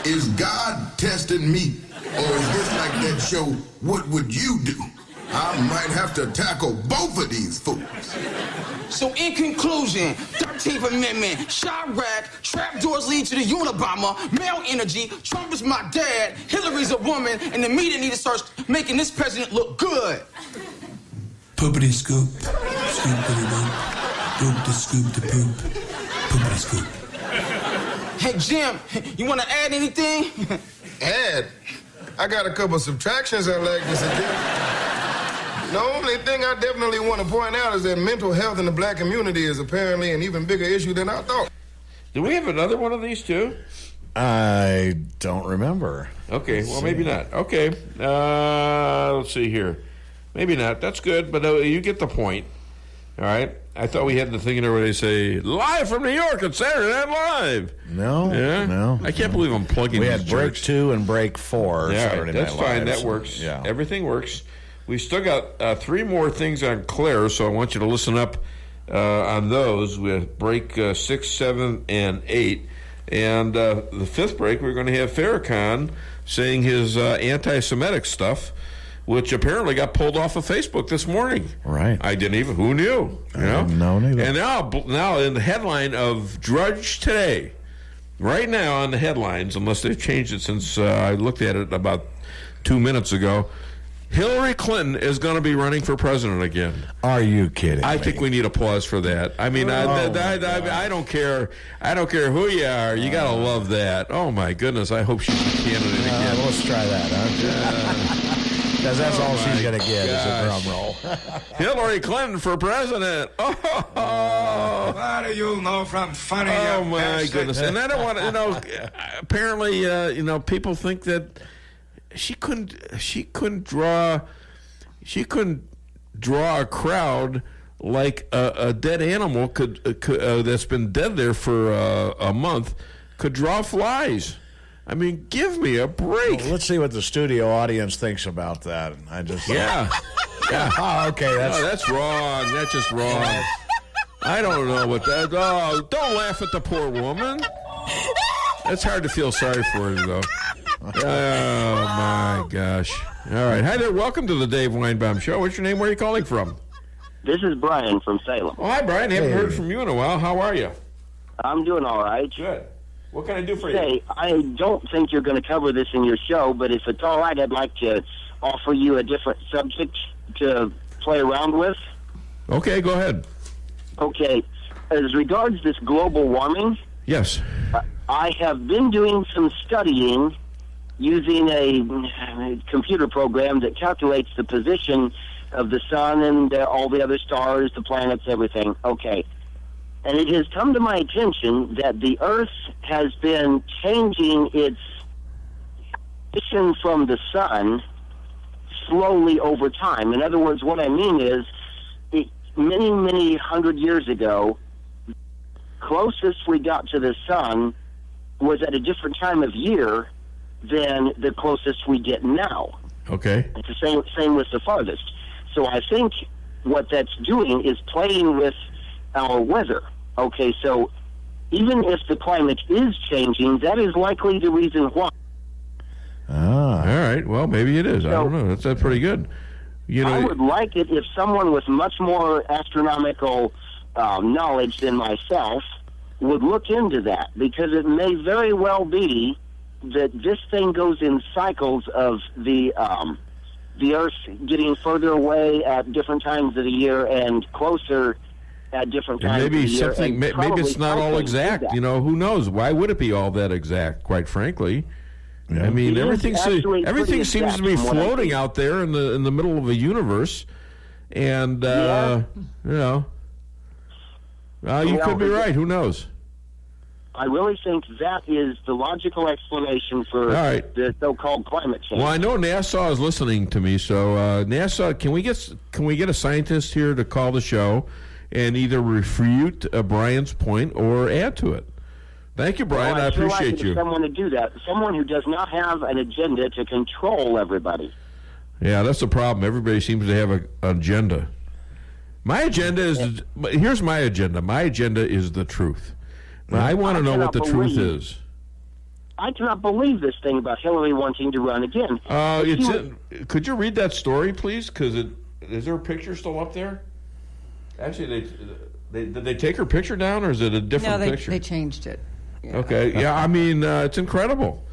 [SPEAKER 28] Is God testing me? Or is this like that show, What Would You Do? I might have to tackle both of these fools.
[SPEAKER 27] So in conclusion, 13th Amendment, Chirac, trapdoors lead to the Unabomber, male energy, Trump is my dad, Hillary's a woman, and the media need to start making this president look good.
[SPEAKER 29] Poopity scoop, scoopity doop, poop the scoop the poop, poopity scoop.
[SPEAKER 27] Hey Jim, you want to add anything?
[SPEAKER 24] Add? I got a couple subtractions I'd like to suggest. The only thing I definitely want to point out is that mental health in the black community is apparently an even bigger issue than I thought.
[SPEAKER 3] Do we have another one of these too?
[SPEAKER 9] I don't remember.
[SPEAKER 3] Okay, well, maybe not. Okay, let's see here. Maybe not. That's good, but you get the point. All right. I thought we had the thing in there where they say, live from New York on Saturday Night Live.
[SPEAKER 9] No.
[SPEAKER 3] Yeah?
[SPEAKER 9] No.
[SPEAKER 3] I can't believe I'm plugging these
[SPEAKER 9] We had break
[SPEAKER 3] jerks.
[SPEAKER 9] 2 and break 4.
[SPEAKER 3] Yeah,
[SPEAKER 9] Saturday
[SPEAKER 3] that's
[SPEAKER 9] Night
[SPEAKER 3] fine.
[SPEAKER 9] Live.
[SPEAKER 3] That works.
[SPEAKER 9] Yeah.
[SPEAKER 3] Everything works. We still got 3 more things on Clair, so I want you to listen up on those. We have break 6, 7, and 8. And the 5th break, we're going to have Farrakhan saying his anti-Semitic stuff, which apparently got pulled off of Facebook this morning.
[SPEAKER 9] Right.
[SPEAKER 3] I didn't even, who knew? You know?
[SPEAKER 9] No, neither.
[SPEAKER 3] And now in the headline of Drudge Today, right now on the headlines, unless they've changed it since I looked at it about 2 minutes ago, Hillary Clinton is going to be running for president again.
[SPEAKER 9] Are you kidding
[SPEAKER 3] I
[SPEAKER 9] me?
[SPEAKER 3] think we need applause for that. I mean, I don't care. I don't care who you are. You got to love that. Oh, my goodness. I hope she's a candidate again.
[SPEAKER 9] Let's try that, huh? Because that's all she's going to get is a drum roll.
[SPEAKER 3] Hillary Clinton for president. Oh,
[SPEAKER 24] What do you know from funny?
[SPEAKER 3] oh my goodness. And I don't want to, apparently, people think that she couldn't draw a crowd like a dead animal could that's been dead there for a month could draw flies. I mean, give me a break.
[SPEAKER 9] Well, let's see what the studio audience thinks about that.
[SPEAKER 3] Yeah.
[SPEAKER 9] Oh, okay.
[SPEAKER 3] That's wrong. That's just wrong. I don't know what that. Oh, don't laugh at the poor woman. It's hard to feel sorry for her, though. Oh, my gosh. All right. Hi there. Welcome to the Dave Weinbaum Show. What's your name? Where are you calling from?
[SPEAKER 1] This is Brian from Salem.
[SPEAKER 3] Oh, hi, Brian. Haven't heard from you in a while. How are you?
[SPEAKER 1] I'm doing all right.
[SPEAKER 3] Good. What can I do for you?
[SPEAKER 1] Hey, I don't think you're going to cover this in your show, but if it's all right, I'd like to offer you a different subject to play around with.
[SPEAKER 3] Okay, go ahead.
[SPEAKER 1] Okay. As regards this global warming,
[SPEAKER 3] yes,
[SPEAKER 1] I have been doing some studying using a computer program that calculates the position of the sun and all the other stars, the planets, everything. Okay. And it has come to my attention that the Earth has been changing its position from the sun slowly over time. In other words, what I mean is, many, many hundred years ago, closest we got to the sun was at a different time of year than the closest we get now.
[SPEAKER 3] Okay.
[SPEAKER 1] It's the same with the farthest. So I think what that's doing is playing with our weather. Okay, so even if the climate is changing, that is likely the reason why.
[SPEAKER 3] All right. Well, maybe it is. I don't know. That's pretty good.
[SPEAKER 1] I would like it if someone with much more astronomical knowledge than myself would look into that, because it may very well be that this thing goes in cycles of the Earth getting further away at different times of the year and closer at different times of the year.
[SPEAKER 3] Maybe it's not all exact. Who knows? Why would it be all that exact, quite frankly? Yeah. I mean, everything seems to be floating out there in the middle of a universe, and you could be right. Who knows?
[SPEAKER 1] I really think that is the logical explanation for the so-called climate change.
[SPEAKER 3] Well, I know NASA is listening to me, so NASA, can we get a scientist here to call the show and either refute Brian's point or add to it? Thank you, Brian. I appreciate you.
[SPEAKER 1] Someone to do that. Someone who does not have an agenda to control everybody.
[SPEAKER 3] Yeah, that's the problem. Everybody seems to have an agenda. My agenda is... Here's my agenda. My agenda is the truth. I want to know what the truth is.
[SPEAKER 1] I cannot believe this thing about Hillary wanting to run again.
[SPEAKER 3] Could you read that story, please? Because is her picture still up there? Actually, did they take her picture down, or is it a different picture?
[SPEAKER 6] No, they changed it. Yeah.
[SPEAKER 3] Okay, yeah, I mean, it's incredible.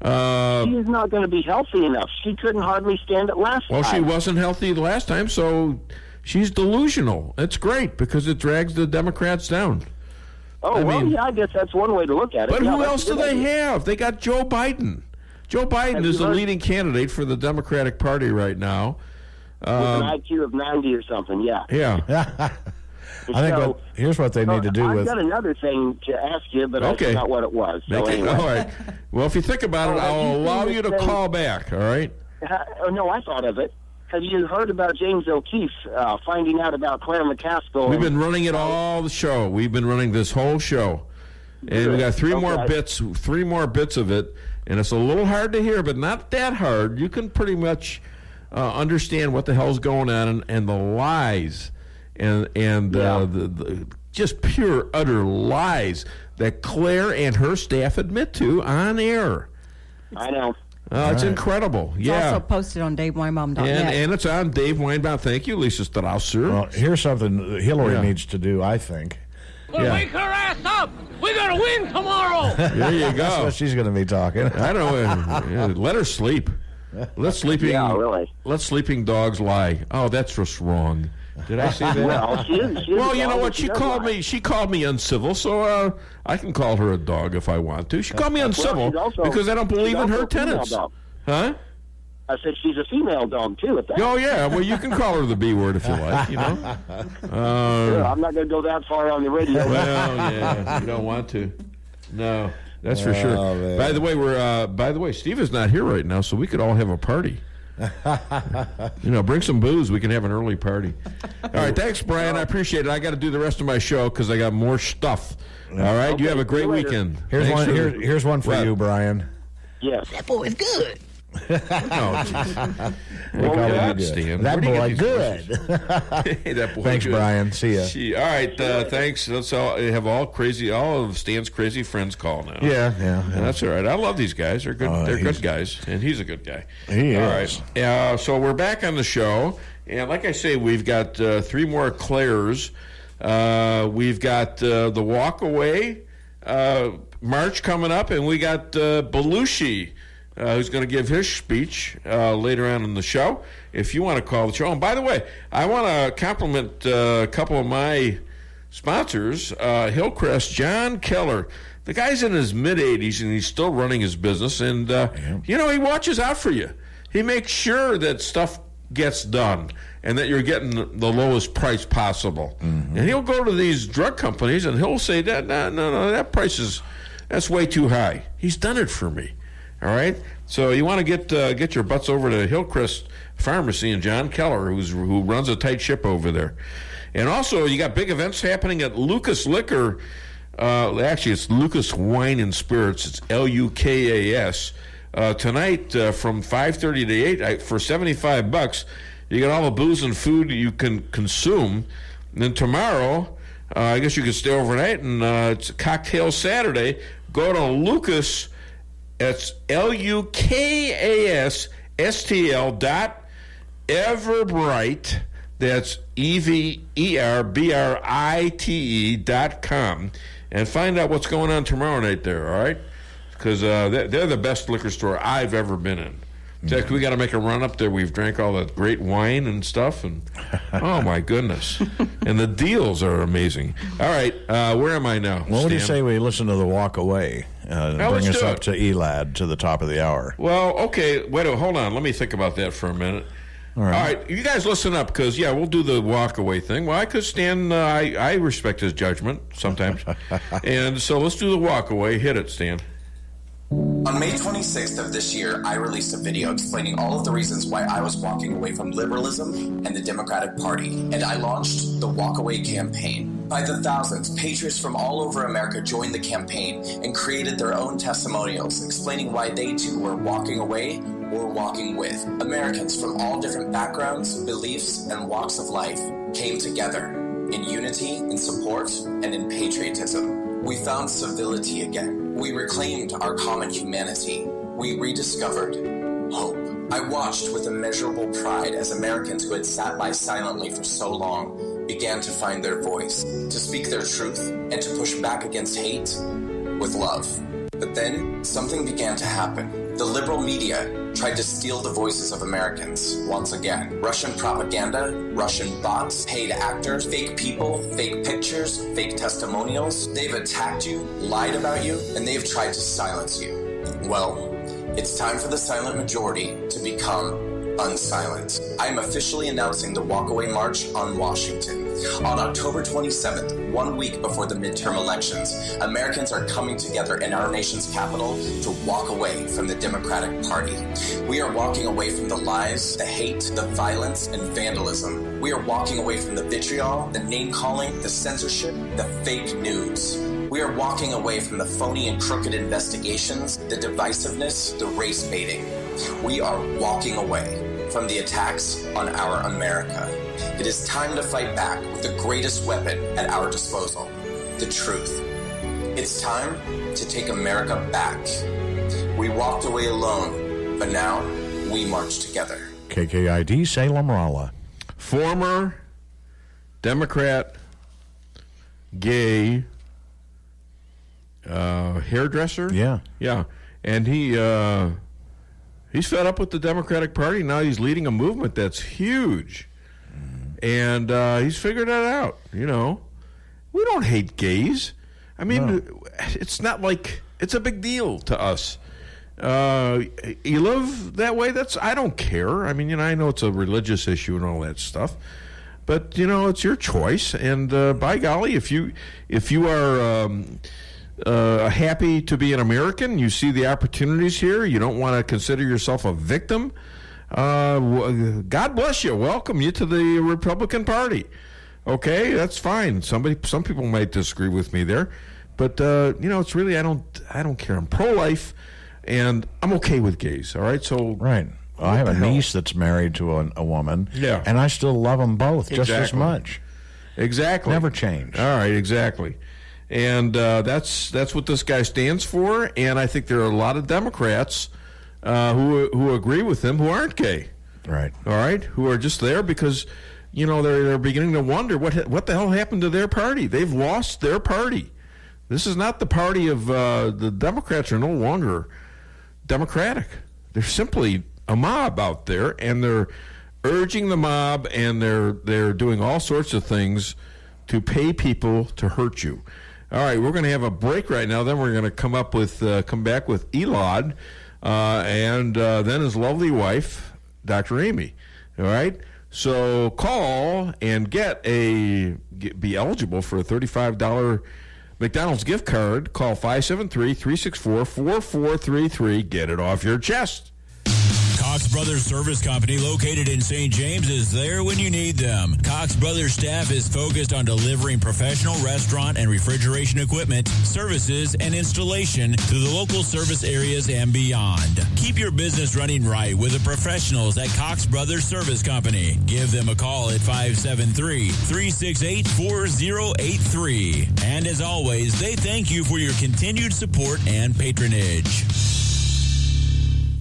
[SPEAKER 1] She is not going to be healthy enough. She couldn't hardly stand it last time.
[SPEAKER 3] Well, she wasn't healthy the last time, so she's delusional. It's great because it drags the Democrats down.
[SPEAKER 1] I guess that's one way to look at it.
[SPEAKER 3] But who else do they have? They got Joe Biden. Joe Biden is the leading candidate for the Democratic Party right now.
[SPEAKER 1] With an IQ of 90 or something, yeah.
[SPEAKER 3] Yeah.
[SPEAKER 9] Here's what they need to do
[SPEAKER 1] I've got another thing to ask you, but I forgot what it was. So anyway.
[SPEAKER 3] All right. Well, if you think about it, I'll allow you to call back, all right?
[SPEAKER 1] No, I thought of it. Have you heard about James O'Keefe finding out about Clair McCaskill?
[SPEAKER 3] We've been running it all the show. We've been running this whole show. And we got three more bits of it, and it's a little hard to hear, but not that hard. You can pretty much understand what the hell's going on and the lies and the just pure, utter lies that Claire and her staff admit to on air.
[SPEAKER 1] I know.
[SPEAKER 3] It's incredible.
[SPEAKER 6] It's also posted on DaveWeinbaum.net.
[SPEAKER 3] And it's on Dave Weinbaum. Thank you, Lisa Strausser.
[SPEAKER 9] Well, here's something Hillary needs to do, I think.
[SPEAKER 22] Wake her ass up! We're going to win tomorrow!
[SPEAKER 3] There you go.
[SPEAKER 9] That's what she's going to be talking.
[SPEAKER 3] I don't know. Let her sleep. Let sleeping dogs lie. Oh, that's just wrong. Did I say that?
[SPEAKER 1] Well,
[SPEAKER 3] you know what? She called me uncivil, so I can call her a dog if I want to. She called me uncivil because I don't believe in her tenets. Huh?
[SPEAKER 1] I said she's a female dog too.
[SPEAKER 3] Oh yeah, well you can call her the B word if you like.
[SPEAKER 1] Sure, I'm not going to go that far on the radio.
[SPEAKER 3] Well, yeah, you don't want to. No, that's for sure. Man. By the way, Steve is not here right now, so we could all have a party. Bring some booze. We can have an early party. All right, thanks, Brian. I appreciate it. I got to do the rest of my show because I got more stuff. All right, okay, you have a great weekend.
[SPEAKER 9] Here's one for you, Brian.
[SPEAKER 1] Yes,
[SPEAKER 22] that boy is good.
[SPEAKER 3] That
[SPEAKER 9] boy good.
[SPEAKER 3] That boy
[SPEAKER 9] Thanks,
[SPEAKER 3] good.
[SPEAKER 9] Brian. See ya.
[SPEAKER 3] All right, thanks. Let's have all of Stan's crazy friends call now.
[SPEAKER 9] Yeah.
[SPEAKER 3] That's all right. I love these guys. They're good. They're good guys, and he's a good guy.
[SPEAKER 9] He
[SPEAKER 3] all
[SPEAKER 9] is.
[SPEAKER 3] Right. So we're back on the show, and like I say, we've got 3 more Claires. We've got the Walk Away March coming up, and we got Belushi. Who's going to give his speech later on in the show. If you want to call the show. And by the way, I want to compliment a couple of my sponsors. Hillcrest, John Keller. The guy's in his mid-80s, and he's still running his business. And, he watches out for you. He makes sure that stuff gets done and that you're getting the lowest price possible. Mm-hmm. And he'll go to these drug companies, and he'll say, no, that price that's way too high. He's done it for me. All right, so you want to get your butts over to Hillcrest Pharmacy and John Keller, who runs a tight ship over there. And also, you got big events happening at Lucas Liquor Actually, it's Lucas Wine and Spirits. It's Lukas. Tonight from 5:30 to 8 for $75, you get all the booze and food you can consume. And then tomorrow, I guess you can stay overnight, and it's a cocktail Saturday. Go to Lucas. It's LUKASSTL.Everbrite. That's EVERBRITE.com, and find out what's going on tomorrow night there. All right, because they're the best liquor store I've ever been in. In fact, we got to make a run up there. We've drank all that great wine and stuff, and oh my goodness! And the deals are amazing. All right, where am I now?
[SPEAKER 9] Well, what do you say we listen to the Walk Away? Bring us up to Elad to the top of the hour.
[SPEAKER 3] Well, okay. Wait, hold on. Let me think about that for a minute. All right, you guys listen up, because, we'll do the walk-away thing. Well, I could stand, I respect his judgment sometimes. And so let's do the walk-away. Hit it, Stan.
[SPEAKER 4] On May 26th of this year, I released a video explaining all of the reasons why I was walking away from liberalism and the Democratic Party, and I launched the Walk Away campaign. By the thousands, patriots from all over America joined the campaign and created their own testimonials, explaining why they too were walking away or walking with. Americans from all different backgrounds, beliefs, and walks of life came together in unity, in support, and in patriotism. We found civility again. We reclaimed our common humanity. We rediscovered hope. I watched with immeasurable pride as Americans who had sat by silently for so long began to find their voice, to speak their truth, and to push back against hate with love. But then something began to happen. The liberal media tried to steal the voices of Americans once again. Russian propaganda, Russian bots, paid actors, fake people, fake pictures, fake testimonials. They've attacked you, lied about you, and they've tried to silence you. Well, it's time for the silent majority to become unsilent. I am officially announcing the Walkaway March on Washington. On October 27th, 1 week before the midterm elections, Americans are coming together in our nation's capital to walk away from the Democratic Party. We are walking away from the lies, the hate, the violence, and vandalism. We are walking away from the vitriol, the name-calling, the censorship, the fake news. We are walking away from the phony and crooked investigations, the divisiveness, the race baiting. We are walking away from the attacks on our America. It is time to fight back with the greatest weapon at our disposal, the truth. It's time to take America back. We walked away alone, but now we march together.
[SPEAKER 9] KKID, Salem, Rolla.
[SPEAKER 3] Former Democrat, gay, hairdresser? Yeah. And he's fed up with the Democratic Party. Now he's leading a movement that's huge. And he's figured that out, We don't hate gays. I mean, It's not like it's a big deal to us. You live that way, I don't care. I mean, I know it's a religious issue and all that stuff. But, it's your choice. And by golly, if you are happy to be an American, you see the opportunities here, you don't want to consider yourself a victim, God bless you. Welcome you to the Republican Party. Okay, that's fine. Some people might disagree with me there, but it's really I don't care. I'm pro-life, and I'm okay with gays. All right, so
[SPEAKER 9] right. Well, I have a niece that's married to a woman.
[SPEAKER 3] Yeah,
[SPEAKER 9] and I still love them both just as much.
[SPEAKER 3] Exactly.
[SPEAKER 9] Never change.
[SPEAKER 3] All right, exactly. And that's what this guy stands for. And I think there are a lot of Democrats who agree with him who aren't gay.
[SPEAKER 9] Right.
[SPEAKER 3] All right. Who are just there because they're beginning to wonder what the hell happened to their party. They've lost their party. This is not the party of the Democrats are no longer democratic. They're simply a mob out there, and they're urging the mob, and they're doing all sorts of things to pay people to hurt you. All right, we're going to have a break right now. Then we're going to come back with Elad, and then his lovely wife, Dr. Amy. All right, so call and be eligible for a $35 McDonald's gift card. Call 573-364-4433. Get it off your chest.
[SPEAKER 5] Cox Brothers Service Company, located in St. James, is there when you need them. Cox Brothers staff is focused on delivering professional restaurant and refrigeration equipment, services, and installation to the local service areas and beyond. Keep your business running right with the professionals at Cox Brothers Service Company. Give them a call at 573-368-4083. And as always, they thank you for your continued support and patronage.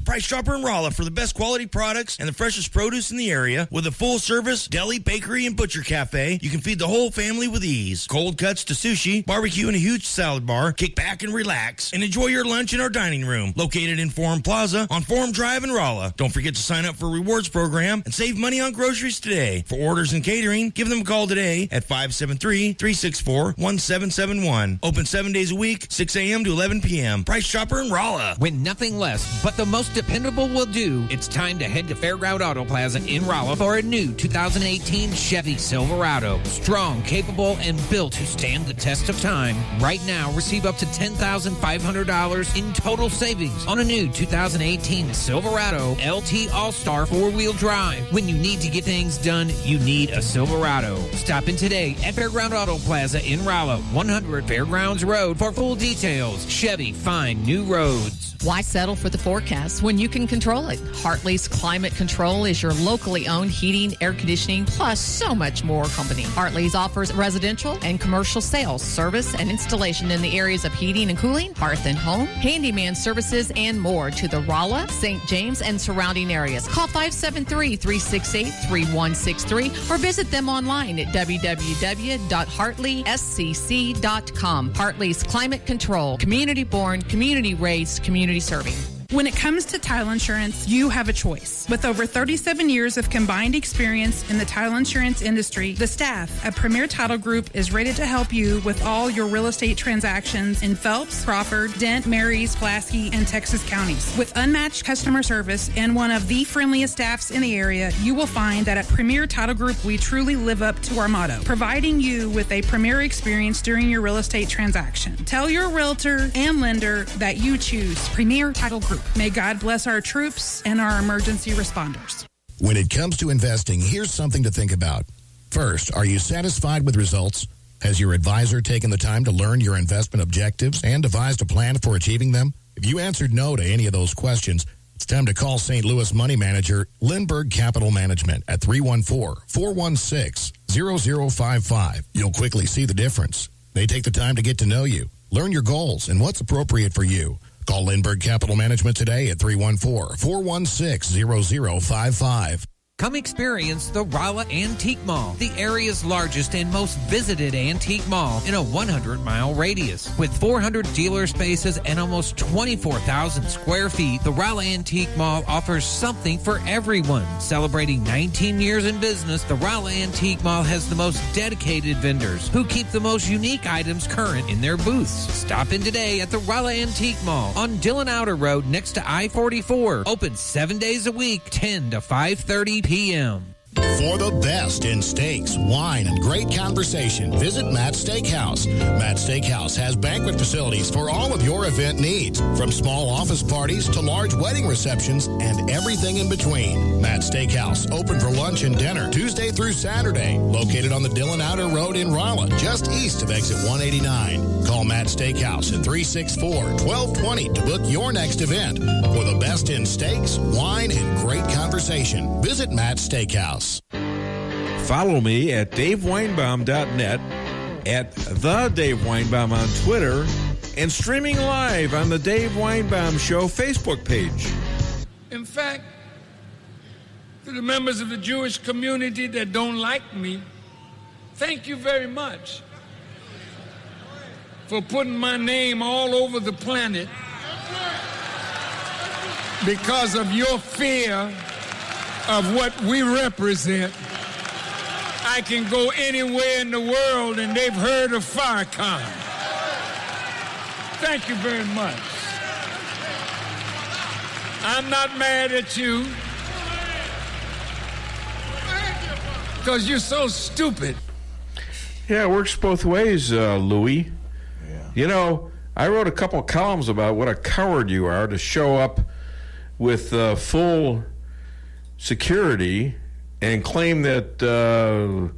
[SPEAKER 12] Price Chopper in Rolla for the best quality products and the freshest produce in the area. With a full-service deli, bakery, and butcher cafe, you can feed the whole family with ease. Cold cuts to sushi, barbecue, and a huge salad bar. Kick back and relax and enjoy your lunch in our dining room, located in Forum Plaza on Forum Drive in Rolla. Don't forget to sign up for a rewards program and save money on groceries today. For orders and catering, give them a call today at 573-364-1771. Open 7 days a week, 6 a.m. to 11 p.m. Price Chopper in Rolla.
[SPEAKER 13] When nothing less but the most dependable will do, it's time to head to Fairground Auto Plaza in Rolla for a new 2018 Chevy Silverado. Strong, capable, and built to stand the test of time. Right now, receive up to $10,500 in total savings on a new 2018 Silverado LT All-Star 4-wheel drive. When you need to get things done, you need a Silverado. Stop in today at Fairground Auto Plaza in Rolla, 100 Fairgrounds Road for full details. Chevy, find new roads.
[SPEAKER 15] Why settle for the forecast when you can control it? Hartley's Climate Control is your locally owned heating, air conditioning, plus so much more company. Hartley's offers residential and commercial sales, service, and installation in the areas of heating and cooling, hearth and home, handyman services, and more to the Rolla, St. James, and surrounding areas. Call 573-368-3163 or visit them online at www.hartleyscc.com. Hartley's Climate Control, community-born, community-raised, community serving.
[SPEAKER 17] When it comes to title insurance, you have a choice. With over 37 years of combined experience in the title insurance industry, the staff at Premier Title Group is ready to help you with all your real estate transactions in Phelps, Crawford, Dent, Marys, Pulaski, and Texas counties. With unmatched customer service and one of the friendliest staffs in the area, you will find that at Premier Title Group, we truly live up to our motto, providing you with a premier experience during your real estate transaction. Tell your realtor and lender that you choose Premier Title Group. May God bless our troops and our emergency responders.
[SPEAKER 18] When it comes to investing, here's something to think about. First, are you satisfied with results? Has your advisor taken the time to learn your investment objectives and devised a plan for achieving them? If you answered no to any of those questions, it's time to call St. Louis money manager Lindbergh Capital Management at 314-416-0055. You'll quickly see the difference. They take the time to get to know you, learn your goals, and what's appropriate for you. Call Lindbergh Capital Management today at 314-416-0055.
[SPEAKER 13] Come experience the Rolla Antique Mall, the area's largest and most visited antique mall in a 100-mile radius. With 400 dealer spaces and almost 24,000 square feet, the Rolla Antique Mall offers something for everyone. Celebrating 19 years in business, the Rolla Antique Mall has the most dedicated vendors who keep the most unique items current in their booths. Stop in today at the Rolla Antique Mall on Dillon Outer Road next to I-44. Open 7 days a week, 10 to 5:30 p.m.
[SPEAKER 18] For the best in steaks, wine, and great conversation, visit Matt's Steakhouse. Matt's Steakhouse has banquet facilities for all of your event needs, from small office parties to large wedding receptions and everything in between. Matt's Steakhouse, open for lunch and dinner Tuesday through Saturday, located on the Dillon Outer Road in Rolla, just east of exit 189. Call Matt's Steakhouse at 364-1220 to book your next event. For the best in steaks, wine, and great conversation, visit Matt's Steakhouse.
[SPEAKER 8] Follow me at DaveWeinbaum.net, at The Dave Weinbaum on Twitter, and streaming live on the Dave Weinbaum Show Facebook page.
[SPEAKER 22] In fact, to the members of the Jewish community that don't like me, thank you very much for putting my name all over the planet because of your fear of what we represent. I can go anywhere in the world and they've heard of Farrakhan. Thank you very much. I'm not mad at you because you're so stupid.
[SPEAKER 3] Yeah, it works both ways, Louis. Yeah. You know, I wrote a couple columns about what a coward you are to show up with full security and claim that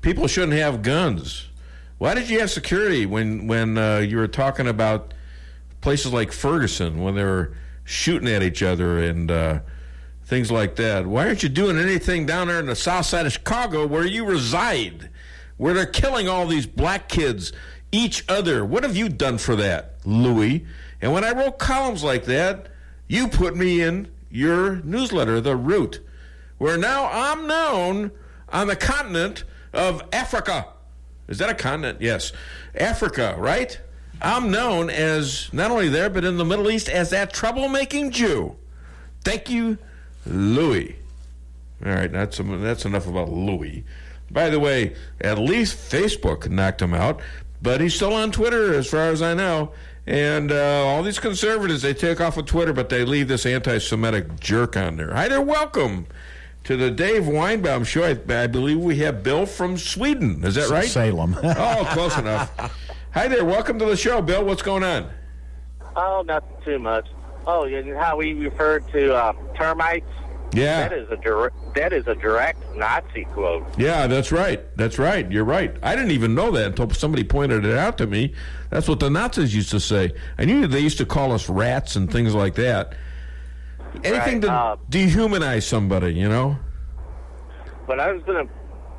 [SPEAKER 3] people shouldn't have guns. Why did you have security when you were talking about places like Ferguson when they were shooting at each other and things like that? Why aren't you doing anything down there in the south side of Chicago where you reside, where they're killing all these black kids, each other? What have you done for that, Louis? And when I wrote columns like that, you put me in your newsletter, The Root, where now I'm known on the continent of Africa. Is that a continent? Yes. Africa, right? I'm known as, not only there, but in the Middle East, as that troublemaking Jew. Thank you, Louis. All right, that's enough about Louis. By the way, at least Facebook knocked him out, but he's still on Twitter as far as I know. And all these conservatives, they take off of Twitter, but they leave this anti-Semitic jerk on there. Hi there, welcome to the Dave Weinbaum Show. I believe we have Bill from Sweden. Is that right?
[SPEAKER 9] Salem.
[SPEAKER 3] Oh, close enough. Hi there, welcome to the show, Bill. What's going on?
[SPEAKER 7] Oh, nothing too much. Oh, and how we referred to termites?
[SPEAKER 3] Yeah.
[SPEAKER 7] That is a direct Nazi quote.
[SPEAKER 3] Yeah, that's right. That's right. You're right. I didn't even know that until somebody pointed it out to me. That's what the Nazis used to say. I knew they used to call us rats and things like that. Anything to dehumanize somebody, you know?
[SPEAKER 7] But I was going to,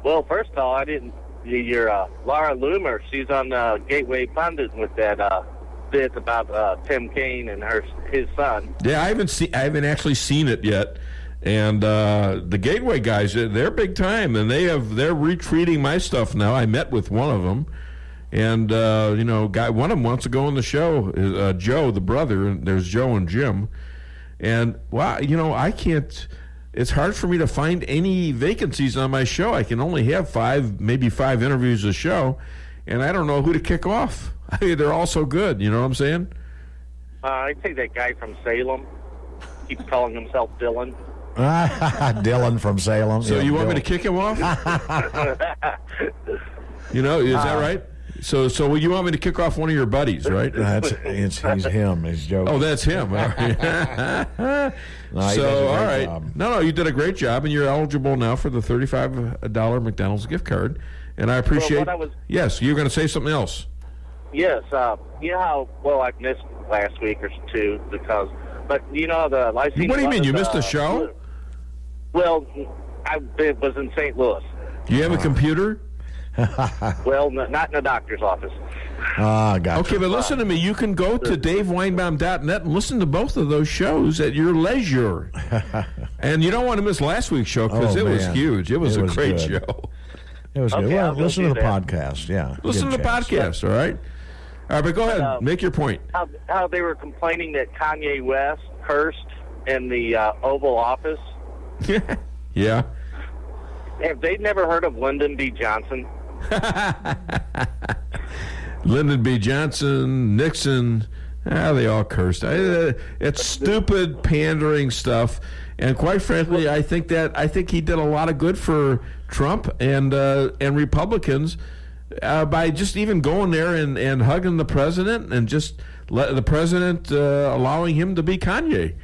[SPEAKER 7] well, first of all, I didn't, your Laura Loomer, she's on Gateway Pundit with that bit about Tim Kaine and his son.
[SPEAKER 3] Yeah, I haven't actually seen it yet. And the Gateway guys, they're big time, and they're retweeting my stuff now. I met with one of them, and one of them wants to go on the show. Joe, the brother, and there's Joe and Jim, and wow, I can't. It's hard for me to find any vacancies on my show. I can only have maybe five interviews a show, and I don't know who to kick off. I mean, they're all so good. You know what I'm saying?
[SPEAKER 7] I think that guy from Salem keeps calling himself Dylan.
[SPEAKER 9] Dylan from Salem.
[SPEAKER 3] So you want me to kick him off? Is that right? So you want me to kick off one of your buddies, right?
[SPEAKER 9] He's him. He's joking.
[SPEAKER 3] Oh, that's him. All right. No, you did a great job, and you're eligible now for the $35 McDonald's gift card. And I appreciate. Yes, you're going to say something else.
[SPEAKER 7] Yes. You know how I missed last week or two because, but the licensing.
[SPEAKER 3] What do you mean you missed the show?
[SPEAKER 7] Well, I was in St. Louis.
[SPEAKER 3] Do you have a computer?
[SPEAKER 7] Well, not in the doctor's office.
[SPEAKER 9] Gotcha.
[SPEAKER 3] Okay, but listen to me. You can go to DaveWeinbaum.net and listen to both of those shows at your leisure. And you don't want to miss last week's show because it was huge. It was a great show.
[SPEAKER 9] It was good. Well, listen to the podcast. Yeah.
[SPEAKER 3] Listen to the podcast, all right? All right, but go ahead. Make your point.
[SPEAKER 7] How they were complaining that Kanye West cursed in the Oval Office.
[SPEAKER 3] Yeah.
[SPEAKER 7] Have they never heard of Lyndon B. Johnson?
[SPEAKER 3] Lyndon B. Johnson, Nixon, they all cursed. It's stupid, pandering stuff. And quite frankly, I think he did a lot of good for Trump and Republicans by just even going there and hugging the president and just let the president allowing him to be Kanye.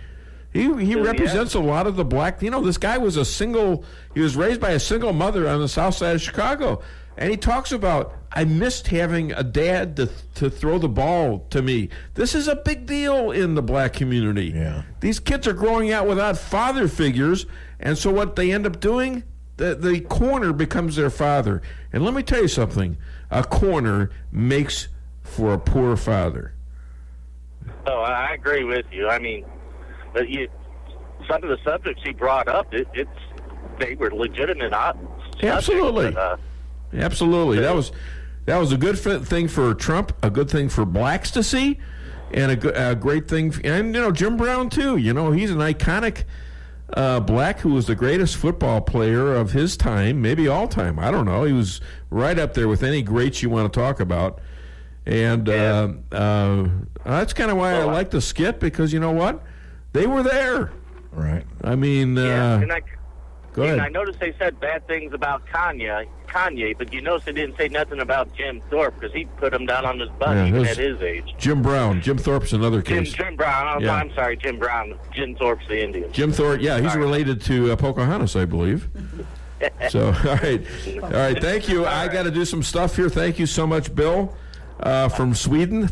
[SPEAKER 3] He represents a lot of the black. This guy was he was raised by a single mother on the south side of Chicago. And he talks about, I missed having a dad to throw the ball to me. This is a big deal in the black community.
[SPEAKER 9] Yeah.
[SPEAKER 3] These kids are growing out without father figures. And so what they end up doing, the corner becomes their father. And let me tell you something. A corner makes for a poor father.
[SPEAKER 7] Oh, I agree with you. I mean, but some of the subjects he brought up, they were legitimate subjects.
[SPEAKER 3] Absolutely. Absolutely. That was a good thing for Trump, a good thing for blacks to see, and a great thing. And, Jim Brown, too. He's an iconic black who was the greatest football player of his time, maybe all time. I don't know. He was right up there with any greats you want to talk about. And that's kind of why I like the skit, because you know what? They were there.
[SPEAKER 9] Right.
[SPEAKER 3] I mean, Go ahead.
[SPEAKER 7] I noticed they said bad things about Kanye, but you notice they didn't say nothing about Jim Thorpe because he put him down on his butt even at his age.
[SPEAKER 3] Jim Brown. Jim Thorpe's another case.
[SPEAKER 7] Jim Brown.
[SPEAKER 3] Yeah.
[SPEAKER 7] I'm sorry, Jim Brown. Jim Thorpe's the Indian.
[SPEAKER 3] Jim Thorpe, yeah, he's related to Pocahontas, I believe. So, all right. Thank you. I got to do some stuff here. Thank you so much, Bill. From Sweden,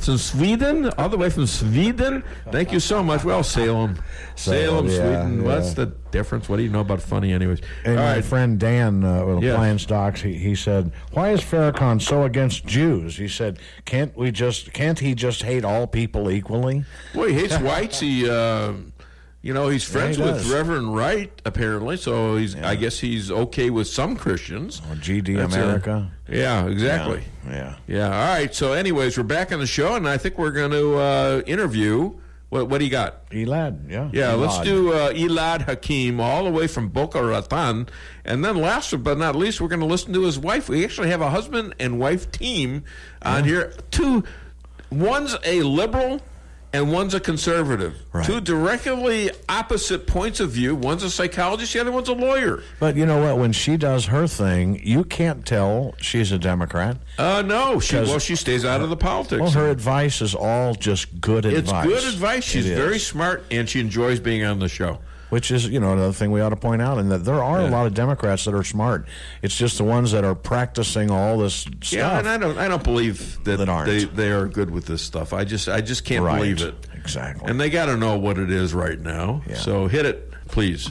[SPEAKER 3] all the way from Sweden. Thank you so much. Well, Salem, Sweden.
[SPEAKER 9] Yeah.
[SPEAKER 3] What's the difference? What do you know about funny, anyways?
[SPEAKER 9] And
[SPEAKER 3] all
[SPEAKER 9] my
[SPEAKER 3] right.
[SPEAKER 9] friend Dan with Appliance Docs, he said, "Why is Farrakhan so against Jews?" He said, "Can't he just hate all people equally?"
[SPEAKER 3] Well, he hates whites. He's friends with Reverend Wright, apparently. So I guess he's okay with some Christians.
[SPEAKER 9] GD America.
[SPEAKER 3] Yeah, exactly.
[SPEAKER 9] Yeah.
[SPEAKER 3] All right. So, anyways, we're back on the show, and I think we're going to interview. What do you got?
[SPEAKER 9] Elad. Yeah.
[SPEAKER 3] Elad. Let's do Elad Hakim, all the way from Boca Raton, and then last but not least, we're going to listen to his wife. We actually have a husband and wife team on here. One's a liberal and one's a conservative.
[SPEAKER 9] Right.
[SPEAKER 3] Two directly opposite points of view. One's a psychologist, the other one's a lawyer.
[SPEAKER 9] But you know what? When she does her thing, you can't tell she's a Democrat.
[SPEAKER 3] No. She stays out of the politics.
[SPEAKER 9] Well, her advice is all just good advice.
[SPEAKER 3] It's good advice. She's very smart, and she enjoys being on the show.
[SPEAKER 9] Which is, another thing we ought to point out, and that there are a lot of Democrats that are smart. It's just the ones that are practicing all this stuff.
[SPEAKER 3] Yeah, and I don't believe that they are good with this stuff. I just can't believe it.
[SPEAKER 9] Exactly.
[SPEAKER 3] And they got to know what it is right now. Yeah. So hit it, please.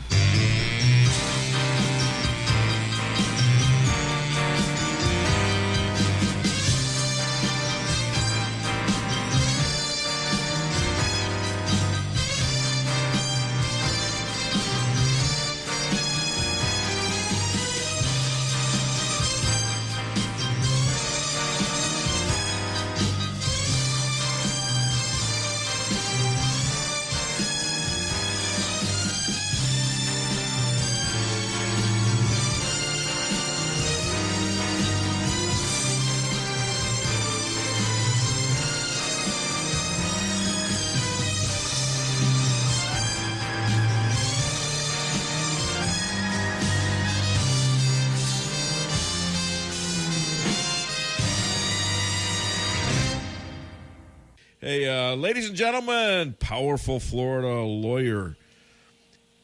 [SPEAKER 3] Hey, ladies and gentlemen, powerful Florida lawyer,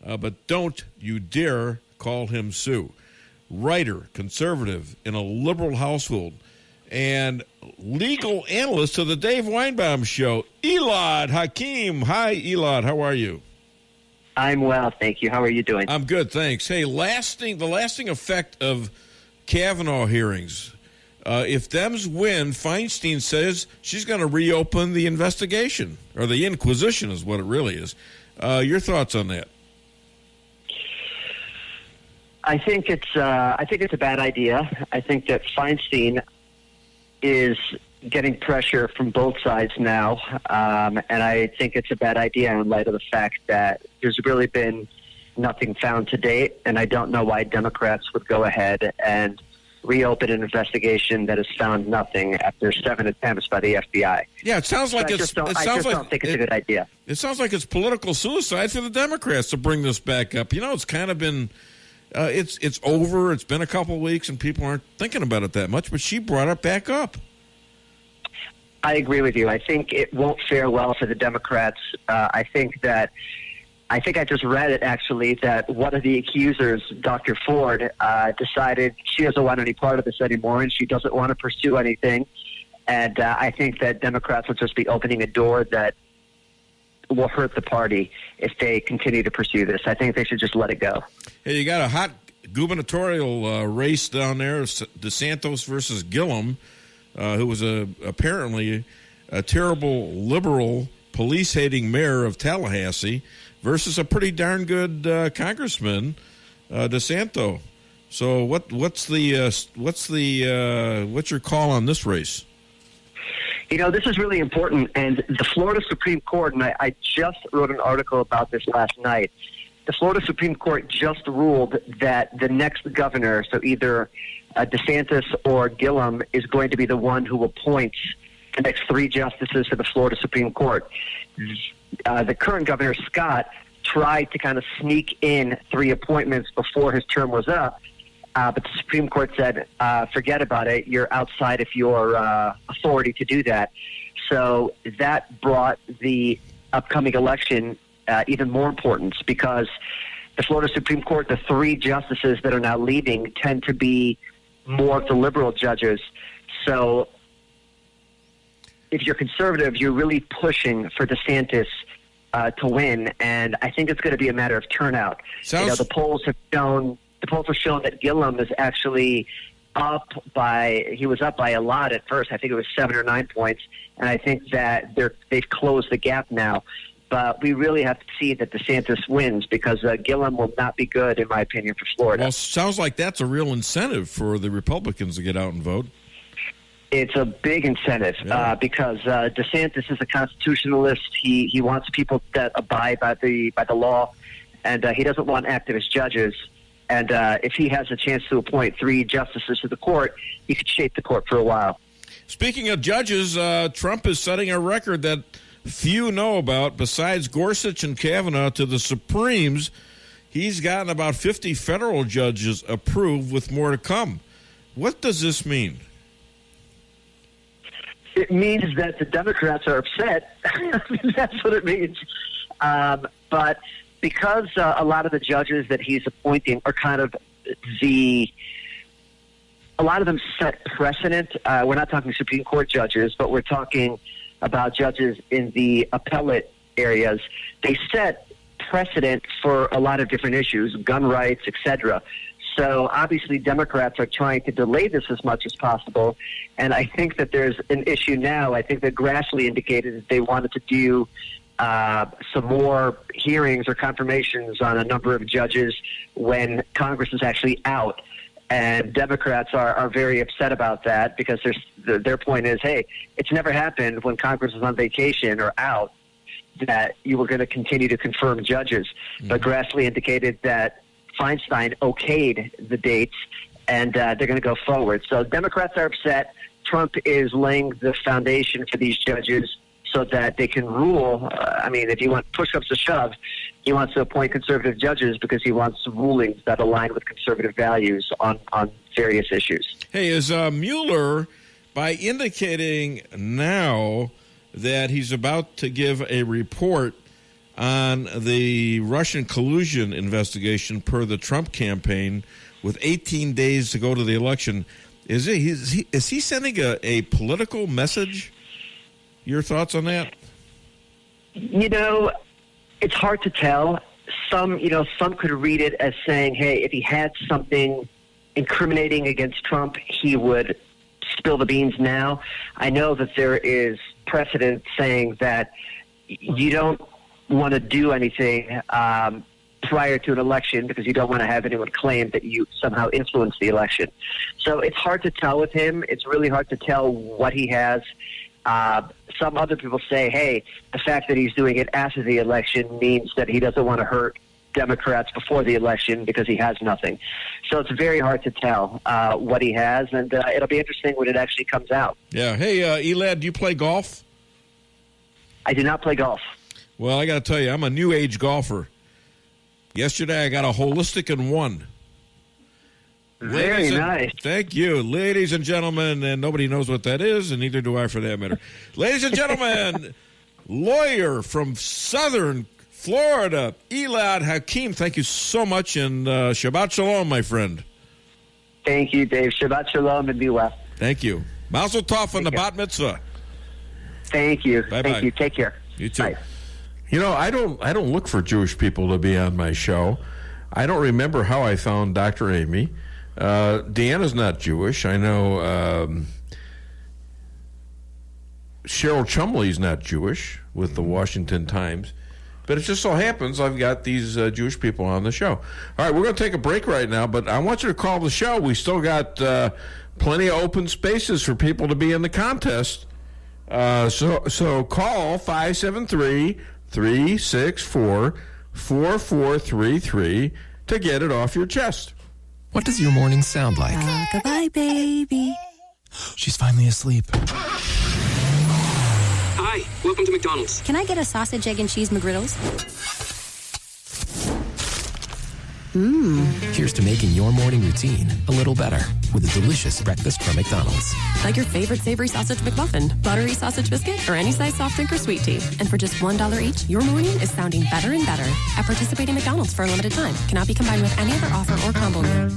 [SPEAKER 3] but don't you dare call him Sue. Writer, conservative in a liberal household, and legal analyst to the Dave Weinbaum Show, Elad Hakim. Hi, Elad. How are you?
[SPEAKER 10] I'm well, thank you. How are you doing?
[SPEAKER 3] I'm good, thanks. Hey, the lasting effect of Kavanaugh hearings. If Dems win, Feinstein says she's going to reopen the investigation, or the Inquisition is what it really is. Your thoughts on that?
[SPEAKER 10] I think it's a bad idea. I think that Feinstein is getting pressure from both sides now, and I think it's a bad idea in light of the fact that there's really been nothing found to date, and I don't know why Democrats would go ahead and reopen an investigation that has found nothing after 7 attempts by the FBI.
[SPEAKER 3] Yeah, it sounds like
[SPEAKER 10] I just don't think it's a good idea.
[SPEAKER 3] It sounds like it's political suicide for the Democrats to bring this back up. It's kind of been, it's over. It's been a couple of weeks, and people aren't thinking about it that much. But she brought it back up.
[SPEAKER 10] I agree with you. I think it won't fare well for the Democrats. I think I just read it, actually, that one of the accusers, Dr. Ford, decided she doesn't want any part of this anymore and she doesn't want to pursue anything. And I think that Democrats will just be opening a door that will hurt the party if they continue to pursue this. I think they should just let it go.
[SPEAKER 3] Hey, you got a hot gubernatorial race down there, DeSantis versus Gillum, who was apparently a terrible liberal police-hating mayor of Tallahassee, versus a pretty darn good congressman, DeSanto. So what's your call on this race?
[SPEAKER 10] This is really important, and the Florida Supreme Court, and I just wrote an article about this last night. The Florida Supreme Court just ruled that the next governor, so either DeSantis or Gillum, is going to be the one who appoints the next 3 justices to the Florida Supreme Court. The current governor, Scott, tried to kind of sneak in 3 appointments before his term was up. But the Supreme Court said, forget about it. You're outside of your authority to do that. So that brought the upcoming election even more importance, because the Florida Supreme Court, the 3 justices that are now leaving, tend to be more of the liberal judges. So if you're conservative, you're really pushing for DeSantis to win, and I think it's going to be a matter of turnout. The polls have shown that Gillum is actually up by a lot at first. I think it was 7 or 9 points, and I think that they've closed the gap now. But we really have to see that DeSantis wins, because Gillum will not be good, in my opinion, for Florida.
[SPEAKER 8] Well, sounds like that's a real incentive for the Republicans to get out and vote.
[SPEAKER 10] It's a big incentive because DeSantis is a constitutionalist. He wants people that abide by the law, and he doesn't want activist judges. And if he has a chance to appoint 3 justices to the court, he could shape the court for a while.
[SPEAKER 8] Speaking of judges, Trump is setting a record that few know about. Besides Gorsuch and Kavanaugh to the Supremes, he's gotten about 50 federal judges approved, with more to come. What does this mean?
[SPEAKER 10] It means that the Democrats are upset. That's what it means. But because a lot of the judges that he's appointing are kind of a lot of them set precedent. We're not talking Supreme Court judges, but we're talking about judges in the appellate areas. They set precedent for a lot of different issues, gun rights, etc. So obviously Democrats are trying to delay this as much as possible. And I think that there's an issue now. I think that Grassley indicated that they wanted to do some more hearings or confirmations on a number of judges when Congress is actually out. And Democrats are very upset about that, because their point is, hey, it's never happened when Congress is on vacation or out that you were going to continue to confirm judges. Mm-hmm. But Grassley indicated that Feinstein okayed the dates, and they're going to go forward. So Democrats are upset. Trump is laying the foundation for these judges so that they can rule. If you want push comes to shove, he wants to appoint conservative judges because he wants rulings that align with conservative values on various issues.
[SPEAKER 8] Hey, is Mueller, by indicating now that he's about to give a report on the Russian collusion investigation per the Trump campaign, with 18 days to go to the election, is he sending a political message? Your thoughts on that?
[SPEAKER 10] It's hard to tell. Some could read it as saying, hey, if he had something incriminating against Trump, he would spill the beans now. I know that there is precedent saying that you don't want to do anything prior to an election because you don't want to have anyone claim that you somehow influenced the election. So it's hard to tell with him. It's really hard to tell what he has. Some other people say, hey, the fact that he's doing it after the election means that he doesn't want to hurt Democrats before the election because he has nothing. So it's very hard to tell what he has, and it'll be interesting when it actually comes out.
[SPEAKER 8] Yeah. Hey, Elad, do you play golf?
[SPEAKER 10] I do not play golf.
[SPEAKER 8] Well, I got to tell you, I'm a new age golfer. Yesterday, I got a holistic and won.
[SPEAKER 10] Very nice.
[SPEAKER 8] Thank you. Ladies and gentlemen, and nobody knows what that is, and neither do I for that matter. Ladies and gentlemen, lawyer from Southern Florida, Elad Hakim, thank you so much, and Shabbat Shalom, my friend.
[SPEAKER 10] Thank you, Dave. Shabbat Shalom, and be well.
[SPEAKER 8] Thank you. Mazel tov on the bat mitzvah.
[SPEAKER 10] Thank you.
[SPEAKER 8] Bye-bye.
[SPEAKER 10] Thank you. Take care.
[SPEAKER 8] You too.
[SPEAKER 10] Bye.
[SPEAKER 3] I don't look for Jewish people to be on my show. I don't remember how I found Dr. Amy. Deanna's not Jewish. I know Cheryl Chumley's not Jewish with the Washington Times. But it just so happens I've got these Jewish people on the show. All right, we're going to take a break right now, but I want you to call the show. We still got plenty of open spaces for people to be in the contest. So call 573-364-4433 to get it off your chest.
[SPEAKER 11] What does your morning sound like?
[SPEAKER 14] Goodbye, baby.
[SPEAKER 11] She's finally asleep.
[SPEAKER 14] Hi, welcome to McDonald's. Can I get a sausage, egg, and cheese McGriddles?
[SPEAKER 11] Here's to making your morning routine a little better with a delicious breakfast from McDonald's.
[SPEAKER 2] Like your favorite savory sausage McMuffin, buttery sausage biscuit, or any size soft drink or sweet tea. And for just $1 each, your morning is sounding better and better. At participating McDonald's for a limited time. Cannot be combined with any other offer or combo meal.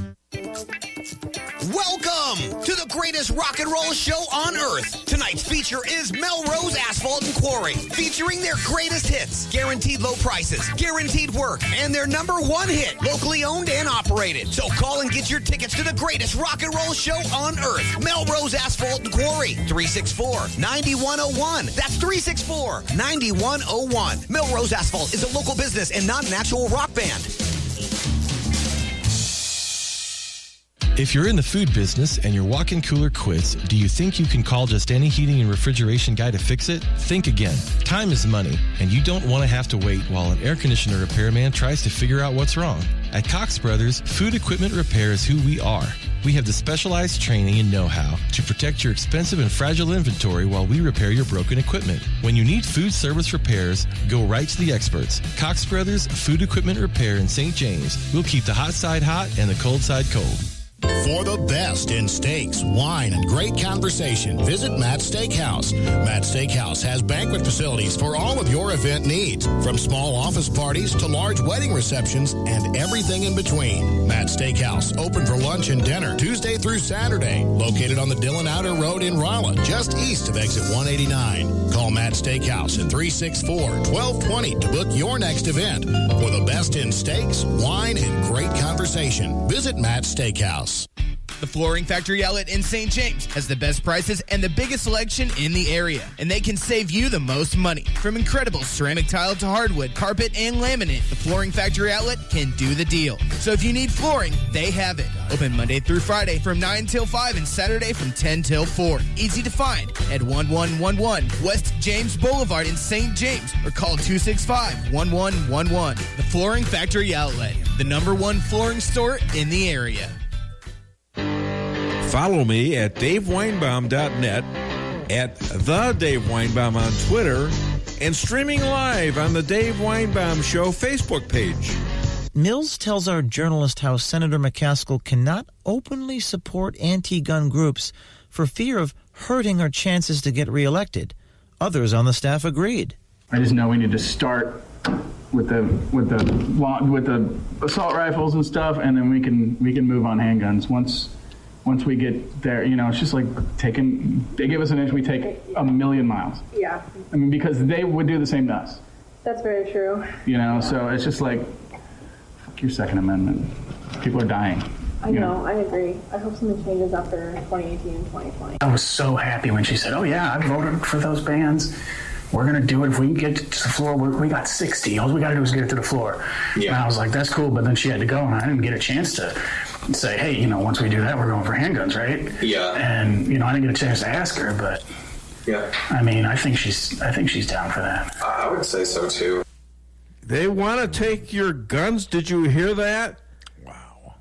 [SPEAKER 16] Welcome to the greatest rock and roll show on earth. Tonight's feature is Melrose Asphalt and Quarry, featuring their greatest hits, guaranteed low prices, guaranteed work, and their #1 hit, locally owned and operated. So call and get your tickets to the greatest rock and roll show on earth. Melrose Asphalt and Quarry, 364-9101. That's 364-9101. Melrose Asphalt is a local business and not an actual rock band.
[SPEAKER 11] If you're in the food business and your walk-in cooler quits, do you think you can call just any heating and refrigeration guy to fix it? Think again. Time is money, and you don't want to have to wait while an air conditioner repairman tries to figure out what's wrong. At Cox Brothers, food equipment repair is who we are. We have the specialized training and know-how to protect your expensive and fragile inventory while we repair your broken equipment. When you need food service repairs, go right to the experts. Cox Brothers Food Equipment Repair in St. James. We'll keep the hot side hot and the cold side cold.
[SPEAKER 18] For the best in steaks, wine, and great conversation, visit Matt's Steakhouse. Matt's Steakhouse has banquet facilities for all of your event needs, from small office parties to large wedding receptions and everything in between. Matt's Steakhouse, open for lunch and dinner Tuesday through Saturday, located on the Dillon Outer Road in Rolla, just east of exit 189. Call Matt's Steakhouse at 364-1220 to book your next event. For the best in steaks, wine, and great conversation, visit Matt's Steakhouse.
[SPEAKER 19] The Flooring Factory Outlet in St. James has the best prices and the biggest selection in the area, and they can save you the most money. From incredible ceramic tile to hardwood, carpet, and laminate, the Flooring Factory Outlet can do the deal. So if you need flooring, they have it. Open Monday through Friday from 9 till 5 and Saturday from 10 till 4. Easy to find at 1111 West James Boulevard in St. James or call 265-1111. The Flooring Factory Outlet, the #1 flooring store in the area.
[SPEAKER 8] Follow me at DaveWeinbaum.net, at The Dave Weinbaum on Twitter, and streaming live on the Dave Weinbaum Show Facebook page.
[SPEAKER 20] Mills tells our journalist how Senator McCaskill cannot openly support anti-gun groups for fear of hurting her chances to get reelected. Others on the staff agreed.
[SPEAKER 21] I just know we need to start with the assault rifles and stuff, and then we can move on handguns once we get there. You know, it's just like they give us an inch, we take a million miles.
[SPEAKER 23] Yeah.
[SPEAKER 21] I mean, because they would do the same to us.
[SPEAKER 23] That's very true.
[SPEAKER 21] You know, so it's just like, fuck your Second Amendment. People are dying.
[SPEAKER 23] I know, I agree. I hope something changes after 2018 and 2020.
[SPEAKER 21] I was so happy when she said, oh yeah, I voted for those bans. We're going to do it. If we can get to the floor, we got 60. All we got to do is get it to the floor. Yeah. And I was like, that's cool. But then she had to go, and I didn't get a chance to say, hey, you know, once we do that, we're going for handguns, right?
[SPEAKER 4] Yeah.
[SPEAKER 21] And, you know, I didn't get a chance to ask her, but yeah. I mean, I think she's down for that.
[SPEAKER 4] I would say so, too.
[SPEAKER 8] They want to take your guns. Did you hear that? Wow.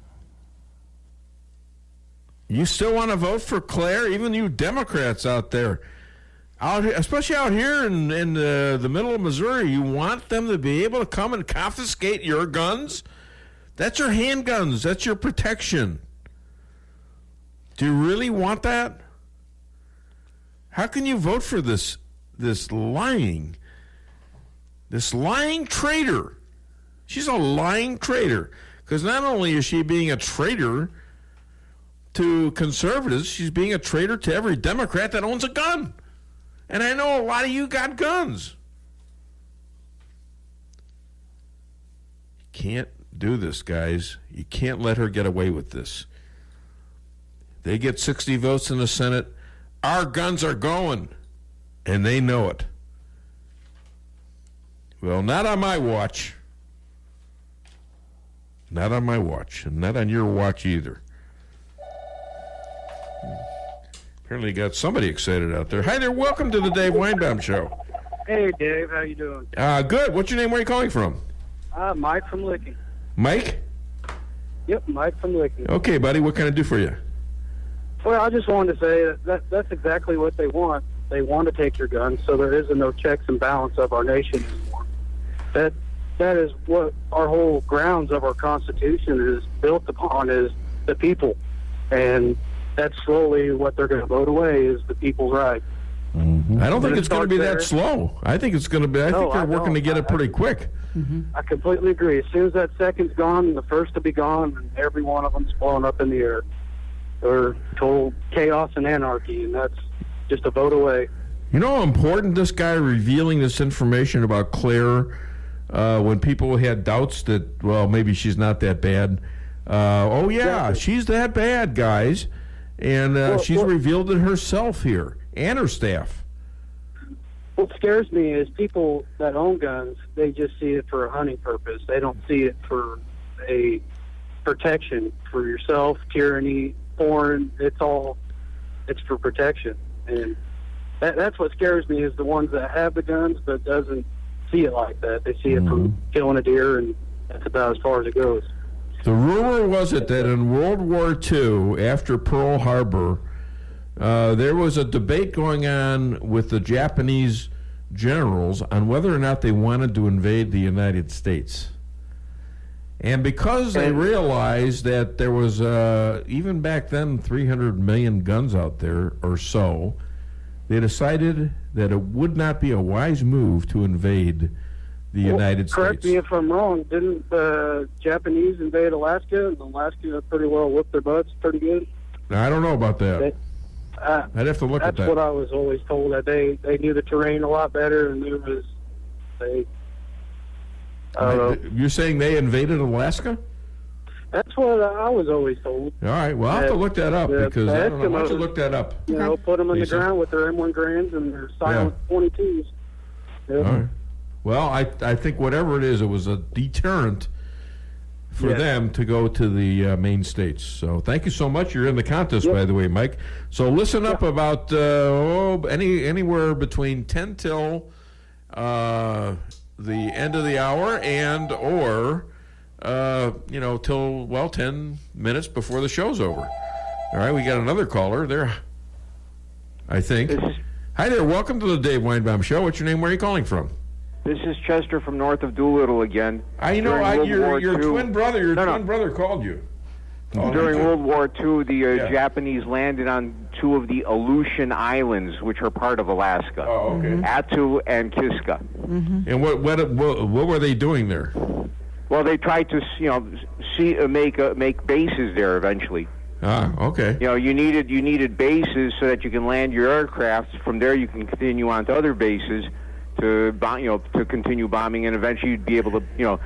[SPEAKER 8] You still want to vote for Clair? Even you Democrats out there. Especially out here in the middle of Missouri, you want them to be able to come and confiscate your guns? That's your handguns. That's your protection. Do you really want that? How can you vote for this lying traitor? She's a lying traitor. Because not only is she being a traitor to conservatives, she's being a traitor to every Democrat that owns a gun. And I know a lot of you got guns. You can't do this, guys. You can't let her get away with this. They get 60 votes in the Senate. Our guns are going. And they know it. Well, not on my watch. Not on my watch. And not on your watch either. Apparently got somebody excited out there. Hi there, welcome to the Dave Weinbaum Show.
[SPEAKER 25] Hey, Dave, how you doing?
[SPEAKER 8] Good. What's your name? Where are you calling from?
[SPEAKER 25] Mike from Licking.
[SPEAKER 8] Mike?
[SPEAKER 25] Yep, Mike from Licking.
[SPEAKER 8] Okay, buddy, what can I do for you?
[SPEAKER 25] Well, I just wanted to say that's exactly what they want. They want to take your guns, so there is no checks and balance of our nation anymore. that is what our whole grounds of our Constitution is built upon, is the people. And that's slowly what they're going to vote away, is the people's right.
[SPEAKER 3] I don't think it's going to be that slow. I think it's going to be. I think they're working to get it pretty quick.
[SPEAKER 25] I completely agree. As soon as that second's gone, the first to be gone, and every one of them's blown up in the air. They're total chaos and anarchy, and that's just a vote away.
[SPEAKER 3] You know how important this guy revealing this information about Claire, when people had doubts that, well, maybe she's not that bad. She's that bad, guys. And she's revealed it herself here, and her staff.
[SPEAKER 25] What scares me is people that own guns, they just see it for a hunting purpose. They don't see it for a protection for yourself, tyranny, foreign. It's for protection. And that's what scares me, is the ones that have the guns but doesn't see it like that. They see it from killing a deer, and that's about as far as it goes.
[SPEAKER 3] The rumor was it that in World War II, after Pearl Harbor, there was a debate going on with the Japanese generals on whether or not they wanted to invade the United States. And because they realized that there was, even back then, 300 million guns out there or so, they decided that it would not be a wise move to invade the United States.
[SPEAKER 25] Correct me if I'm wrong. Didn't the Japanese invade Alaska, and Alaska pretty well whipped their butts pretty good?
[SPEAKER 3] I don't know about that. I'd have to look at that.
[SPEAKER 25] That's what I was always told, that they knew the terrain a lot better, and
[SPEAKER 3] You're saying they invaded Alaska?
[SPEAKER 25] That's what I was always told.
[SPEAKER 3] All right, well, I'll have to look that up, because I don't know. Why don't you look that up?
[SPEAKER 25] You know, put them in the ground with their M1 Grands and their silent 22s. Yeah.
[SPEAKER 3] All right. Well, I think whatever it is, it was a deterrent for them to go to the main states. So thank you so much. You're in the contest, by the way, Mike. So listen up about anywhere between 10 till the end of the hour and or till 10 minutes before the show's over. All right, we got another caller there, I think. Hi there. Welcome to the Dave Weinbaum Show. What's your name? Where are you calling from?
[SPEAKER 1] This is Chester from north of Doolittle again.
[SPEAKER 3] Your twin brother called you.
[SPEAKER 1] During World War II, the Japanese landed on two of the Aleutian Islands, which are part of Alaska.
[SPEAKER 3] Oh, okay.
[SPEAKER 1] Attu and Kiska.
[SPEAKER 3] And what were they doing there?
[SPEAKER 1] Well, they tried to make bases there eventually.
[SPEAKER 3] Ah, okay.
[SPEAKER 1] You needed bases so that you can land your aircraft. From there, you can continue on to other bases to continue bombing, and eventually you'd be able to,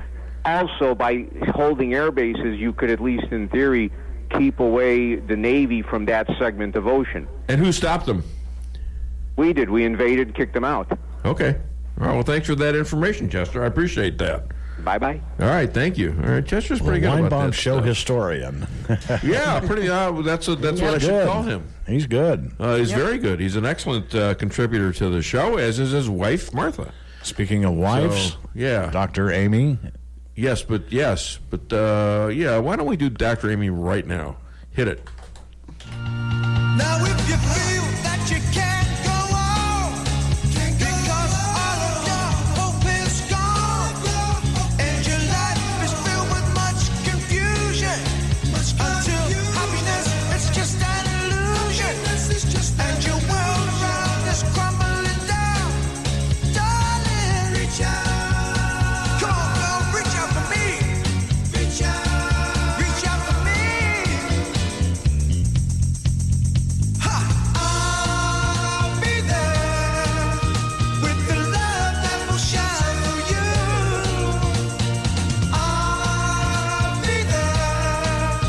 [SPEAKER 1] also by holding air bases, you could at least in theory keep away the Navy from that segment of ocean.
[SPEAKER 3] And who stopped them?
[SPEAKER 1] We did. We invaded, kicked them out.
[SPEAKER 3] Okay. All right. Well, thanks for that information, Chester. I appreciate that.
[SPEAKER 1] Bye-bye.
[SPEAKER 3] All right, thank you. All right, Chester's pretty good about that.
[SPEAKER 9] Weinbaum show historian.
[SPEAKER 3] Yeah, pretty. That's what I should call him.
[SPEAKER 9] He's good.
[SPEAKER 3] He's very good. He's an excellent contributor to the show, as is his wife, Martha.
[SPEAKER 9] Speaking of wives, Dr. Amy.
[SPEAKER 3] Yes, but why don't we do Dr. Amy right now? Hit it.
[SPEAKER 5] Now, if you feel that you can't go on, because all of your hope is gone, and your life is filled with much confusion, until happiness is just an illusion, and your world around is crumbling down, darling, reach out. Come on, girl, reach out for me. Reach out for me. I'll be there with the love that will shine for you. I'll be there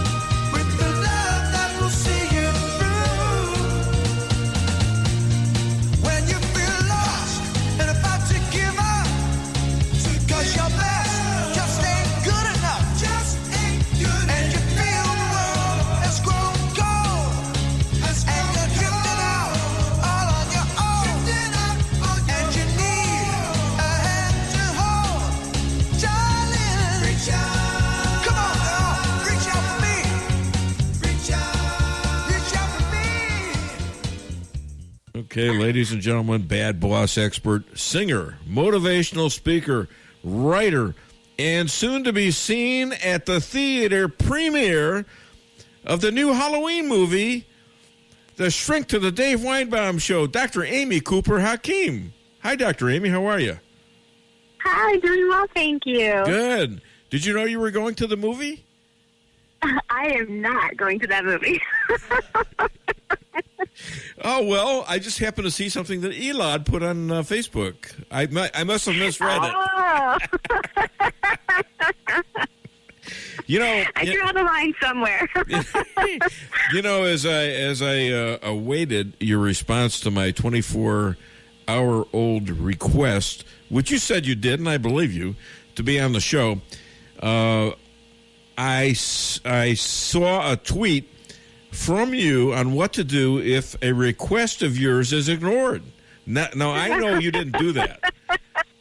[SPEAKER 5] with the love that will see you through. When you feel lost and about to give up, 'cause your best just ain't good enough. And you feel the world has grown cold, and you're drifting out all on your own, and you need a hand to hold. Darling, reach out. Come on, girl, reach out for me. Reach out for me.
[SPEAKER 3] Okay, ladies and gentlemen, bad boss expert, singer, motivational speaker, writer,
[SPEAKER 8] and soon to be seen at the theater premiere of the new Halloween movie, The Shrink to the Dave Weinbaum Show, Dr. Amy Cooper Hakeem. Hi, Dr. Amy. How are you?
[SPEAKER 6] Hi, doing well, thank you.
[SPEAKER 8] Good. Did you know you were going to the movie?
[SPEAKER 6] I am not going to that movie.
[SPEAKER 8] Oh, well, I just happened to see something that Elon put on Facebook. I must have misread it.
[SPEAKER 6] Oh.
[SPEAKER 8] You know,
[SPEAKER 6] I draw the line somewhere.
[SPEAKER 8] You know, as I awaited your response to my 24-hour-old request, which you said you did, and I believe you, to be on the show, I saw a tweet from you on what to do if a request of yours is ignored. Now I know you didn't do that,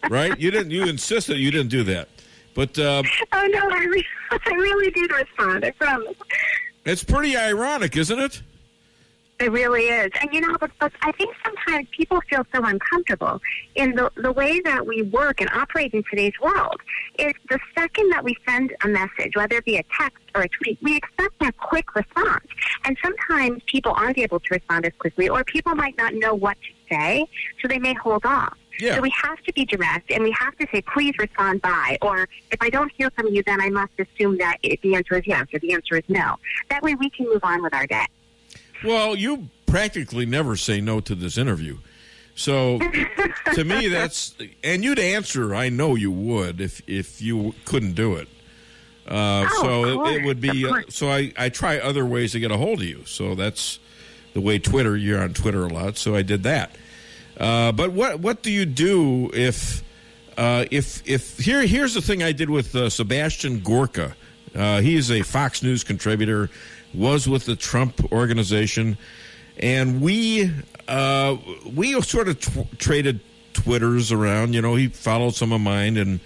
[SPEAKER 8] right? You didn't. You insisted you didn't do that. But
[SPEAKER 6] oh no, I really did respond. I promise.
[SPEAKER 8] It's pretty ironic, isn't it?
[SPEAKER 6] It really is. And, you know, but I think sometimes people feel so uncomfortable in the way that we work and operate in today's world. Is the second that we send a message, whether it be a text or a tweet, we expect a quick response. And sometimes people aren't able to respond as quickly, or people might not know what to say, so they may hold off.
[SPEAKER 8] Yeah.
[SPEAKER 6] So we have to be direct, and we have to say, please respond by, or if I don't hear from you, then I must assume that the answer is yes or the answer is no. That way we can move on with our day.
[SPEAKER 8] Well, you practically never say no to this interview. So to me, that's, and you'd answer, I know you would, if you couldn't do it. So it would be, so I try other ways to get a hold of you. So that's the way Twitter, you're on Twitter a lot, so I did that. But what do you do if here's the thing I did with Sebastian Gorka. He is a Fox News contributor, was with the Trump organization, and we sort of traded Twitters around. You know, he followed some of mine and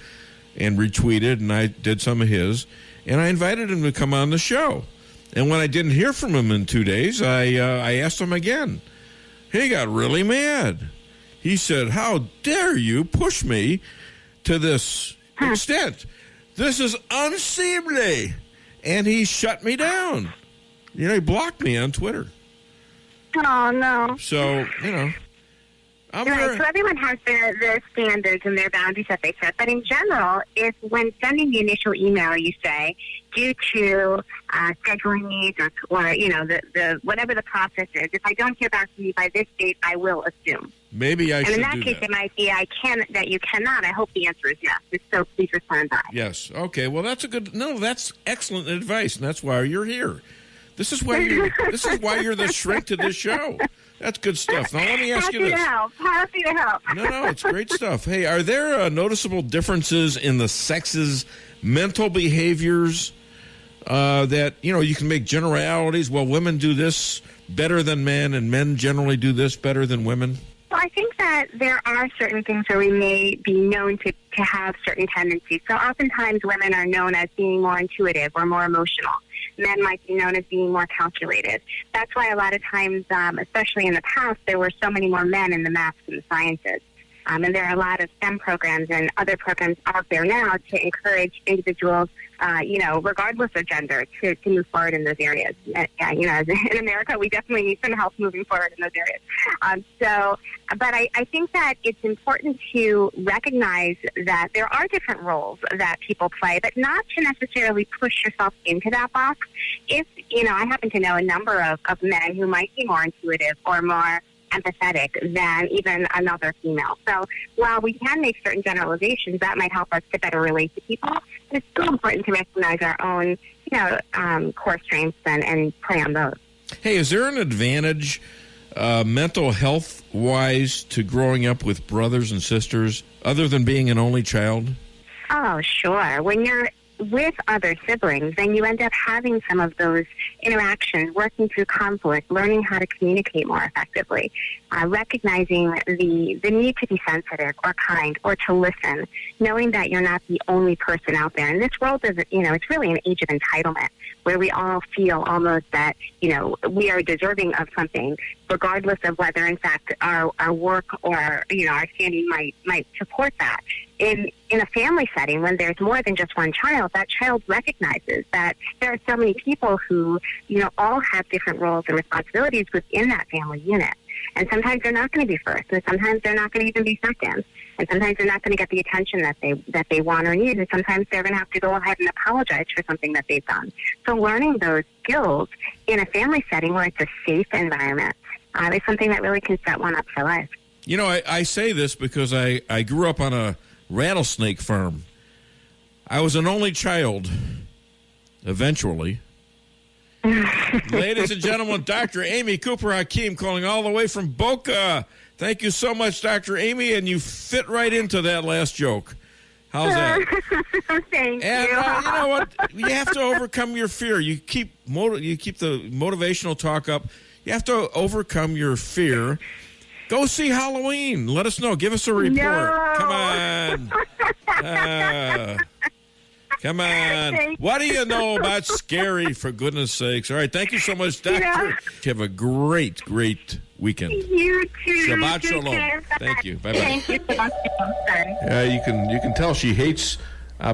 [SPEAKER 8] retweeted, and I did some of his, and I invited him to come on the show. And when I didn't hear from him in 2 days, I asked him again. He got really mad. He said, "How dare you push me to this extent? This is unseemly." And he shut me down. You know, he blocked me on Twitter.
[SPEAKER 6] Oh, no.
[SPEAKER 8] So, you know.
[SPEAKER 6] So everyone has their standards and their boundaries that they set. But in general, if when sending the initial email, you say, due to scheduling needs or you know, the whatever the process is, if I don't hear back from you by this date, I will assume.
[SPEAKER 8] Maybe I should do that.
[SPEAKER 6] And in that case, it might be that you cannot. I hope the answer is yes. If so, please respond by.
[SPEAKER 8] Yes. Okay. Well, that's that's excellent advice, and that's why you're here. This is why you're the shrink to this show. That's good stuff. Now, let me ask you this.
[SPEAKER 6] Happy to help.
[SPEAKER 8] No, it's great stuff. Hey, are there noticeable differences in the sexes' mental behaviors that, you know, you can make generalities? Well, women do this better than men, and men generally do this better than women?
[SPEAKER 6] Well, I think that there are certain things where we may be known to have certain tendencies. So oftentimes women are known as being more intuitive or more emotional. Men might be known as being more calculated. That's why a lot of times, especially in the past, there were so many more men in the maths and the sciences. And there are a lot of STEM programs and other programs out there now to encourage individuals, you know, regardless of gender, to move forward in those areas. You know, in America, we definitely need some help moving forward in those areas. But I think that it's important to recognize that there are different roles that people play, but not to necessarily push yourself into that box. If, you know, I happen to know a number of men who might be more intuitive or more empathetic than even another female. So while we can make certain generalizations, that might help us to better relate to people. It's still important to recognize our own, you know, core strengths and play on those.
[SPEAKER 8] Hey, is there an advantage mental health-wise to growing up with brothers and sisters other than being an only child?
[SPEAKER 6] Oh, sure. When you're with other siblings, then you end up having some of those interactions, working through conflict, learning how to communicate more effectively, recognizing the need to be sensitive or kind or to listen, knowing that you're not the only person out there. And this world is, you know, it's really an age of entitlement where we all feel almost that, you know, we are deserving of something, regardless of whether, in fact, our work or, you know, our standing might support that. in a family setting, when there's more than just one child, that child recognizes that there are so many people who, all have different roles and responsibilities within that family unit. And sometimes they're not going to be first, and sometimes they're not going to even be second, and sometimes they're not going to get the attention that they want or need, and sometimes they're going to have to go ahead and apologize for something that they've done. So learning those skills in a family setting where it's a safe environment is something that really can set one up for life.
[SPEAKER 8] I say this because I grew up on a rattlesnake farm. I was an only child, eventually. Ladies and gentlemen, Dr. Amy Cooper Hakeem calling all the way from Boca. Thank you so much, Dr. Amy, and you fit right into that last joke. How's that?
[SPEAKER 6] Thank
[SPEAKER 8] you.
[SPEAKER 6] You
[SPEAKER 8] know what? You have to overcome your fear. You keep the motivational talk up. You have to overcome your fear. Go see Halloween. Let us know. Give us a report.
[SPEAKER 6] No.
[SPEAKER 8] Come on. Come on. What do you know about scary, for goodness sakes? All right. Thank you so much, Doctor. Have a great, great weekend.
[SPEAKER 6] You too.
[SPEAKER 8] Shabbat shalom. Thank you. Bye-bye.
[SPEAKER 6] Thank you.
[SPEAKER 3] You can tell she hates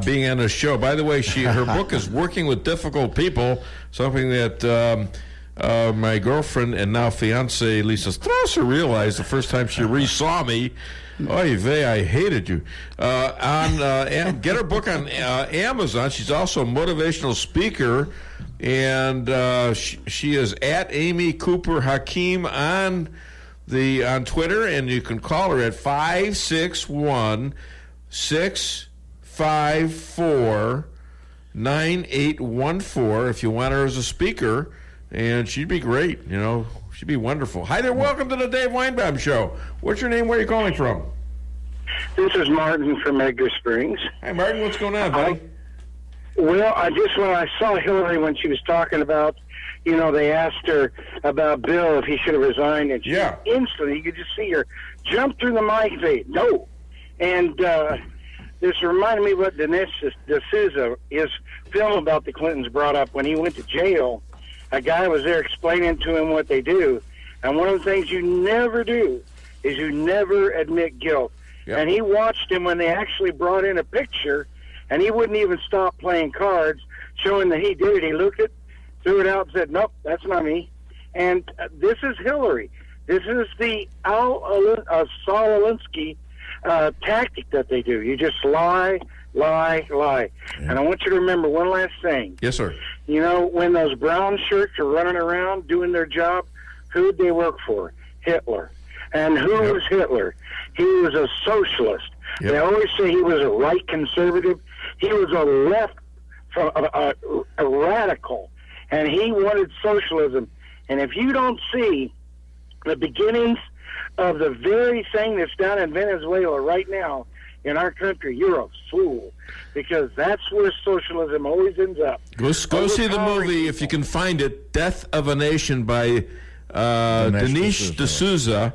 [SPEAKER 3] being on a show. By the way, her book is Working with Difficult People, something that my girlfriend and now fiance Lisa Strasser realized the first time she re-saw me. Oy vey, I hated you. Get her book on Amazon. She's also a motivational speaker, and she is at Amy Cooper Hakeem on Twitter, and you can call her at 561-654-9814 if you want her as a speaker, and she'd be great, She'd be wonderful. Hi there. Welcome to the Dave Weinbaum Show. What's your name? Where are you calling from?
[SPEAKER 12] This is Martin from Edgar Springs.
[SPEAKER 3] Hi, Martin. What's going on, buddy?
[SPEAKER 12] When I saw Hillary when she was talking about, they asked her about Bill if he should have resigned, and she instantly, you could just see her jump through the mic and say, no. And this reminded me what Dinesh D'Souza, his film about the Clintons, brought up when he went to jail. A guy was there explaining to him what they do. And one of the things you never do is you never admit guilt. Yep. And he watched him when they actually brought in a picture, and he wouldn't even stop playing cards, showing that he did it. He looked at, threw it out, and said, nope, that's not me. And this is Hillary. This is the Saul Alinsky tactic that they do. You just lie. Yeah. And I want you to remember one last thing.
[SPEAKER 3] Yes, sir.
[SPEAKER 12] When those brown shirts are running around doing their job, who'd they work for? Hitler. And who was Hitler? He was a socialist. Yep. They always say he was a right conservative. He was a left, a radical. And he wanted socialism. And if you don't see the beginnings of the very thing that's down in Venezuela right now, in our country, you're a fool, because that's where socialism always ends up.
[SPEAKER 3] Go see the movie, if you can find it, Death of a Nation by Dinesh D'Souza.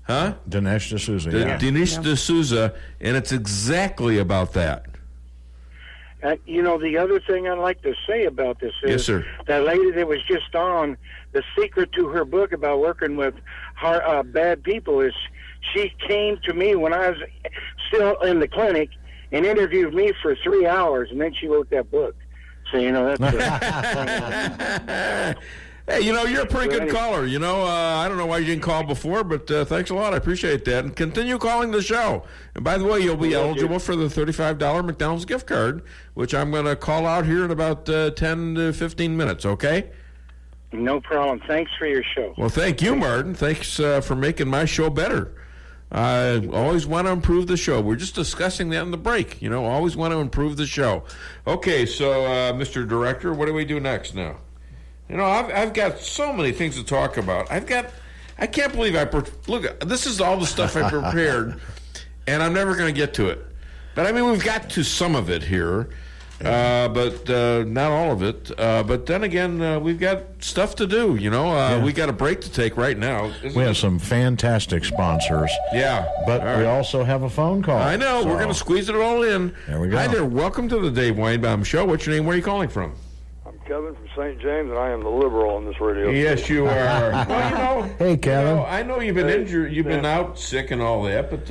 [SPEAKER 3] Huh?
[SPEAKER 9] Dinesh D'Souza,
[SPEAKER 3] Dinesh D'Souza, and it's exactly about that.
[SPEAKER 12] The other thing I'd like to say about this is
[SPEAKER 3] yes, sir.
[SPEAKER 12] That lady that was just on, the secret to her book about working with bad people is she came to me when I was still in the clinic and interviewed me for 3 hours, and then she wrote that book. So, that's...
[SPEAKER 3] Hey, you're a pretty good caller. I don't know why you didn't call before, but thanks a lot. I appreciate that. And continue calling the show. And by the way, you'll be eligible for the $35 McDonald's gift card, which I'm going to call out here in about 10 to 15 minutes, okay?
[SPEAKER 12] No problem. Thanks for your show.
[SPEAKER 3] Well, thank you, Martin. Thanks for making my show better. I always want to improve the show. We're just discussing that in the break. Always want to improve the show. Okay, so, Mr. Director, what do we do next now? I've got so many things to talk about. I can't believe look, this is all the stuff I prepared, and I'm never going to get to it. But, we've got to some of it here, but not all of it. But then again, we've got stuff to do, we got a break to take right now.
[SPEAKER 9] We have some fantastic sponsors.
[SPEAKER 3] Yeah.
[SPEAKER 9] But we also have a phone call.
[SPEAKER 3] I know. So we're going to squeeze it all in.
[SPEAKER 9] There we go.
[SPEAKER 3] Hi there. Welcome to the Dave Weinbaum Show. What's your name? Where are you calling from?
[SPEAKER 13] Kevin from St. James, and I am the liberal on this radio.
[SPEAKER 3] Yes, you are. Well,
[SPEAKER 9] hey, Kevin.
[SPEAKER 3] I know you've been injured, you've been out sick and all that, but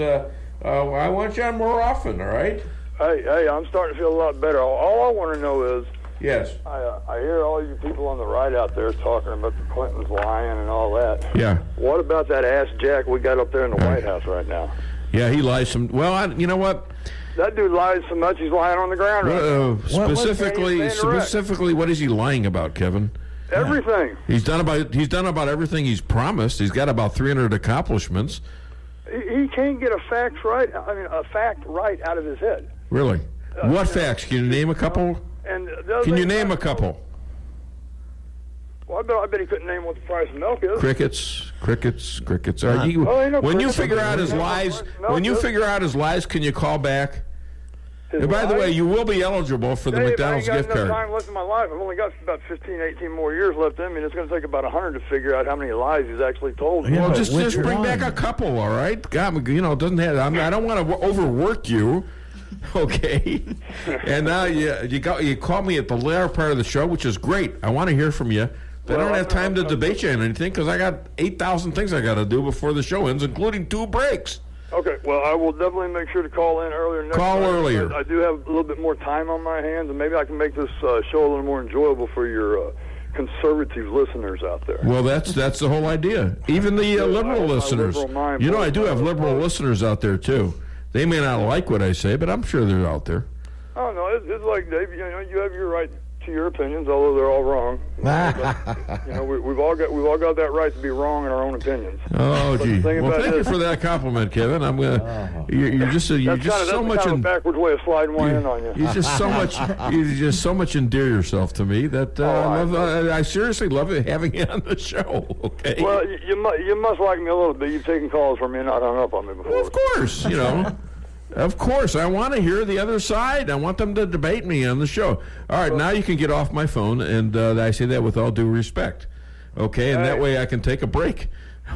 [SPEAKER 3] I want you on more often, all right?
[SPEAKER 13] Hey, I'm starting to feel a lot better. All I want to know is,
[SPEAKER 3] yes,
[SPEAKER 13] I hear all you people on the right out there talking about the Clintons lying and all that.
[SPEAKER 3] Yeah.
[SPEAKER 13] What about that ass Jack we got up there in the White House right now?
[SPEAKER 3] Yeah, he lies some. Well, you know what?
[SPEAKER 13] That dude lies so much he's lying on the ground right now.
[SPEAKER 3] Specifically, what is he lying about, Kevin?
[SPEAKER 13] Everything.
[SPEAKER 3] He's done about everything he's promised. He's got about 300 accomplishments.
[SPEAKER 13] He can't get a fact right out of his head.
[SPEAKER 3] Really? What facts? Can you name a couple? Can you name a couple?
[SPEAKER 13] Well, I bet he couldn't name what the price of milk is.
[SPEAKER 3] Crickets. When you figure out his lies, can you call back? And by the way, you will be eligible for the McDonald's gift card.
[SPEAKER 13] I ain't got enough time left in my life. I've only got about 15, 18 more years left in me, and it's going to take about 100 to figure out how many lies he's actually told.
[SPEAKER 3] Well, just bring back a couple, all right? God, it doesn't have. I don't want to overwork you. Okay, and now you call me at the latter part of the show, which is great. I want to hear from you. But I don't have time to debate you on anything because I got 8,000 things I got to do before the show ends, including 2 breaks.
[SPEAKER 13] Okay, well, I will definitely make sure to call in earlier next time.
[SPEAKER 3] Earlier.
[SPEAKER 13] I do have a little bit more time on my hands, and maybe I can make this show a little more enjoyable for your conservative listeners out there.
[SPEAKER 3] Well, that's the whole idea. Even the liberal listeners. I do have liberal listeners out there, too. They may not like what I say, but I'm sure they're out there.
[SPEAKER 13] Oh, no, it's like, Dave, you have your right to your opinions, although they're all wrong. But, we've all got that right to be wrong in our own opinions.
[SPEAKER 3] Oh, gee. Well, thank you for that compliment, Kevin. I'm gonna. You're just so much.
[SPEAKER 13] Kind of a backward way of sliding one in on you.
[SPEAKER 3] You just so much endear yourself to me that I seriously love having you on the show. Okay.
[SPEAKER 13] Well, you must like me a little bit. You've taken calls from me and not hung up on me before.
[SPEAKER 3] Well, of course, Of course, I want to hear the other side. I want them to debate me on the show. All right, now you can get off my phone, and I say that with all due respect. Okay, and that way I can take a break.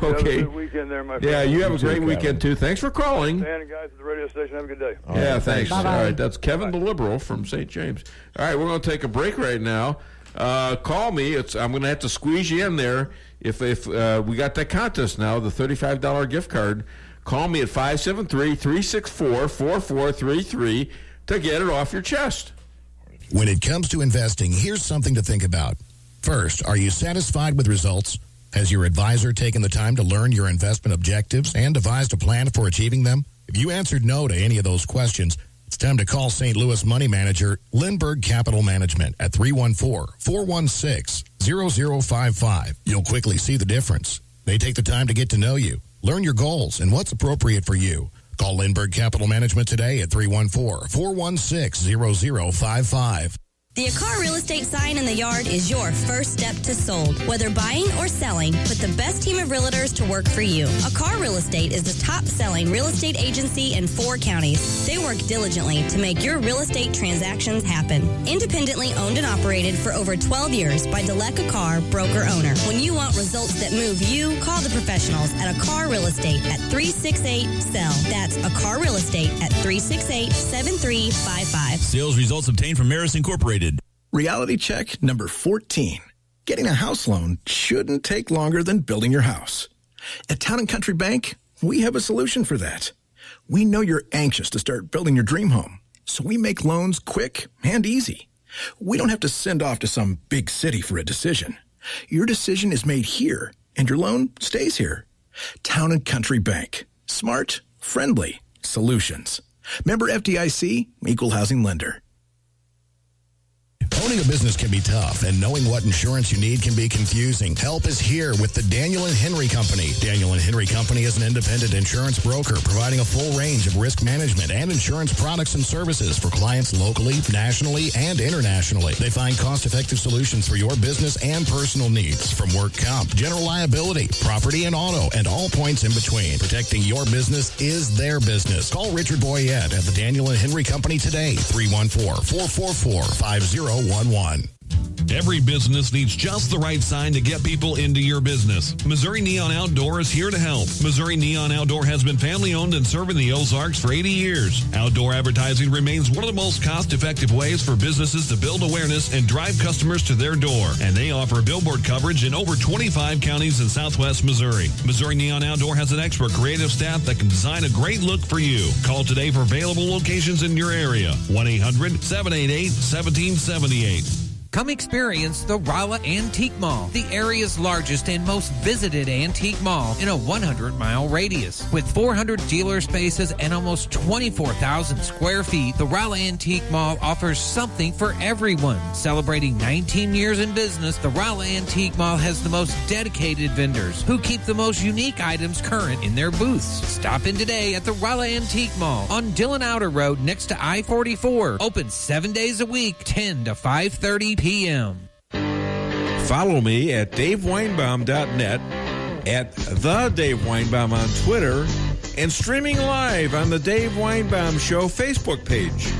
[SPEAKER 3] Okay.
[SPEAKER 13] Have a good weekend there, my friend.
[SPEAKER 3] Yeah, you have a great weekend, too. Thanks for calling.
[SPEAKER 13] And guys at the radio station, have a good day.
[SPEAKER 3] Yeah, thanks. Bye-bye. All right, that's Kevin the Liberal from St. James. All right, we're going to take a break right now. Call me. I'm going to have to squeeze you in there if we got that contest now, the $35 gift card. Call me at 573-364-4433 to get it off your chest.
[SPEAKER 18] When it comes to investing, here's something to think about. First, are you satisfied with results? Has your advisor taken the time to learn your investment objectives and devised a plan for achieving them? If you answered no to any of those questions, it's time to call St. Louis money manager Lindbergh Capital Management at 314-416-0055. You'll quickly see the difference. They take the time to get to know you, learn your goals, and what's appropriate for you. Call Lindbergh Capital Management today at 314-416-0055.
[SPEAKER 7] The Akar Real Estate sign in the yard is your first step to sold. Whether buying or selling, put the best team of realtors to work for you. Akar Real Estate is the top-selling real estate agency in 4 counties. They work diligently to make your real estate transactions happen. Independently owned and operated for over 12 years by Delek Akar, broker-owner. When you want results that move you, call the professionals at Akar Real Estate at 368-SELL. That's Akar Real Estate at 368-7355.
[SPEAKER 15] Sales results obtained from Maris Incorporated.
[SPEAKER 17] Reality check number 14. Getting a house loan shouldn't take longer than building your house. At Town & Country Bank, we have a solution for that. We know you're anxious to start building your dream home, so we make loans quick and easy. We don't have to send off to some big city for a decision. Your decision is made here, and your loan stays here. Town & Country Bank. Smart, friendly solutions. Member FDIC, Equal Housing Lender.
[SPEAKER 18] Owning a business can be tough, and knowing what insurance you need can be confusing. Help is here with the Daniel & Henry Company. Daniel & Henry Company is an independent insurance broker providing a full range of risk management and insurance products and services for clients locally, nationally, and internationally. They find cost-effective solutions for your business and personal needs, from work comp, general liability, property and auto, and all points in between. Protecting your business is their business. Call Richard Boyette at the Daniel & Henry Company today, 314-444-5011.
[SPEAKER 15] Every business needs just the right sign to get people into your business. Missouri Neon Outdoor is here to help. Missouri Neon Outdoor has been family-owned and serving the Ozarks for 80 years. Outdoor advertising remains one of the most cost-effective ways for businesses to build awareness and drive customers to their door. And they offer billboard coverage in over 25 counties in southwest Missouri. Missouri Neon Outdoor has an expert creative staff that can design a great look for you. Call today for available locations in your area. 1-800-788-1778.
[SPEAKER 2] Come experience the Rolla Antique Mall, the area's largest and most visited antique mall in a 100-mile radius. With 400 dealer spaces and almost 24,000 square feet, the Rolla Antique Mall offers something for everyone. Celebrating 19 years in business, the Rolla Antique Mall has the most dedicated vendors who keep the most unique items current in their booths. Stop in today at the Rolla Antique Mall on Dillon Outer Road next to I-44. Open 7 days a week, 10 to 5:30 p.m.
[SPEAKER 8] Follow me at DaveWeinbaum.net, at The Dave Weinbaum on Twitter, and streaming live on the Dave Weinbaum Show Facebook page.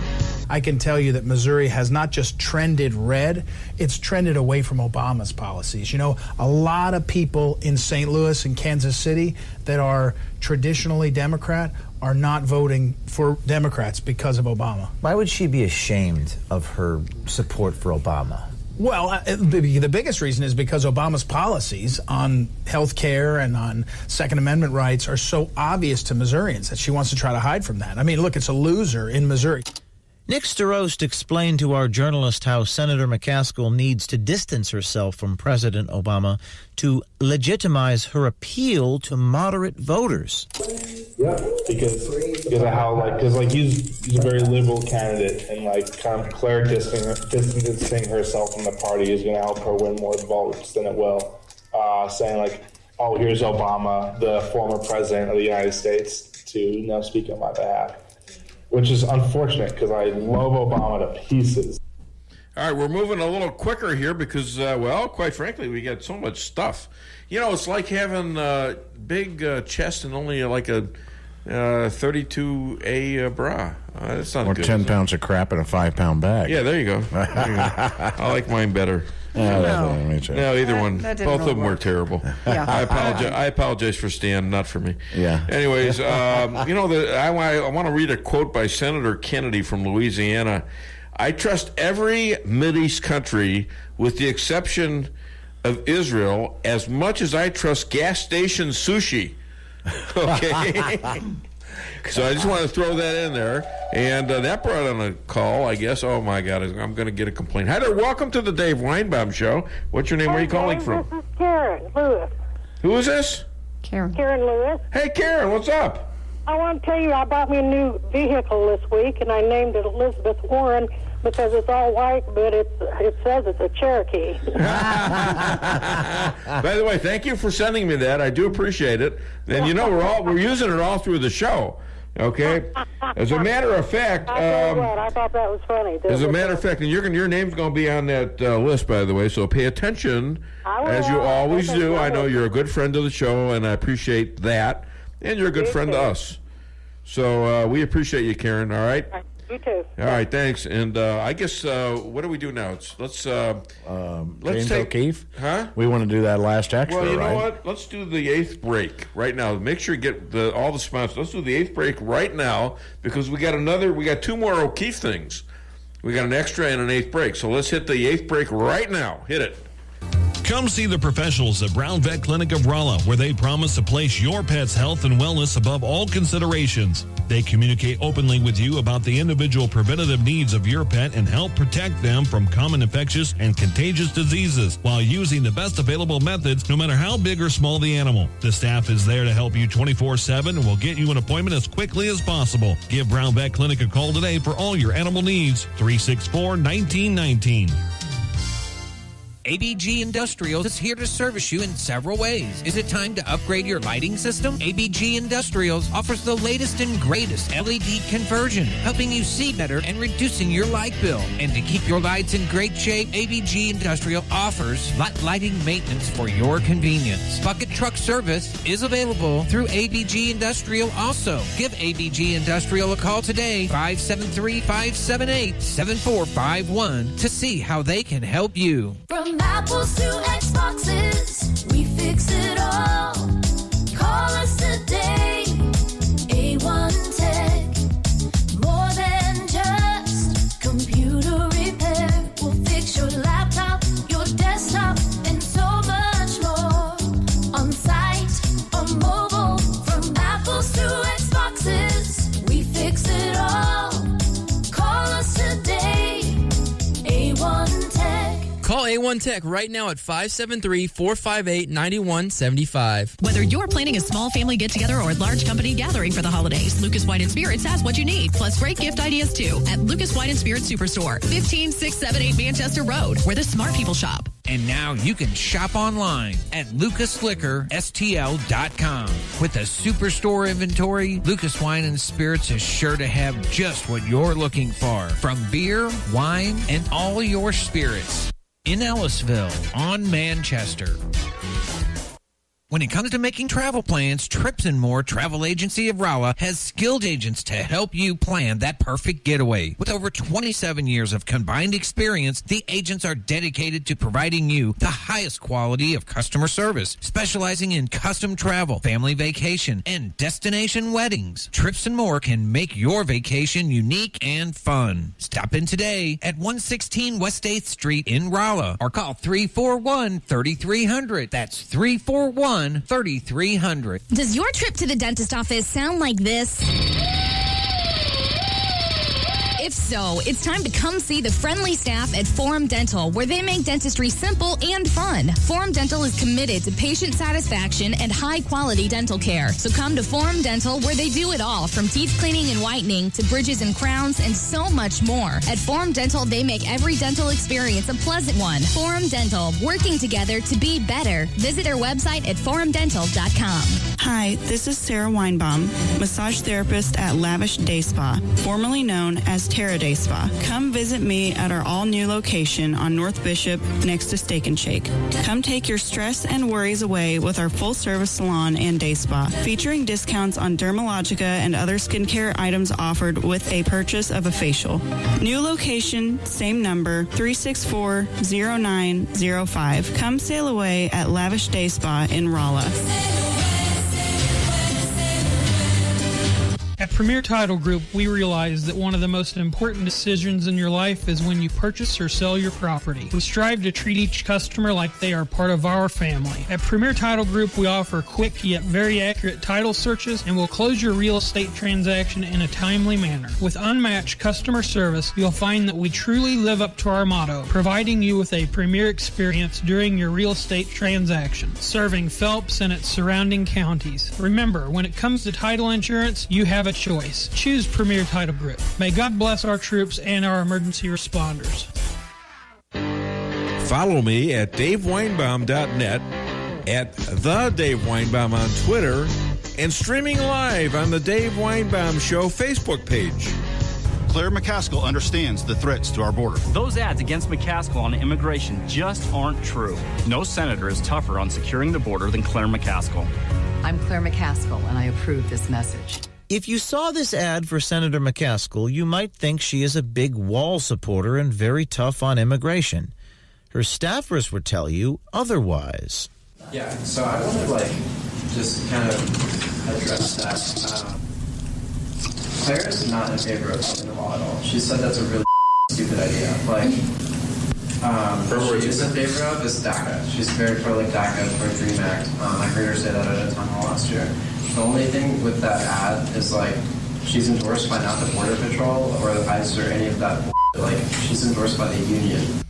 [SPEAKER 10] I can tell you that Missouri has not just trended red, it's trended away from Obama's policies. You know, a lot of people in St. Louis and Kansas City that are traditionally Democrat are not voting for Democrats because of Obama.
[SPEAKER 20] Why would she be ashamed of her support for Obama?
[SPEAKER 10] Well, the biggest reason is because Obama's policies on health care and on Second Amendment rights are so obvious to Missourians that she wants to try to hide from that. I mean, look, it's a loser in Missouri.
[SPEAKER 20] Nick Starost explained to our journalist how Senator McCaskill needs to distance herself from President Obama to legitimize her appeal to moderate voters.
[SPEAKER 14] Yeah, because of how he's a very liberal candidate, and kind of Clair distancing herself from the party is going to help her win more votes than it will. Saying oh, here's Obama, the former president of the United States, to now speak on my behalf. Which is unfortunate because I love Obama to pieces.
[SPEAKER 3] All right, we're moving a little quicker here because, quite frankly, we got so much stuff. You know, it's like having a big chest and only a 32A bra. That's not good.
[SPEAKER 9] Or 10 pounds of crap in a 5-pound bag.
[SPEAKER 3] Yeah, there you go. I like mine better.
[SPEAKER 9] Me too.
[SPEAKER 3] No, either one. Both of them were terrible.
[SPEAKER 22] Yeah.
[SPEAKER 3] I apologize for Stan, not for me.
[SPEAKER 9] Yeah.
[SPEAKER 3] Anyways, I want to read a quote by Senator Kennedy from Louisiana. I trust every Mideast country, with the exception of Israel, as much as I trust gas station sushi. Okay. So I just want to throw that in there. And that brought on a call, I guess. Oh, my God, I'm going to get a complaint. Hi there. Welcome to the Dave Weinbaum Show. What's your name? Where are you calling from?
[SPEAKER 24] This is Karen Lewis.
[SPEAKER 3] Who is this?
[SPEAKER 24] Karen Lewis.
[SPEAKER 3] Hey, Karen, what's up?
[SPEAKER 24] I want to tell you I bought me a new vehicle this week, and I named it Elizabeth Warren because it's all white, but it says it's a Cherokee.
[SPEAKER 3] By the way, thank you for sending me that. I do appreciate it. And you know, we're using it all through the show. Okay. As a matter of fact,
[SPEAKER 24] I thought that was funny.
[SPEAKER 3] As a matter of fact, and your name's going to be on that list, by the way. So pay attention, as you always do. I know you're a good friend of the show, and I appreciate that. And you're a good friend to us. So we appreciate you, Karen. All right.
[SPEAKER 24] You too.
[SPEAKER 3] All right, thanks. And I guess what do we do now? Let's
[SPEAKER 9] James
[SPEAKER 3] take
[SPEAKER 9] O'Keefe?
[SPEAKER 3] Huh?
[SPEAKER 9] We want to do that last extra,
[SPEAKER 3] well, you
[SPEAKER 9] right?
[SPEAKER 3] know what? Let's do the 8th break right now. Make sure you get all the sponsors. Let's do the 8th break right now because we got 2 more O'Keefe things. We got an extra and an 8th break. So let's hit the 8th break right now. Hit it.
[SPEAKER 15] Come see the professionals at Brown Vet Clinic of Rolla, where they promise to place your pet's health and wellness above all considerations. They communicate openly with you about the individual preventative needs of your pet and help protect them from common infectious and contagious diseases while using the best available methods, no matter how big or small the animal. The staff is there to help you 24/7 and will get you an appointment as quickly as possible. Give Brown Vet Clinic a call today for all your animal needs. 364-1919.
[SPEAKER 2] ABG Industrials is here to service you in several ways. Is it time to upgrade your lighting system? ABG Industrials offers the latest and greatest LED conversion, helping you see better and reducing your light bill. And to keep your lights in great shape, ABG Industrial offers lighting maintenance for your convenience. Bucket truck service is available through ABG Industrial also. Give ABG Industrial a call today, 573-578-7451, to see how they can help you.
[SPEAKER 5] From Apples to Xboxes, we fix it all. Call us today, A1 Tech. More than just computer repair. We'll fix your laptop, your desktop, and so much more. On site or mobile, from Apples to Xboxes, we fix it all. Call us today, A1 Tech.
[SPEAKER 11] Call A1 Tech right now at 573-458-9175.
[SPEAKER 16] Whether you're planning a small family get-together or a large company gathering for the holidays, Lucas Wine & Spirits has what you need, plus great gift ideas too, at Lucas Wine & Spirits Superstore, 15678 Manchester Road, where the smart people shop.
[SPEAKER 2] And now you can shop online at lucasliquorstl.com. With a superstore inventory, Lucas Wine & Spirits is sure to have just what you're looking for, from beer, wine, and all your spirits. In Ellisville, on Manchester. When it comes to making travel plans, Trips and More Travel Agency of Rolla has skilled agents to help you plan that perfect getaway. With over 27 years of combined experience, the agents are dedicated to providing you the highest quality of customer service, specializing in custom travel, family vacation, and destination weddings. Trips and More can make your vacation unique and fun. Stop in today at 116 West 8th Street in Rolla or call 341-3300. That's 341-3300.
[SPEAKER 19] Does your trip to the dentist office sound like this? If so, it's time to come see the friendly staff at Forum Dental, where they make dentistry simple and fun. Forum Dental is committed to patient satisfaction and high-quality dental care. So come to Forum Dental, where they do it all, from teeth cleaning and whitening to bridges and crowns and so much more. At Forum Dental, they make every dental experience a pleasant one. Forum Dental, working together to be better. Visit our website at forumdental.com.
[SPEAKER 22] Hi, this is Sarah Weinbaum, massage therapist at Lavish Day Spa, formerly known as Terra Day Spa. Come visit me at our all-new location on North Bishop next to Steak and Shake. Come take your stress and worries away with our full-service salon and day spa, featuring discounts on Dermalogica and other skincare items offered with a purchase of a facial. New location, same number, 364-0905. Come sail away at Lavish Day Spa in Rolla.
[SPEAKER 23] At Premier Title Group, we realize that one of the most important decisions in your life is when you purchase or sell your property. We strive to treat each customer like they are part of our family. At Premier Title Group, we offer quick yet very accurate title searches and will close your real estate transaction in a timely manner. With unmatched customer service, you'll find that we truly live up to our motto, providing you with a premier experience during your real estate transaction, serving Phelps and its surrounding counties. Remember, when it comes to title insurance, you have a choice. Choose Premier Title Group. May God bless our troops and our emergency responders.
[SPEAKER 8] Follow me at daveweinbaum.net, at the Dave Weinbaum on Twitter, and streaming live on the Dave Weinbaum Show Facebook page.
[SPEAKER 26] Clair McCaskill understands the threats to our border.
[SPEAKER 27] Those ads against McCaskill on immigration just aren't true. No senator is tougher on securing the border than Clair McCaskill.
[SPEAKER 28] I'm Clair McCaskill, and I approve this message.
[SPEAKER 20] If you saw this ad for Senator McCaskill, you might think she is a big wall supporter and very tough on immigration. Her staffers would tell you otherwise.
[SPEAKER 29] Yeah, so I want to, just kind of address that. Claire is not in favor of opening the law at all. She said that's a really stupid idea. She is in favor of is DACA. She's very pro DACA, pro DREAM Act. I heard her say that at a town hall last year. The only thing with that ad is she's endorsed by not the Border Patrol or the ICE or any of that. She's endorsed by the union.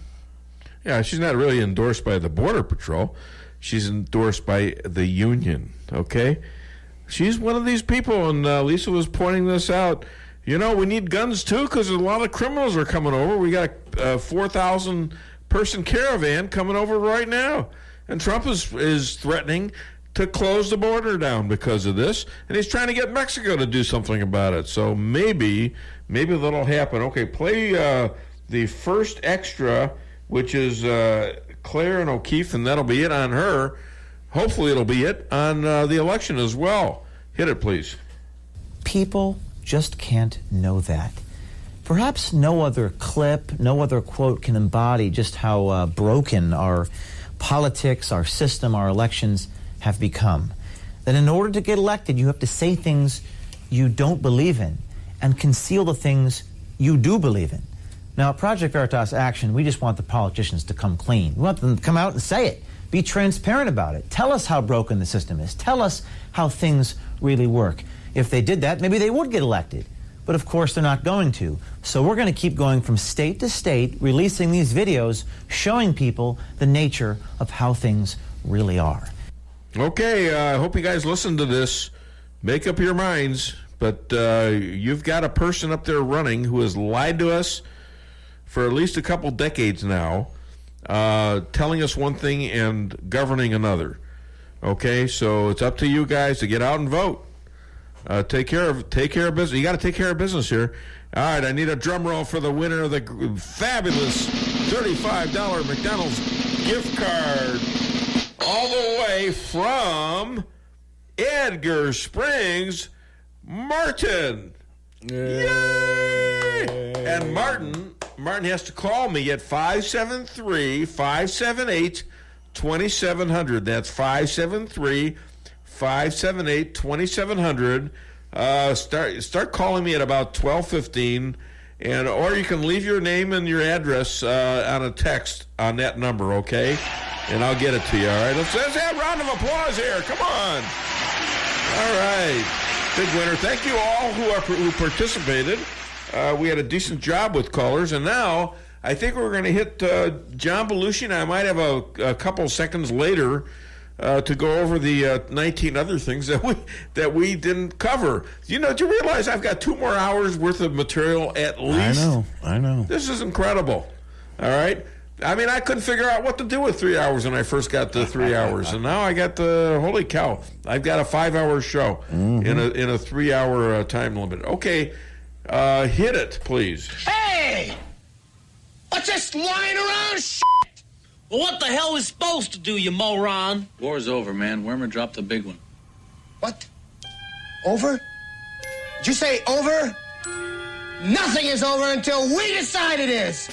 [SPEAKER 3] Yeah, she's not really endorsed by the Border Patrol. She's endorsed by the union, okay? She's one of these people, and Lisa was pointing this out. You know, we need guns, too, because a lot of criminals are coming over. We got 4,000 person caravan coming over right now. And Trump is threatening to close the border down because of this, and he's trying to get Mexico to do something about it. So maybe that'll happen. Okay, play the first extra, which is Claire and O'Keefe, and that'll be it on her. Hopefully it'll be it on the election as well. Hit it, please.
[SPEAKER 20] People just can't know that. Perhaps no other clip, no other quote can embody just how broken our politics, our system, our elections have become. That in order to get elected, you have to say things you don't believe in and conceal the things you do believe in. Now, at Project Veritas Action, we just want the politicians to come clean. We want them to come out and say it. Be transparent about it. Tell us how broken the system is. Tell us how things really work. If they did that, maybe they would get elected. But of course, they're not going to. So we're going to keep going from state to state, releasing these videos, showing people the nature of how things really are.
[SPEAKER 3] Okay, I hope you guys listen to this. Make up your minds. But you've got a person up there running who has lied to us for at least a couple decades now, telling us one thing and governing another. Okay, so it's up to you guys to get out and vote. Take care of business. You got to take care of business here. All right, I need a drum roll for the winner of the fabulous $35 McDonald's gift card, all the way from Edgar Springs, Martin. Yay! And Martin has to call me at 573-578-2700. That's 573-578-2700. Start calling me at about 12:15, or you can leave your name and your address on a text on that number, okay? And I'll get it to you. All right, let's have a round of applause here. Come on. All right, big winner. Thank you all who participated. We had a decent job with callers, and now I think we're going to hit John Belushi, and I might have a couple seconds later to go over the 19 other things that we didn't cover. Do you realize I've got 2 more hours worth of material at least?
[SPEAKER 9] I know.
[SPEAKER 3] This is incredible. All right. I mean, I couldn't figure out what to do with 3 hours when I first got the 3 hours, and now I got holy cow! I've got a 5-hour show in a 3-hour time limit. Okay, hit it, please.
[SPEAKER 1] Hey! What's this lying around shit? Well, what the hell is supposed to do, you moron?
[SPEAKER 4] War's over, man. Wormer dropped the big one.
[SPEAKER 1] What? Over? Did you say over? Nothing is over until we decide it is.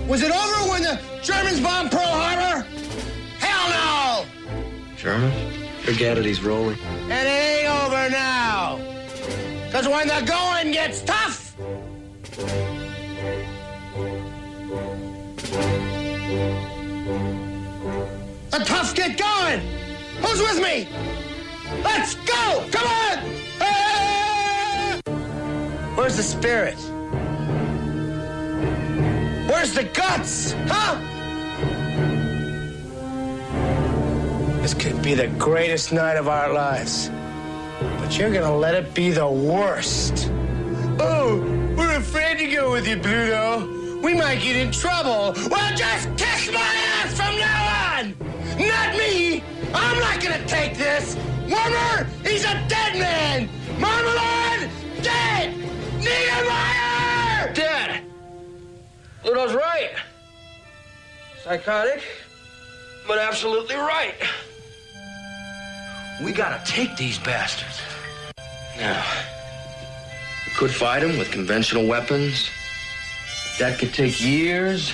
[SPEAKER 1] Was it over when the Germans bombed Pearl Harbor? Hell no!
[SPEAKER 4] German? Forget it, he's rolling.
[SPEAKER 1] And it ain't over now. Because when the going gets tough, the toughs get going. Who's with me? Let's go! Come on! Ah! Where's the spirit? Where's the guts? Huh? This could be the greatest night of our lives. But you're gonna let it be the worst. Oh, we're afraid to go with you, Pluto. We might get in trouble. Well, just kiss my ass from now on! Not me! I'm not gonna take this! Wormer, he's a dead man! Marmalade, dead! Niedermeyer! Dead! Pluto's right. Psychotic, but absolutely right. We gotta take these bastards. Now, we could fight them with conventional weapons. That could take years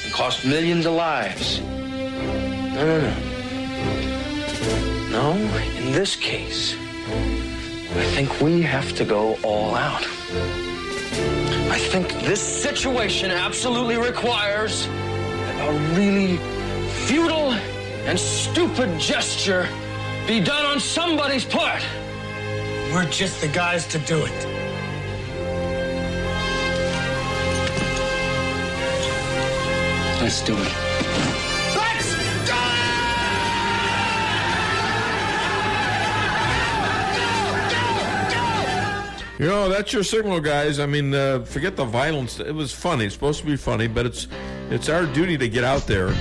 [SPEAKER 1] and cost millions of lives. No, in this case, I think we have to go all out. I think this situation absolutely requires a really futile and stupid gesture be done on somebody's part. We're just the guys to do it.
[SPEAKER 4] Let's do it.
[SPEAKER 1] Let's go!
[SPEAKER 3] You know, that's your signal, guys. I mean, forget the violence. It was funny. It's supposed to be funny, but it's It's our duty to get out there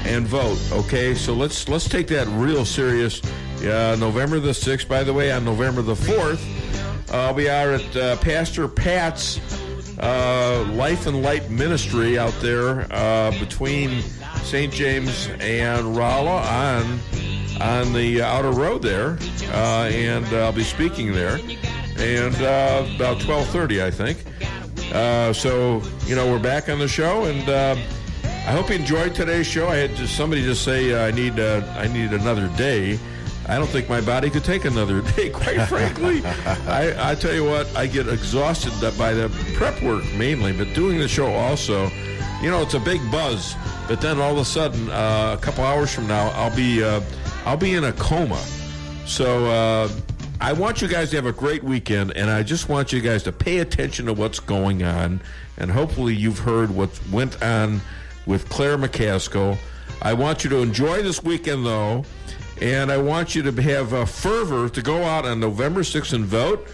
[SPEAKER 3] and vote, okay? So let's take that real serious. November the 6th, by the way, on November the 4th, we are at Pastor Pat's Life and Light Ministry out there between St. James and Rolla on the outer road there, and I'll be speaking there, and about 12:30, I think. So, we're back on the show, and I hope you enjoyed today's show. I had somebody just say I need another day. I don't think my body could take another day, quite frankly. I tell you what, I get exhausted by the prep work mainly, but doing the show also, it's a big buzz. But then all of a sudden, a couple hours from now, I'll be in a coma. So I want you guys to have a great weekend, and I just want you guys to pay attention to what's going on, and hopefully you've heard what went on with Clair McCaskill. I want you to enjoy this weekend, though, and I want you to have a fervor to go out on November 6th and vote.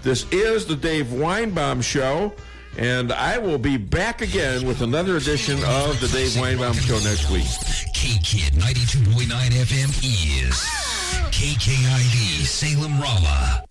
[SPEAKER 3] This is the Dave Weinbaum Show, and I will be back again with another edition of the Dave Weinbaum Show next week.
[SPEAKER 6] K-Kid 92.9 FM is KKID Salem Rolla.